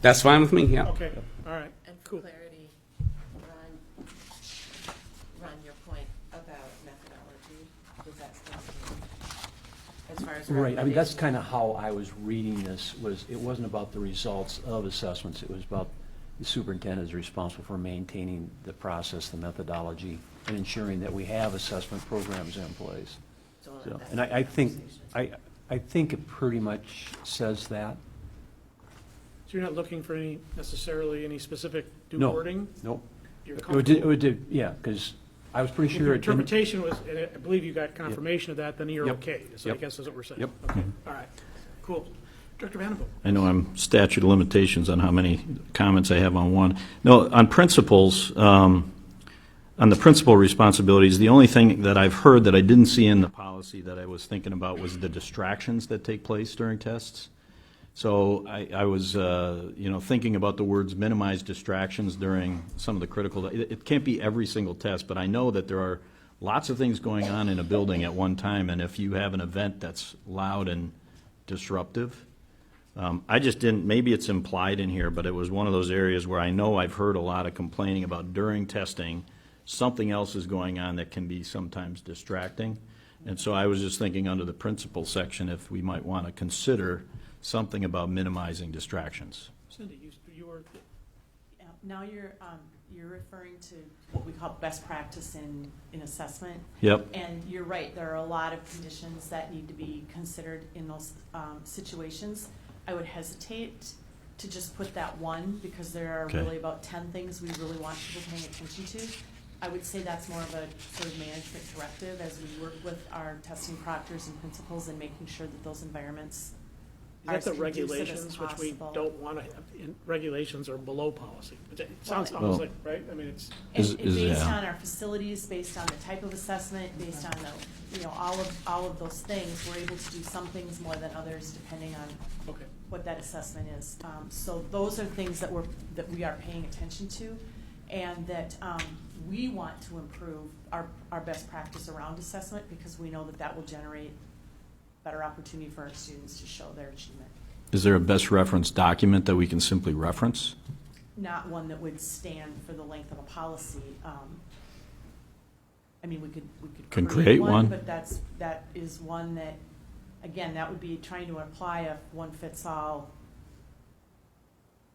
That's fine with me, yeah. okay, all right, And for cool. clarity, Ron, your point about methodology, does that still stand? As far as Right, I mean, that's recommendations? kind of how I was reading this, it wasn't about the results of assessments, it was about the superintendent is responsible for maintaining the process, the methodology, and ensuring that we have assessment programs in place. So So, that's and the I think, conversation. I think it pretty much says that. So you're not looking for necessarily any specific new No. wording? Nope. You're It would, it comfortable? would, yeah, because I was pretty If sure your it didn't. interpretation was, and I believe you got confirmation of that, then you're Yep. okay, so I Yep. guess is what we're saying. Yep. Okay, all right, cool. Director Vanderbilt? I know I'm statute of limitations on how many comments I have on one. No, on principals, on the principal responsibilities, the only thing that I've heard that I didn't see in the policy that I was thinking about was the distractions that take place during tests. So I was, thinking about the words minimize distractions during some of the critical, it can't be every single test, but I know that there are lots of things going on in a building at one time, and if you have an event that's loud and disruptive, I just didn't, maybe it's implied in here, but it was one of those areas where I know I've heard a lot of complaining about during testing, something else is going on that can be sometimes distracting. And so I was just thinking under the principal section if we might want to consider something about minimizing distractions. Cindy, you were, Yeah, now you're referring to what we call best practice in assessment. Yep. And you're right, there are a lot of conditions that need to be considered in those situations. I would hesitate to just put that one, because there are Okay. really about 10 things we really want people paying attention to. I would say that's more of a sort of management directive as we work with our testing proctors and principals and making sure that those environments are is that as the conducive as regulations, which we possible. don't want to have, regulations are below policy? It sounds almost like, right? I mean, it's, And Is- based yeah. on our facilities, based on the type of assessment, based on the, all of those things, we're able to do some things more than others depending on okay. what that assessment is. So those are things that we are paying attention to, and that we want to improve our best practice around assessment, because we know that that will generate better opportunity for our students to show their achievement. Is there a best reference document that we can simply reference? Not one that would stand for the length of a policy. I mean, we could Can create one. but that is one that, again, that would be trying to apply a one-fits-all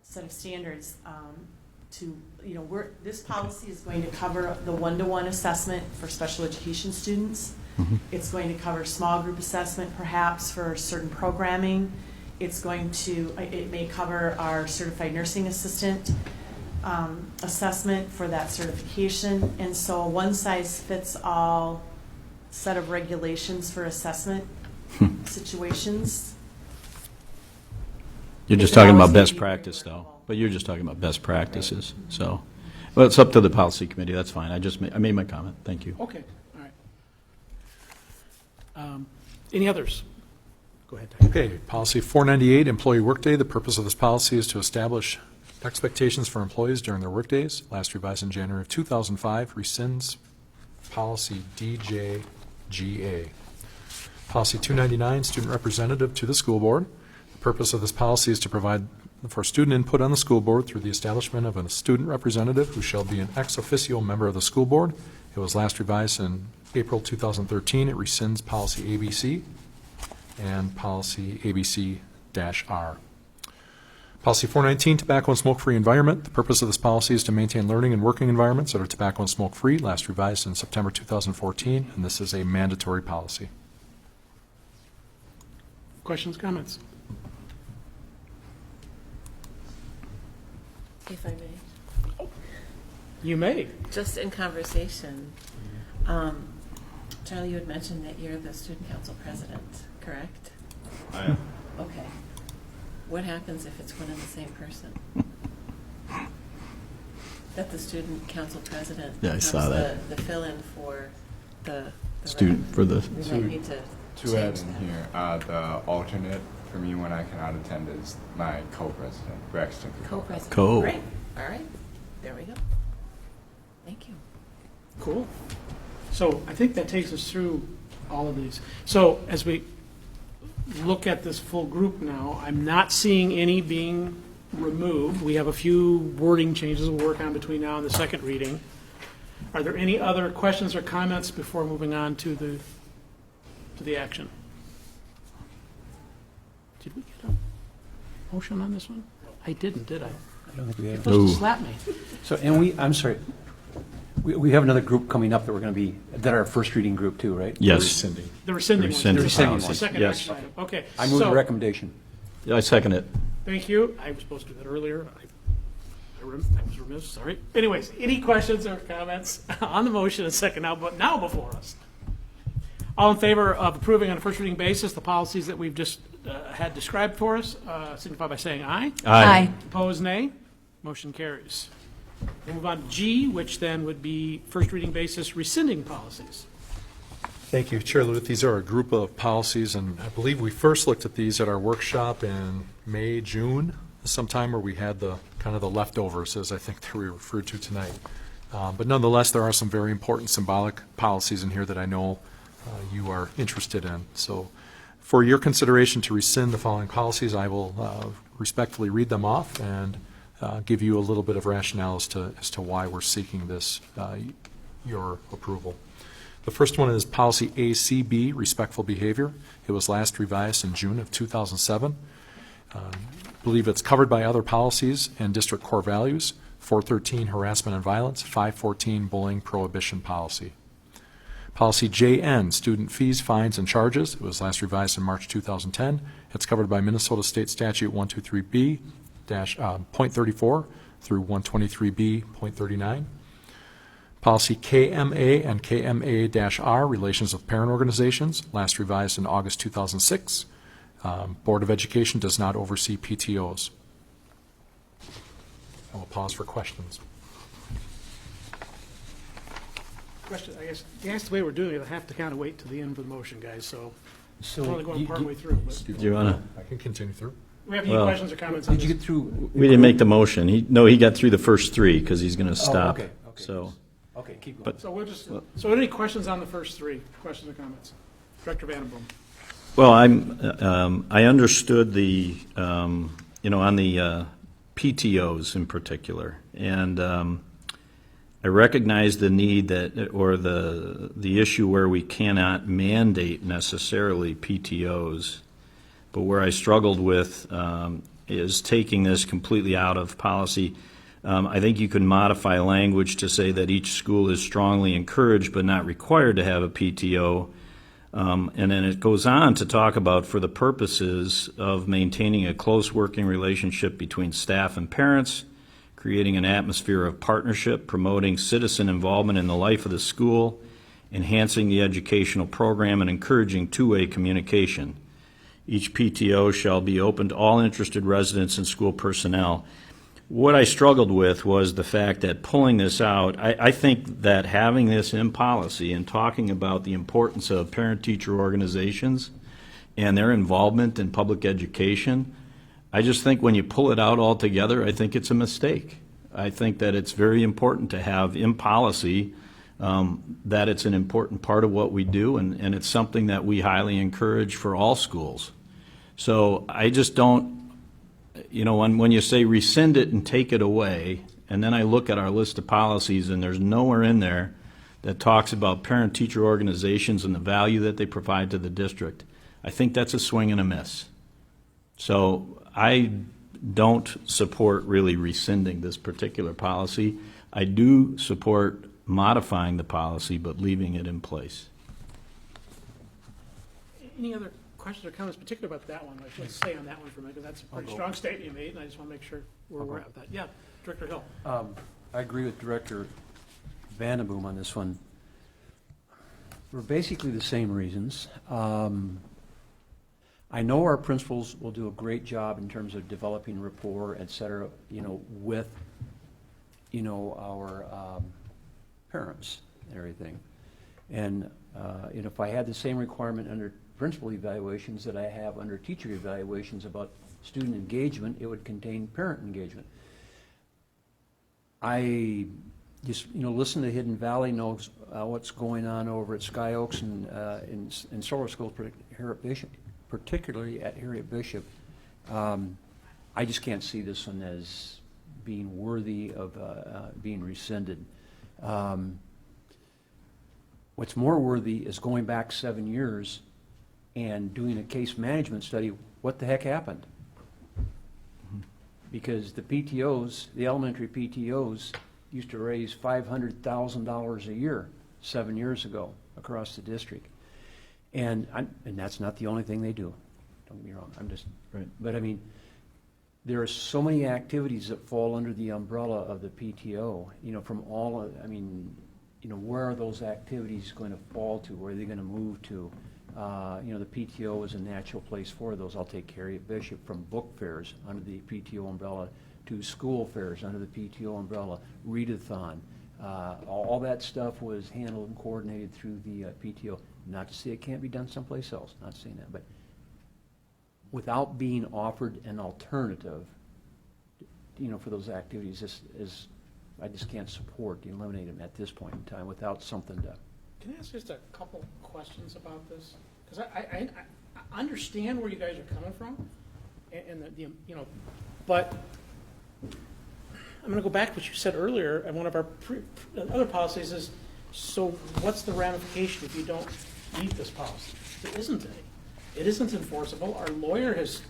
set of standards to, this policy is going to cover the one-to-one assessment for special education students. It's going to cover small group assessment perhaps for certain programming. It may cover our certified nursing assistant assessment for that certification. And so a one-size-fits-all set of regulations for assessment situations. You're just It can talking about always best be practice, though. workable. But you're just talking about best practices, so. Well, it's up to the policy committee, that's fine. I made my comment, thank you. Okay, all right. Any others? Go ahead, Tyler. Okay, policy 498, employee workday. The purpose of this policy is to establish expectations for employees during their workdays. Last revised in January of 2005, rescinds policy DJGA. Policy 299, student representative to the school board. The purpose of this policy is to provide for student input on the school board through the establishment of a student representative who shall be an ex officio member of the school board. It was last revised in April 2013. It rescinds policy ABC and policy ABC-R. Policy 419, tobacco and smoke-free environment. The purpose of this policy is to maintain learning and working environments that are tobacco and smoke-free, last revised in September 2014, and this is a mandatory policy. Questions, comments? If I may. You may. Just in conversation, Charlie, you had mentioned that you're the student council president, correct? I am. Okay. What happens if it's one and the same person? That the student council president Yeah, I saw becomes that. the fill-in for the Student, rep? for the, We might need to To add in here, the alternate for me when I cannot attend is my co-president, Braxton. Co-president. Co. Great, all right, there we go. Thank you. Cool. So I think that takes us through all of these. So as we look at this full group now, I'm not seeing any being removed. We have a few wording changes we'll work on between now and the second reading. Are there any other questions or comments before moving on to the action? Did we get a motion on this one? I didn't, did I? I don't think we You're have. supposed to No. slap me. So, and I'm sorry, we have another group coming up that we're going to be, that are our first reading group too, right? Yes. Rescinding. The rescinding one. Rescinding The policy. second Yes. action item. Okay. I move the So- recommendation. Yeah, I second it. Thank you. I was supposed to do that earlier. I was remiss, sorry. Anyways, any questions or comments on the motion and second now before us? All in favor of approving on a first reading basis the policies that we've just had described for us, signify by saying aye. Aye. Opposed, nay. Motion carries. We'll move on to G, which then would be first reading basis rescinding policies. Thank you, Chair Lewitt. These are a group of policies, and I believe we first looked at these at our workshop in May, June, sometime where we had the kind of the leftovers, as I think they were referred to tonight. But nonetheless, there are some very important symbolic policies in here that I know you are interested in. So for your consideration to rescind the following policies, I will respectfully read them off and give you a little bit of rationale as to why we're seeking this, your approval. The first one is policy ACB, respectful behavior. It was last revised in June of 2007. I believe it's covered by other policies and district core values, 413 harassment and violence, 514 bullying prohibition policy. Policy JN, student fees, fines, and charges. It was last revised in March 2010. It's covered by Minnesota State Statute 123B.34 through 123B.39. Policy KMA and KMA-R, relations with parent organizations, last revised in August 2006. Board of Education does not oversee PTOs. I will pause for questions. Question, I guess, that's the way we're doing it. I have to kind of wait to the end for the motion, guys, so So we're only going you- partway through. But Do you want to? I can continue through. we have any Well- questions or comments on Did you this? get through? We didn't make the motion. He got through the first three because he's going to stop. okay. So, Okay, keep going. But- So we'll just, so any questions on the first three? Questions or comments? Director Vandenboom. well, I understood the, on the PTOs in particular, and I recognize the need that, or the issue where we cannot mandate necessarily PTOs, but where I struggled with is taking this completely out of policy. I think you can modify language to say that each school is strongly encouraged but not required to have a PTO. And then it goes on to talk about for the purposes of maintaining a close working relationship between staff and parents, creating an atmosphere of partnership, promoting citizen involvement in the life of the school, enhancing the educational program, and encouraging two-way communication. Each PTO shall be open to all interested residents and school personnel. What I struggled with was the fact that pulling this out, I think that having this in policy and talking about the importance of parent-teacher organizations and their involvement in public education, I just think when you pull it out altogether, I think it's a mistake. I think that it's very important to have in policy that it's an important part of what we do, and it's something that we highly encourage for all schools. So I just don't, when you say rescind it and take it away, and then I look at our list of policies and there's nowhere in there that talks about parent-teacher organizations and the value that they provide to the district, I think that's a swing and a miss. So I don't support really rescinding this particular policy. I do support modifying the policy, but leaving it in place. Any other questions or comments, particularly about that one? Let's stay on that one for a minute, because that's a pretty strong statement you made, and I just want to make sure where we're at with that. Yeah, Director Hill. I agree with Director Vandenboom on this one. For basically the same reasons. I know our principals will do a great job in terms of developing rapport, et cetera, with, our parents and everything. And if I had the same requirement under principal evaluations that I have under teacher evaluations about student engagement, it would contain parent engagement. I just, listen to Hidden Valley, knows what's going on over at Sky Oaks and in Solar Schools, particularly at Harriet Bishop. I just can't see this one as being worthy of being rescinded. What's more worthy is going back 7 years and doing a case management study. What the heck happened? Because the PTOs, the elementary PTOs, used to raise $500,000 a year 7 years ago across the district. And that's not the only thing they do. Don't get me wrong. I'm just, Right. But I mean, there are so many activities that fall under the umbrella of the PTO, from all, where are those activities going to fall to? Where are they going to move to? The PTO is a natural place for those. I'll take Harriet Bishop, from book fairs under the PTO umbrella to school fairs under the PTO umbrella, readathon. All that stuff was handled and coordinated through the PTO. Not to say it can't be done someplace else, not saying that, but without being offered an alternative, for those activities, I just can't support eliminate them at this point in time without something to. Can I ask just a couple questions about this? Because I understand where you guys are coming from, and but I'm going to go back to what you said earlier, and one of our other policies is, so what's the ramification if you don't meet this policy? There isn't any. It isn't enforceable. Our lawyer has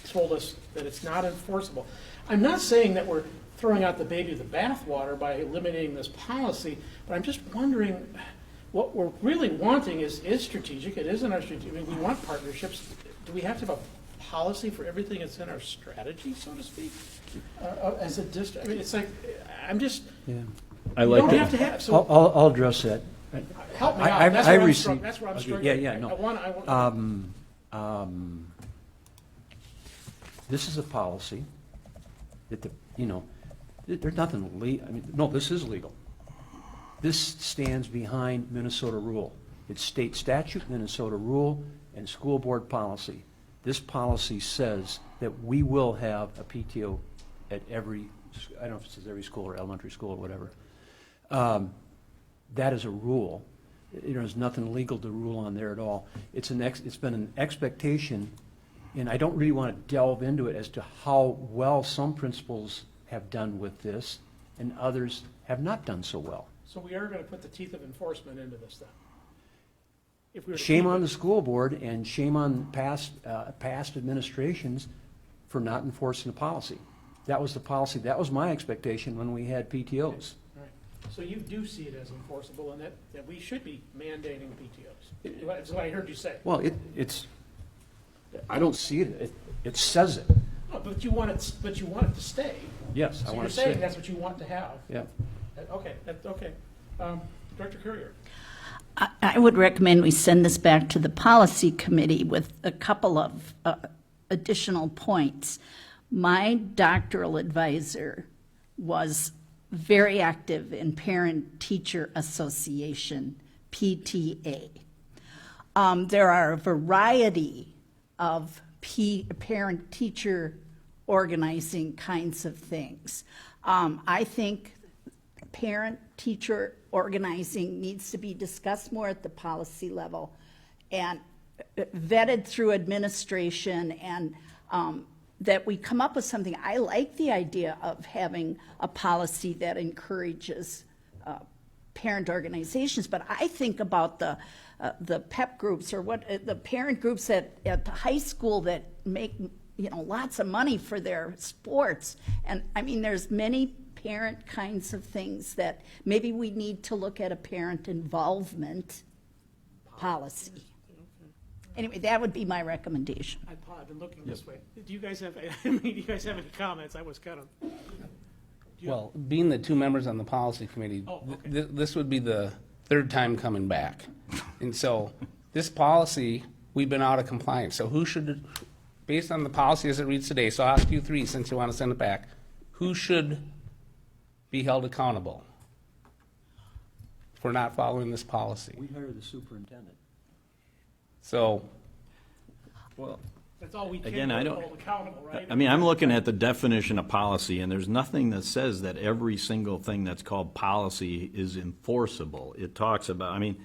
told us that it's not enforceable. I'm not saying that we're throwing out the baby with the bathwater by eliminating this policy, but I'm just wondering, what we're really wanting is strategic. It isn't our strategic. I mean, we want partnerships. Do we have to have a policy for everything that's in our strategy, so to speak, as a district? I mean, it's like, I'm just, Yeah. you don't have to have, so I'll address that. help me out. That's where I'm received. that's where I'm Okay, struggling. yeah, no. I want. This is a policy that there's nothing no, this is legal. This stands behind Minnesota rule. It's state statute, Minnesota rule, and school board policy. This policy says that we will have a PTO at every, I don't know if it says every school or elementary school or whatever. That is a rule. There's nothing legal to rule on there at all. It's been an expectation, and I don't really want to delve into it as to how well some principals have done with this and others have not done so well. So we are going to put the teeth of enforcement into this then? If we were to Shame keep on it- the school board and shame on past administrations for not enforcing the policy. That was the policy. That was my expectation when we had PTOs. All right. So you do see it as enforceable and that we should be mandating PTOs? That's what I heard you say. Well, it's, I don't see it. It says it. No, but you want it to stay. Yes, I So want you're to saying say. that's what you want to have? Yeah. Okay, okay. Director Courier? I would recommend we send this back to the policy committee with a couple of additional points. My doctoral advisor was very active in Parent Teacher Association, PTA. There are a variety of parent teacher organizing kinds of things. I think parent teacher organizing needs to be discussed more at the policy level and vetted through administration, and that we come up with something. I like the idea of having a policy that encourages parent organizations, but I think about the PEP groups or the parent groups at the high school that make lots of money for their sports. And I mean, there's many parent kinds of things that maybe we need to look at a parent involvement policy. Anyway, that would be my recommendation. I've been looking this way. Do you guys have any comments? I was kind of. Well, being the two members on the policy committee, Oh, okay. this would be the third time coming back. And so this policy, we've been out of compliance. So who should, based on the policy as it reads today, so I'll ask you three since you want to send it back, who should be held accountable for not following this policy? We hire the superintendent. So, Well, That's all we can Again, I don't- hold accountable, right? I mean, I'm looking at the definition of policy, and there's nothing that says that every single thing that's called policy is enforceable. It talks about, I mean,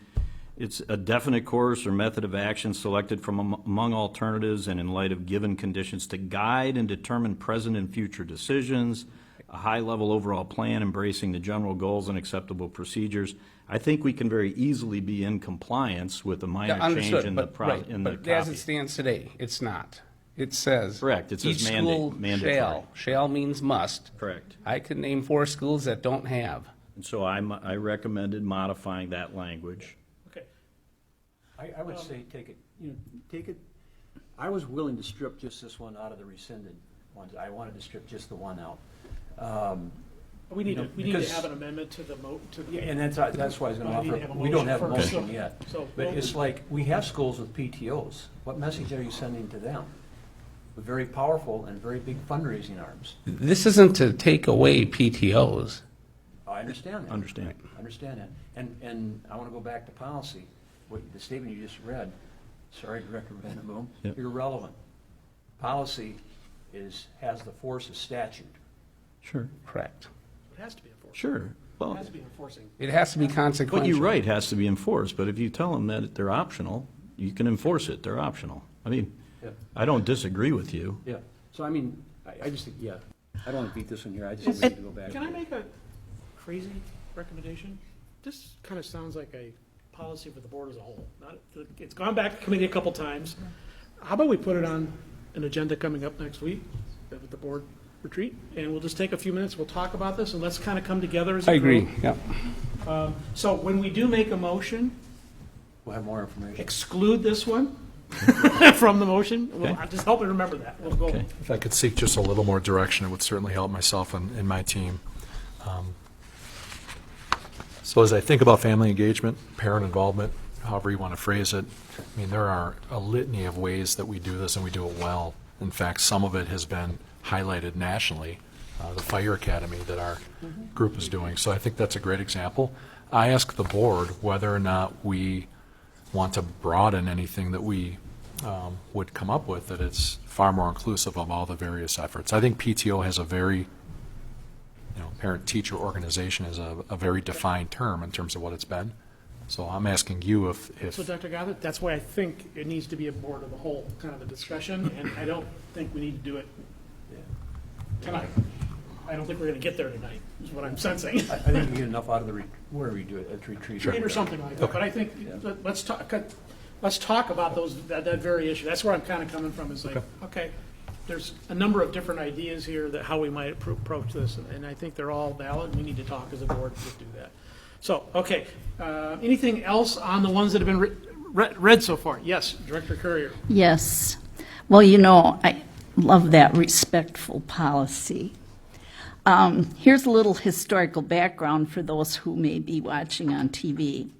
it's a definite course or method of action selected from among alternatives and in light of given conditions to guide and determine present and future decisions, a high-level overall plan embracing the general goals and acceptable procedures. I think we can very easily be in compliance with a minor change understood, in the but, right, in the but as copy. it stands today, it's not. It says. Correct. It says each school mandatory. shall. Shall means must. Correct. I could name 4 schools that don't have. And so I recommended modifying that language. Okay. I would say take it, I was willing to strip just this one out of the rescinded ones. I wanted to strip just the one out. We need You know, to because- have an amendment to the Yeah, and that's why I was gonna Well, we need to offer, have a we don't have a motion first, motion so- yet. so But we'll- it's like, we have schools with PTOs. What message are you sending to them? With very powerful and very big fundraising arms. This isn't to take away PTOs. I understand that. Understand. I understand that. And I want to go back to policy. What, the statement you just read, sorry, Director Vanderboom, Yep. irrelevant. Policy has the force of statute. Sure. Correct. It has to be enforced. Sure. It Well, has to be enforcing. It has to be what consequential. you write has to be enforced, but if you tell them that they're optional, you can enforce it. They're optional. I mean, Yeah. I don't disagree with you. Yeah. So I mean, I just think, yeah, I don't want to beat this one here. I just think we need to go back. Can I make a crazy recommendation? This kind of sounds like a policy for the board as a whole. It's gone back to committee a couple times. How about we put it on an agenda coming up next week with the board retreat? And we'll just take a few minutes, we'll talk about this, and let's kind of come together as a I agree, group. yeah. So when we do make a motion, We'll have more information. exclude this one from the motion. Well, Okay. just help me remember that. We'll go. Okay. If I could seek just a little more direction, it would certainly help myself and my team. So as I think about family engagement, parent involvement, however you want to phrase it, I mean, there are a litany of ways that we do this, and we do it well. In fact, some of it has been highlighted nationally, the Fire Academy that our group is doing. So I think that's a great example. I ask the board whether or not we want to broaden anything that we would come up with, that it's far more inclusive of all the various efforts. I think PTO has a very, parent-teacher organization is a very defined term in terms of what it's been. So I'm asking you if So Dr. Goddard, that's why I think it needs to be a board of the whole kind of a discussion, and I don't think we need to do it tonight. I don't think we're gonna get there tonight, is what I'm sensing. I think we get enough out of wherever we do it, at retreat. Or something like that, but I think, let's talk about that very issue. That's where I'm kind of coming from, is like, okay, there's a number of different ideas here that how we might approach this, and I think they're all valid. We need to talk as a board to do that. So, okay, anything else on the ones that have been read so far? Yes, Director Courier. Yes. Well, I love that respectful policy. Here's a little historical background for those who may be watching on TV.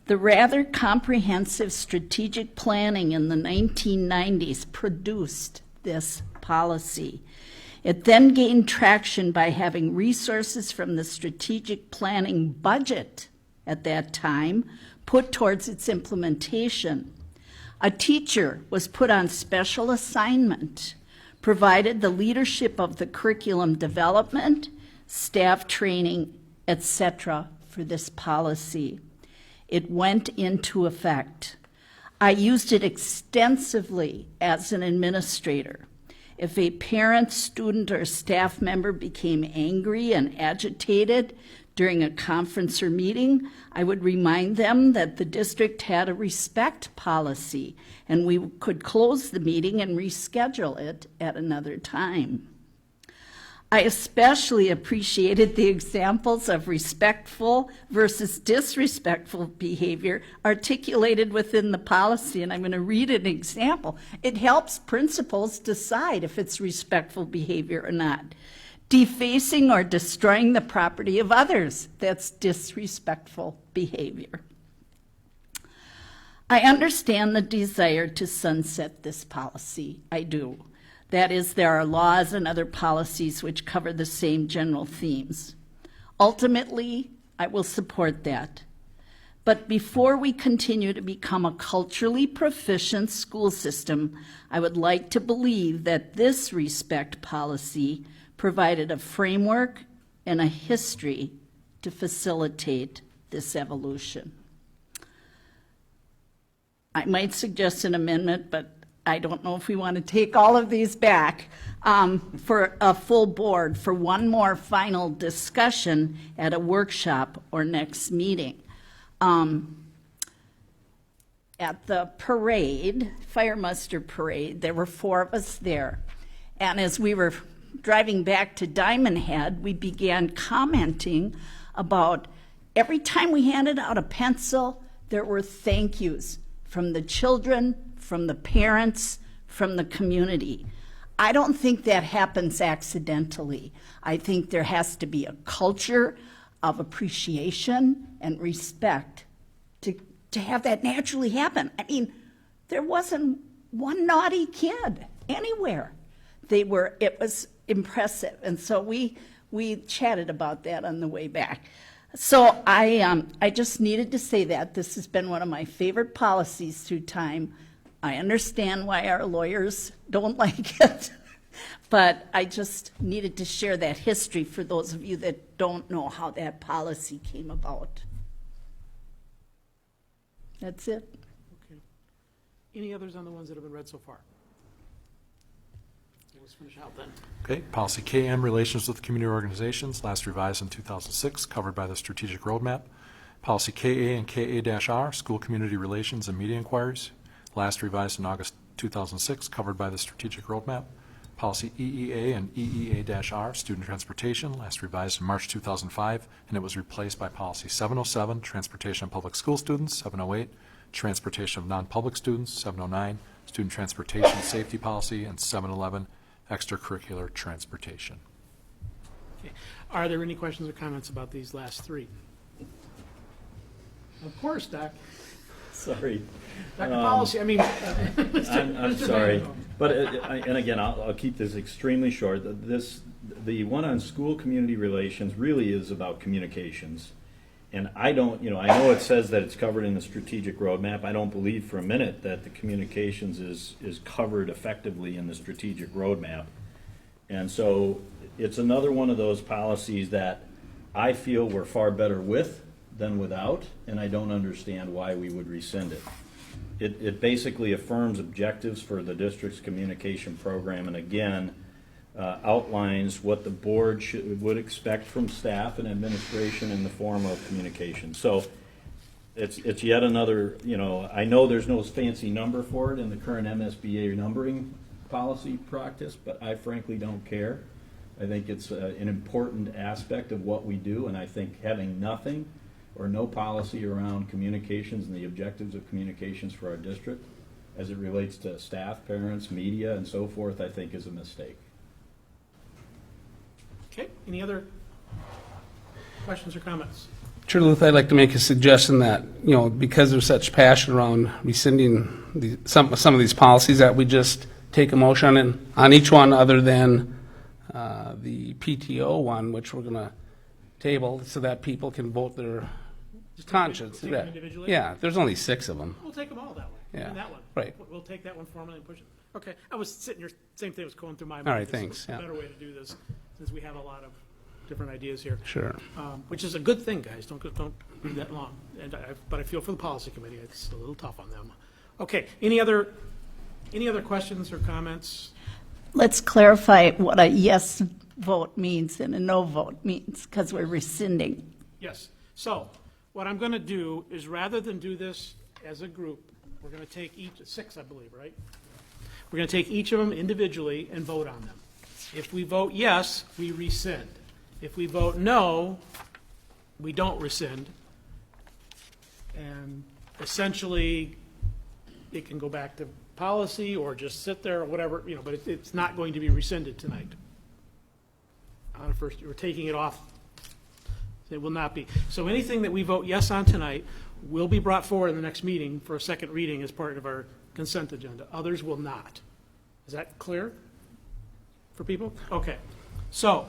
The rather comprehensive strategic planning in the 1990s produced this policy. It then gained traction by having resources from the strategic planning budget at that time put towards its implementation. A teacher was put on special assignment, provided the leadership of the curriculum development, staff training, etc. for this policy. It went into effect. I used it extensively as an administrator. If a parent, student, or staff member became angry and agitated during a conference or meeting, I would remind them that the district had a respect policy and we could close the meeting and reschedule it at another time. I especially appreciated the examples of respectful versus disrespectful behavior articulated within the policy, and I'm going to read an example. It helps principals decide if it's respectful behavior or not. Defacing or destroying the property of others, that's disrespectful behavior. I understand the desire to sunset this policy. I do. That is, there are laws and other policies which cover the same general themes. Ultimately, I will support that. But before we continue to become a culturally proficient school system, I would like to believe that this respect policy provided a framework and a history to facilitate this evolution. I might suggest an amendment, but I don't know if we want to take all of these back for a full board for one more final discussion at a workshop or next meeting. At the parade, fire muster parade, there were 4 of us there. And as we were driving back to Diamond Head, we began commenting about every time we handed out a pencil, there were thank yous from the children, from the parents, from the community. I don't think that happens accidentally. I think there has to be a culture of appreciation and respect to have that naturally happen. I mean, there wasn't one naughty kid anywhere. It was impressive. And so we chatted about that on the way back. So I just needed to say that. This has been one of my favorite policies through time. I understand why our lawyers don't like it, but I just needed to share that history for those of you that don't know how that policy came about. That's it. Okay. Any others on the ones that have been read so far? Let's finish out then. Okay, policy KM, relations with community organizations, last revised in 2006, covered by the strategic roadmap. Policy KA and KA-R, school community relations and media inquiries, last revised in August 2006, covered by the strategic roadmap. Policy EEA and EEA-R, student transportation, last revised in March 2005, and it was replaced by policy 707, transportation of public school students, 708, transportation of non-public students, 709, student transportation safety policy, and 711, extracurricular transportation. Okay. Are there any questions or comments about these last 3? Of course, Doc. Sorry. Dr. Policy, I mean. I'm sorry, but, and again, I'll keep this extremely short. The one on school community relations really is about communications. And I don't, I know it says that it's covered in the strategic roadmap. I don't believe for a minute that the communications is covered effectively in the strategic roadmap. And so it's another one of those policies that I feel we're far better with than without, and I don't understand why we would rescind it. It basically affirms objectives for the district's communication program, and again, outlines what the board would expect from staff and administration in the form of communication. So it's yet another, I know there's no fancy number for it in the current MSBA numbering policy practice, but I frankly don't care. I think it's an important aspect of what we do, and I think having nothing or no policy around communications and the objectives of communications for our district as it relates to staff, parents, media, and so forth, I think is a mistake. Okay, any other questions or comments? Chair Luth, I'd like to make a suggestion that, because there's such passion around rescinding some of these policies, that we just take a motion on each one other than the PTO one, which we're going to table so that people can vote their conscience. Take them individually? Yeah, there's only 6 of them. We'll take them all that way. Yeah, And that one. right. We'll take that one formally and push it. Okay, I was sitting here, same thing was going through my mind. All right, This is thanks, a yeah. better way to do this, since we have a lot of different ideas here. Sure. Which is a good thing, guys. Don't read that long. But I feel for the policy committee, it's a little tough on them. Okay, any other questions or comments? Let's clarify what a yes vote means and a no vote means, because we're rescinding. Yes. So what I'm going to do is, rather than do this as a group, we're going to take 6, I believe, right? We're going to take each of them individually and vote on them. If we vote yes, we rescind. If we vote no, we don't rescind. And essentially, it can go back to policy or just sit there or whatever, but it's not going to be rescinded tonight. First, we're taking it off. It will not be. So anything that we vote yes on tonight will be brought forward in the next meeting for a second reading as part of our consent agenda. Others will not. Is that clear for people? Okay. So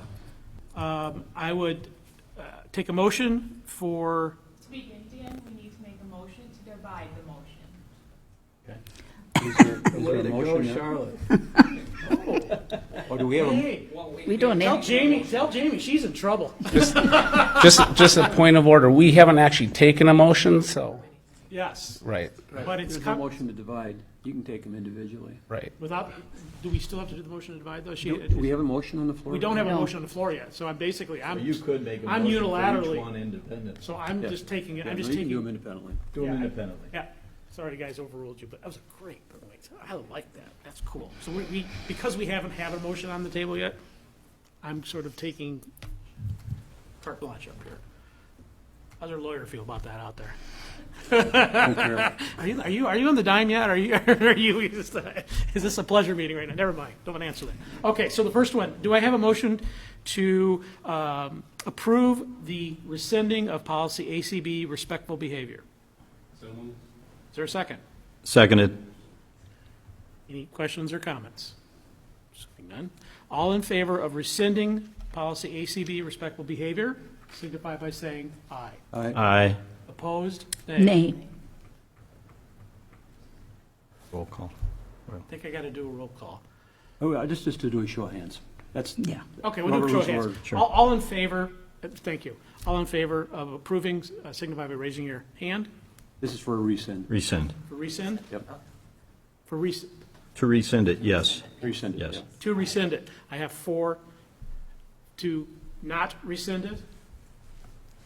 I would take a motion for. To begin, Dan, we need to make divide the motion. Is there a motion yet? Charlotte. Or do we have a, Hey, We don't tell have, Jamie, she's in trouble. Just a point of order, we haven't actually taken a motion, so, Yes, right, but it's there's no motion to divide. You can take them individually. right. without, do we still have to do the motion to divide though? Do we have a motion on the floor? We don't have a No. motion on the floor yet, so I'm basically, You could make a I'm motion for unilaterally- each one independently. so I'm Yeah. just taking it, Yeah, I'm just no, you can do taking, them independently. Do them Yeah. independently. yeah, sorry guys, overruled you, but that was a great point. I like that, that's cool. So because we haven't had a motion on the table yet, I'm sort of taking carte blanche up here. How's our lawyer feel about that out there? Don't care. Are you on the dime yet? Are you just, is this a pleasure meeting right now? Never mind, don't want to answer that. Okay, so the first one, do I have a motion to approve the rescinding of policy ACB, respectful behavior? So moved. Is there a second? Seconded. Any questions or comments? Seeing none. All in favor of rescinding policy ACB, respectful behavior, signify by saying aye. Aye. Opposed? nay. Roll call. I think I got to do a roll call. Oh, just to do a show of hands. That's, Yeah. Okay, we'll do a Robert show of rules hands. of order. Sure. All in favor, thank you. All in favor of approving, signify by raising your hand. this is for a rescind. Rescind. For rescind? Yep. To rescind it, yes. Rescind it. Yes. yeah. To rescind it. I have 4 to not rescind it.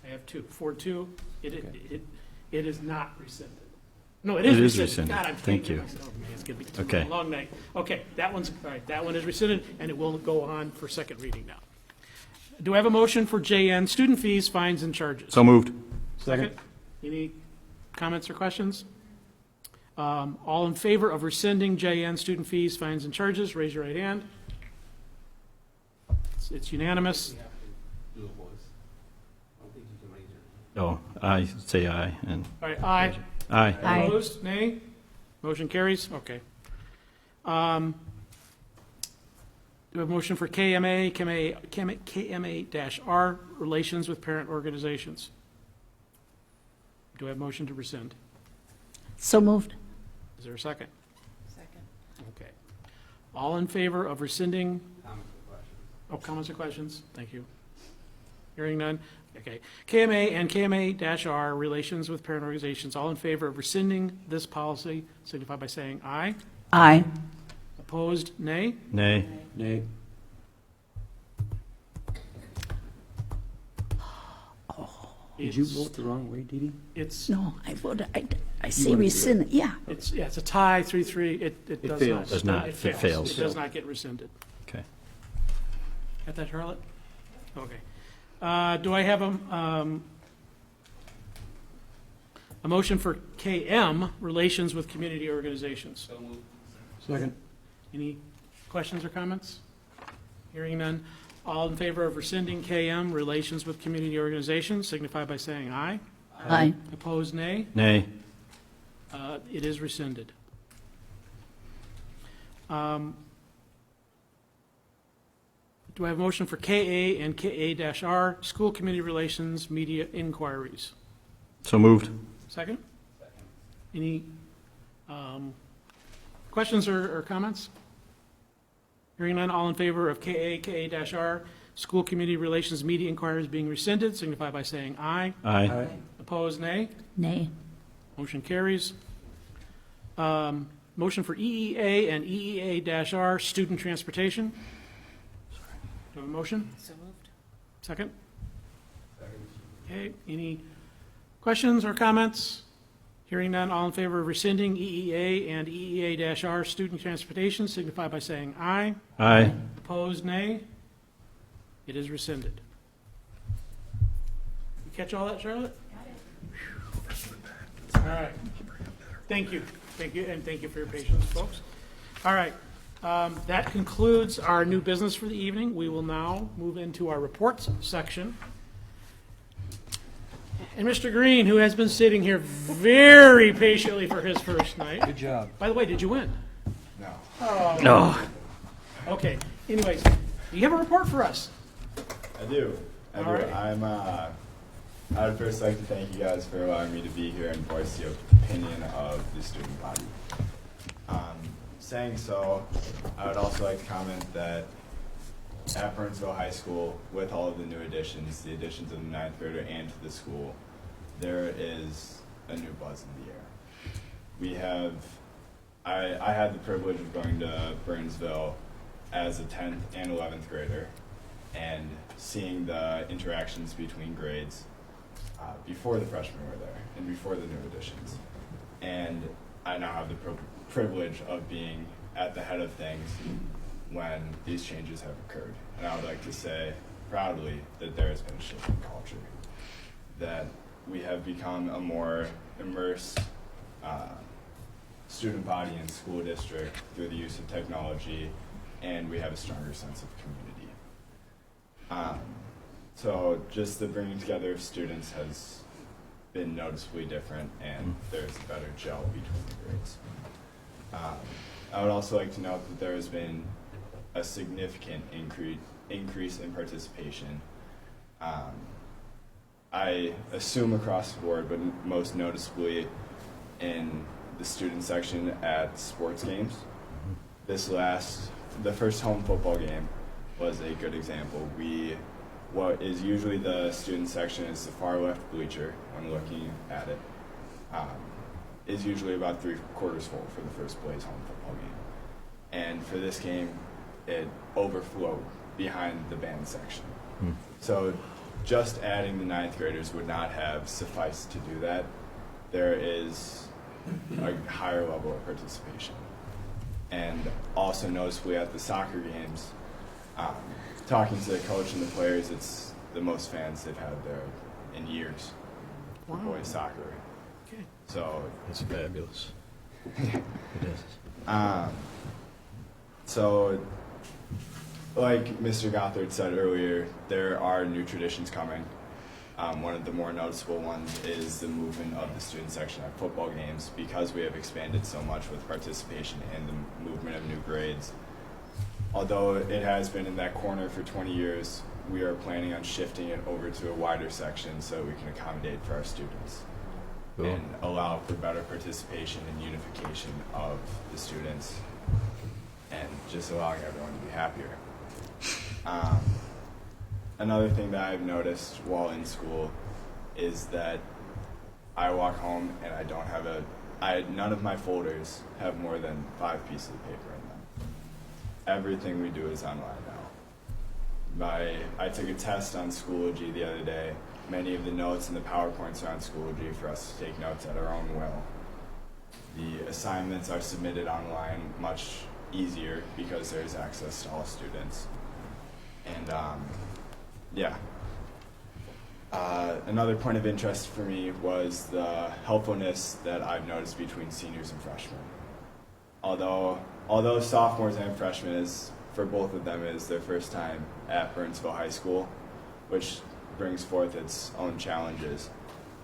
I have 2. 4-2. It is not rescinded. No, it is It is rescinded. rescinded. God, I'm Thank thinking you. myself, man, it's gonna be Okay. a long night. Okay, that one's, all right, that one is rescinded, and it will go on for second reading now. Do I have a motion for JN, student fees, fines, and charges? So moved. Second. Any comments or questions? All in favor of rescinding JN student fees, fines, and charges, raise your right hand. It's unanimous. Do a voice. I don't think you can raise your. Oh, I say aye, and All right, aye. aye. Aye. Opposed, nay? Motion carries, okay. Do we have a motion for KMA-R, relations with parent organizations? Do I have a motion to rescind? So moved. Is there a second? Second. Okay. All in favor of rescinding? Comments or questions? Oh, comments or questions? Thank you. Hearing none? Okay. KMA and KMA-R, relations with parent organizations, all in favor of rescinding this policy, signify by saying aye. Aye. Opposed, nay? Nay. Nay. Did you It's- vote the wrong way, Dee Dee? It's, No, I voted, I say wanted to do rescind, yeah. it's a tie, 3-3. It does not. fails. Does not. It It fails. It does not get rescinded. Okay. Got that, Charlotte? Okay. Do I have a motion for KM, relations with community organizations? So moved. Second. Any questions or comments? Hearing none. All in favor of rescinding KM, relations with community organizations, signify by saying aye. Aye. Opposed, nay? Nay. It is rescinded. Do I have a motion for KA and KA-R, school community relations, media inquiries? So moved. Second? Any questions or comments? Hearing none, all in favor of KA, KA-R, school community relations, media inquiries being rescinded, signify by saying aye. Aye. Opposed, nay? Nay. Motion carries. Motion for EEA and EEA-R, student transportation. Do I have a motion? So moved. Second? Okay, any questions or comments? Hearing none, all in favor of rescinding EEA and EEA-R, student transportation, signify by saying aye. Aye. Opposed, nay? It is rescinded. You catch all that, Charlotte? All right. Thank you, and thank you for your patience, folks. All right, that concludes our new business for the evening. We will now move into our reports section. And Mr. Green, who has been sitting here very patiently for his first night. Good job. By the way, did you win? No. Okay, anyways, do you have a report for us? I do. All right. I'm I would first like to thank you guys for allowing me to be here and voice the opinion of the student body. Saying so, I would also like to comment that at Burnsville High School, with all of the new additions, the additions of the 9th grader and to the school, there is a new buzz in the air. We have, I had the privilege of going to Burnsville as a 10th and 11th grader and seeing the interactions between grades before the freshmen were there and before the new additions. And I now have the privilege of being at the head of things when these changes have occurred. And I would like to say proudly that there has been a shift in culture, that we have become a more immersed student body and school district through the use of technology, and we have a stronger sense of community. So just the bringing together of students has been noticeably different, and there's a better gel between the grades. I would also like to note that there has been a significant increase in participation. I assume across the board, but most noticeably in the student section at sports games. The first home football game was a good example. What is usually the student section is the far left bleacher when looking at it, is usually about 3/4 full for the first Blaze home football game. And for this game, it overflowed behind the band section. So just adding the 9th graders would not have sufficed to do that. There is a higher level of participation. And also noticeably at the soccer games, talking to the coach and the players, it's the most fans they've had there in years for boys soccer. Okay. So It's fabulous. it is. So, like Mr. Gothard said earlier, there are new traditions coming. One of the more noticeable ones is the movement of the student section at football games, because we have expanded so much with participation and the movement of new grades. Although it has been in that corner for 20 years, we are planning on shifting it over to a wider section so we can accommodate for our students and allow for better participation and unification of the students, and just allowing everyone to be happier. Another thing that I've noticed while in school is that I walk home and I don't have none of my folders have more than 5 pieces of paper in them. Everything we do is online now. I took a test on Schoology the other day. Many of the notes and the PowerPoints are on Schoology for us to take notes at our own will. The assignments are submitted online much easier because there's access to all students. And another point of interest for me was the helpfulness that I've noticed between seniors and freshmen. Although sophomores and freshmen, for both of them, is their first time at Burnsville High School, which brings forth its own challenges.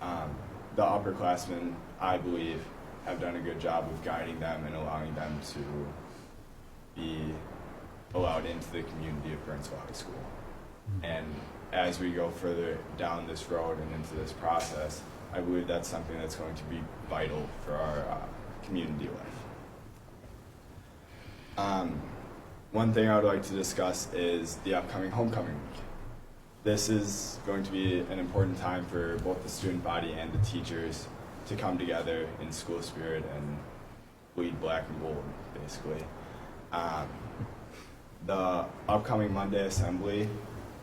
The upperclassmen, I believe, have done a good job of guiding them and allowing them to be allowed into the community of Burnsville High School. And as we go further down this road and into this process, I believe that's something that's going to be vital for our community life. One thing I would like to discuss is the upcoming homecoming week. This is going to be an important time for both the student body and the teachers to come together in school spirit and bleed black and gold, basically. The upcoming Monday assembly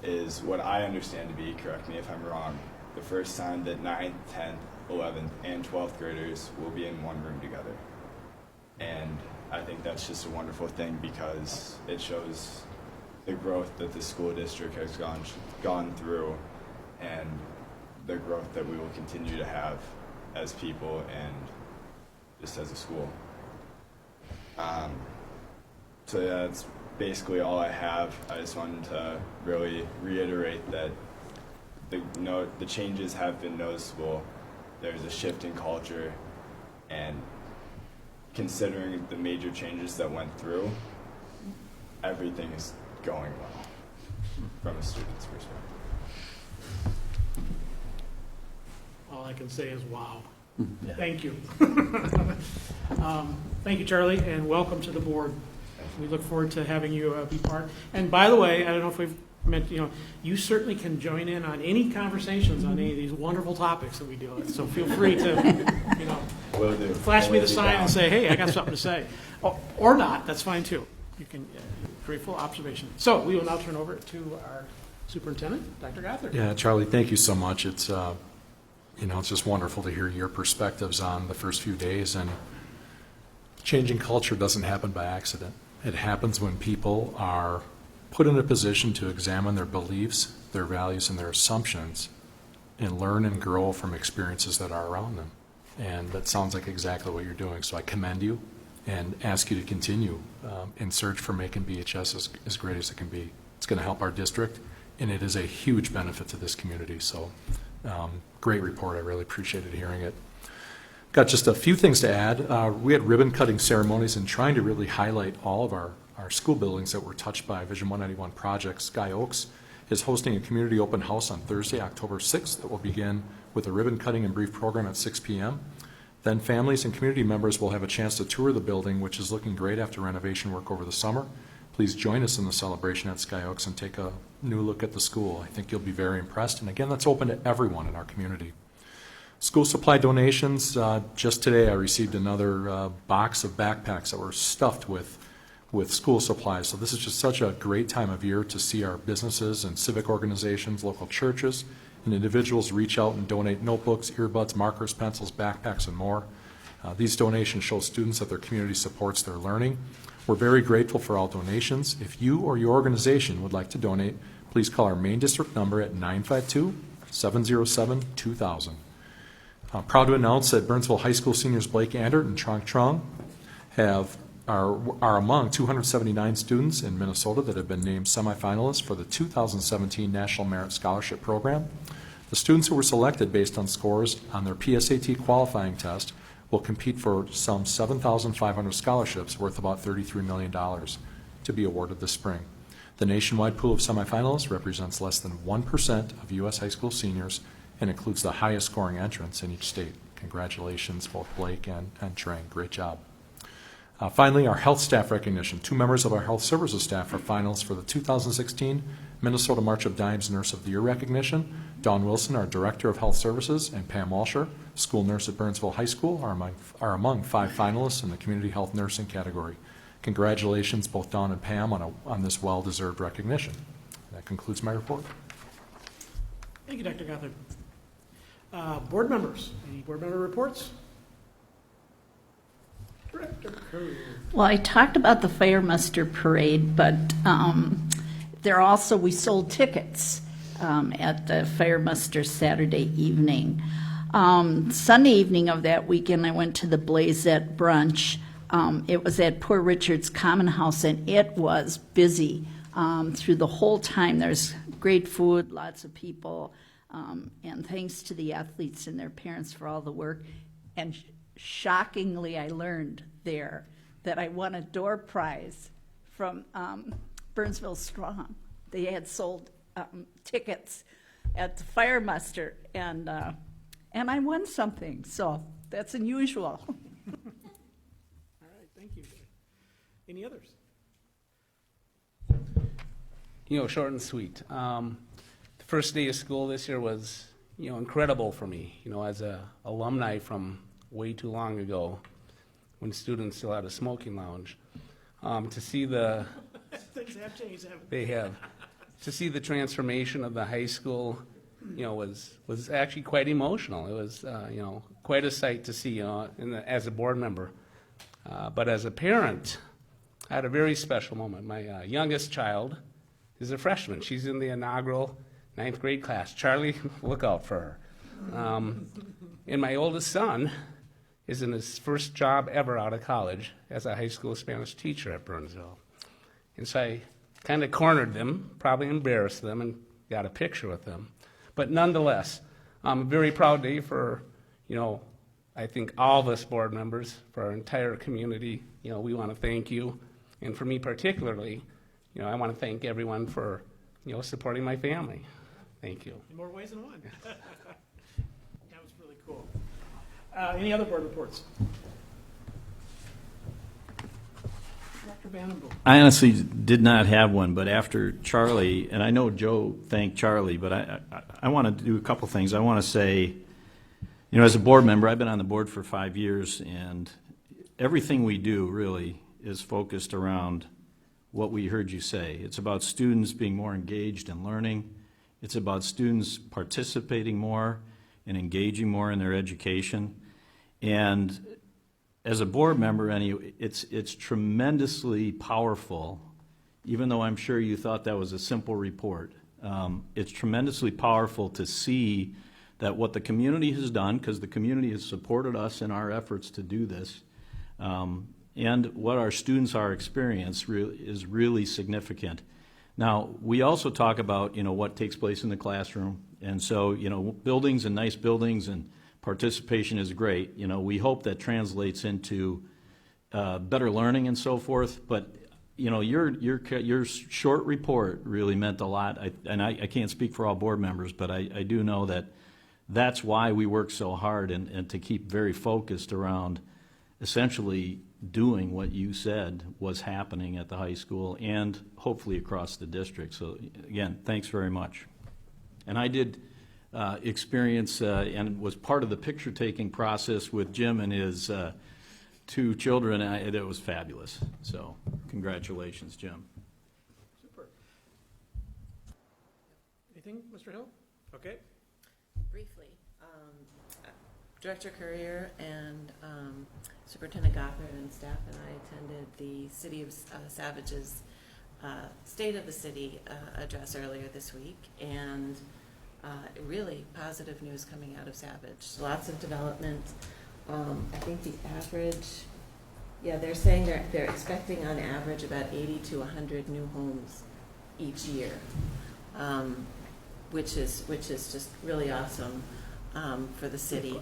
is what I understand to be, correct me if I'm wrong, the first time that 9th, 10th, 11th, and 12th graders will be in one room together. And I think that's just a wonderful thing because it shows the growth that the school district has gone through and the growth that we will continue to have as people and just as a school. So yeah, that's basically all I have. I just wanted to really reiterate that the changes have been noticeable. There's a shift in culture, and considering the major changes that went through, everything is going well from a student's perspective. can say is wow. Thank you. Thank you, Charlie, and welcome to the board. We look forward to having you be part. And by the way, I don't know if we've meant, you certainly can join in on any conversations on any of these wonderful topics that we deal with. So feel free to, flash me the sign and say, hey, I got something to say. Or not, that's fine too. You can, grateful observation. So we will now turn over to our superintendent, Dr. Gothard. Yeah, Charlie, thank you so much. It's, it's just wonderful to hear your perspectives on the first few days. And changing culture doesn't happen by accident. It happens when people are put in a position to examine their beliefs, their values, and their assumptions, and learn and grow from experiences that are around them. And that sounds like exactly what you're doing. So I commend you and ask you to continue in search for making BHS as great as it can be. It's going to help our district, and it is a huge benefit to this community. So great report. I really appreciated hearing it. Got just a few things to add. We had ribbon cutting ceremonies and trying to really highlight all of our school buildings that were touched by Vision 191 projects. Sky Oaks is hosting a community open house on Thursday, October 6th that will begin with a ribbon cutting and brief program at 6 p.m. Then families and community members will have a chance to tour the building, which is looking great after renovation work over the summer. Please join us in the celebration at Sky Oaks and take a new look at the school. I think you'll be very impressed. And again, that's open to everyone in our community. School supply donations. Just today I received another box of backpacks that were stuffed with school supplies. So this is just such a great time of year to see our businesses and civic organizations, local churches, and individuals reach out and donate notebooks, earbuds, markers, pencils, backpacks, and more. These donations show students that their community supports their learning. We're very grateful for all donations. If you or your organization would like to donate, please call our main district number at 952-707-2000. I'm proud to announce that Burnsville High School seniors Blake Andert and Trong Trong are among 279 students in Minnesota that have been named semifinalists for the 2017 National Merit Scholarship Program. The students who were selected based on scores on their PSAT qualifying test will compete for some 7,500 scholarships worth about $33 million to be awarded this spring. The nationwide pool of semifinalists represents less than 1% of U.S. high school seniors and includes the highest scoring entrants in each state. Congratulations, both Blake and Trang. Great job. Finally, our health staff recognition. 2 members of our health services staff are finalists for the 2016 Minnesota March of Dimes Nurse of the Year recognition. Dawn Wilson, our Director of Health Services, and Pam Walsher, school nurse at Burnsville High School, are among 5 finalists in the community health nursing category. Congratulations, both Dawn and Pam, on this well-deserved recognition. That concludes my report. Thank you, Dr. Gothard. Board members, any board member reports? Director Kerr. Well, I talked about the Fire Muster Parade, but we sold tickets at the Fire Muster Saturday evening. Sunday evening of that weekend, I went to the Blazette brunch. It was at Poor Richard's Common House, and it was busy through the whole time. There's great food, lots of people, and thanks to the athletes and their parents for all the work. And shockingly, I learned there that I won a door prize from Burnsville Strong. They had sold tickets at the Fire Muster, and I won something, so that's unusual. All right, thank you. Any others? Short and sweet. The first day of school this year was, incredible for me, as a alumni from way too long ago when students still had a smoking lounge. To see the... Things have changed, haven't they? They have. To see the transformation of the high school, was actually quite emotional. It was, quite a sight to see, as a board member. But as a parent, I had a very special moment. My youngest child is a freshman. She's in the inaugural 9th grade class. Charlie, look out for her. And my oldest son is in his first job ever out of college as a high school Spanish teacher at Burnsville. And so I kind of cornered them, probably embarrassed them, and got a picture with them. But nonetheless, a very proud day for, I think all of us board members, for our entire community. We want to thank you. And for me particularly, I want to thank everyone for, supporting my family. Thank you. In more ways than one. That was That's really cool. Any other board reports? Dr. Vandenboom. I honestly did not have one, but after Charlie, and I know Joe thanked Charlie, but I want to do a couple things. I want to say, as a board member, I've been on the board for 5 years, and everything we do really is focused around what we heard you say. It's about students being more engaged in learning. It's about students participating more and engaging more in their education. And as a board member, it's tremendously powerful, even though I'm sure you thought that was a simple report. It's tremendously powerful to see that what the community has done, because the community has supported us in our efforts to do this, and what our students are experiencing is really significant. Now, we also talk about, what takes place in the classroom, and so, buildings and nice buildings and participation is great. We hope that translates into better learning and so forth, but, your short report really meant a lot, I can't speak for all board members, but I do know that that's why we work so hard and to keep very focused around essentially doing what you said was happening at the high school and hopefully across the district. So again, thanks very much. And I did experience and was part of the picture taking process with Jim and his 2 children. It was fabulous. So congratulations, Jim. Super. Anything, Mr. Hill? Okay. Briefly, Director Courier and Superintendent Gothard and staff and I attended the City of Savage's State of the City address earlier this week, and really positive news coming out of Savage. Lots of development. I think the average, they're saying they're expecting on average about 80 to 100 new homes each year, which is just really awesome for the city.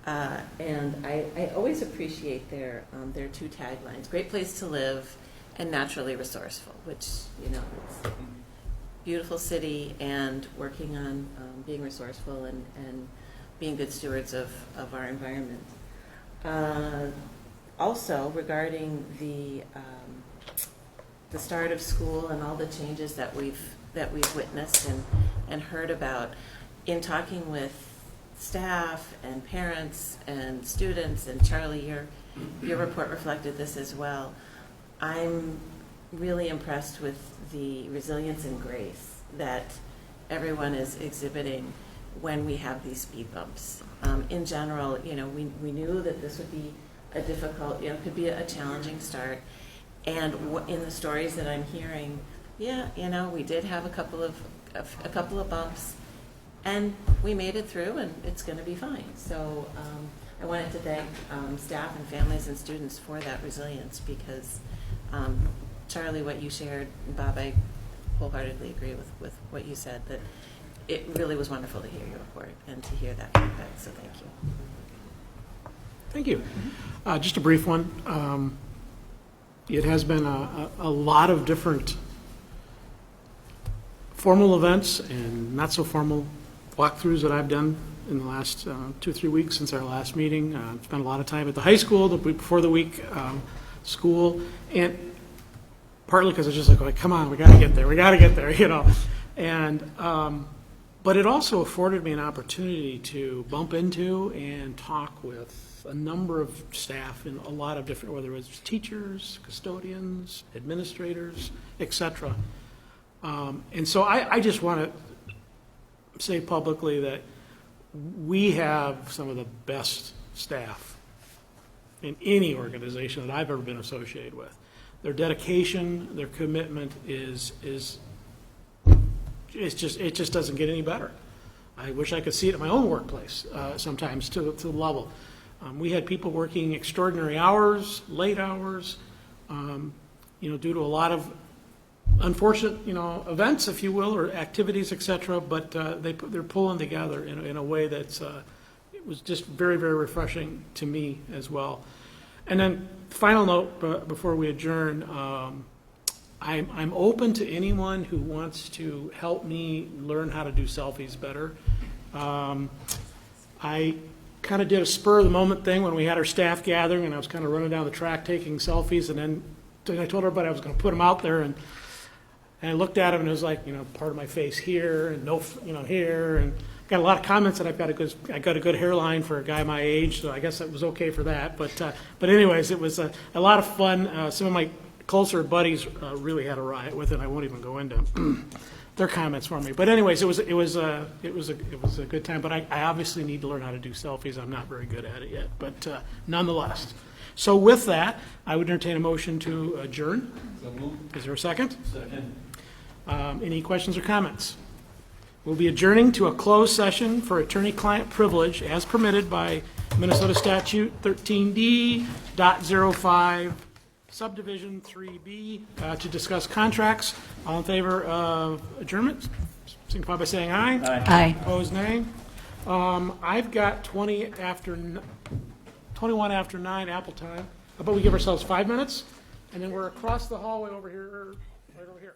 And I always appreciate their 2 taglines: great place to live and naturally resourceful, which, it's a beautiful city and working on being resourceful and being good stewards of our environment. Also, regarding the start of school and all the changes that we've witnessed and heard about, in talking with staff and parents and students, and Charlie, your report reflected this as well. I'm really impressed with the resilience and grace that everyone is exhibiting when we have these speed bumps. In general, we knew that this would be a difficult, could be a challenging start. And in the stories that I'm hearing, we did have a couple of bumps, and we made it through, and it's going to be fine. So I wanted to thank staff and families and students for that resilience, because Charlie, what you shared, and Bob, I wholeheartedly agree with what you said, that it really was wonderful to hear your report and to hear that feedback, so thank you. Thank you. Just a brief one. It has been a lot of different formal events and not so formal walkthroughs that I've done in the last 2 or 3 weeks since our last meeting. Spent a lot of time at the high school the week before the week school, and partly because it's just like, come on, we got to get there, And but it also afforded me an opportunity to bump into and talk with a number of staff in a lot of different, whether it was teachers, custodians, administrators, etc. And so I just want to say publicly that we have some of the best staff in any organization that I've ever been associated with. Their dedication, their commitment it just doesn't get any better. I wish I could see it in my own workplace sometimes to the level. We had people working extraordinary hours, late hours, due to a lot of unfortunate, events, if you will, or activities, etc. But they're pulling together in a way that's it was just very, very refreshing to me as well. And then, final note before we adjourn. I'm open to anyone who wants to help me learn how to do selfies better. I kind of did a spur of the moment thing when we had our staff gathering, and I was kind of running down the track taking selfies, and then I told everybody I was going to put them out there, and I looked at them, and it was like, part of my face here, and no, here, and got a lot of comments that I got a good hairline for a guy my age, so I guess it was okay for that. But anyways, it was a lot of fun. Some of my closer buddies really had a riot with it. I won't even go into their comments for me. But anyways, it was a good time. But I obviously need to learn how to do selfies. I'm not very good at it yet. But nonetheless, so with that, I would entertain a motion to adjourn. Is there a second? Second. Any questions or comments? We'll be adjourning to a closed session for attorney-client privilege as permitted by Minnesota Statute 13D.05, subdivision 3B, to discuss contracts. All in favor of adjournment, signify by saying aye. Aye. Opposed, nay. I've got 21 after 9 Apple time. How about we give ourselves 5 minutes? And then we're across the hallway over here, right over here.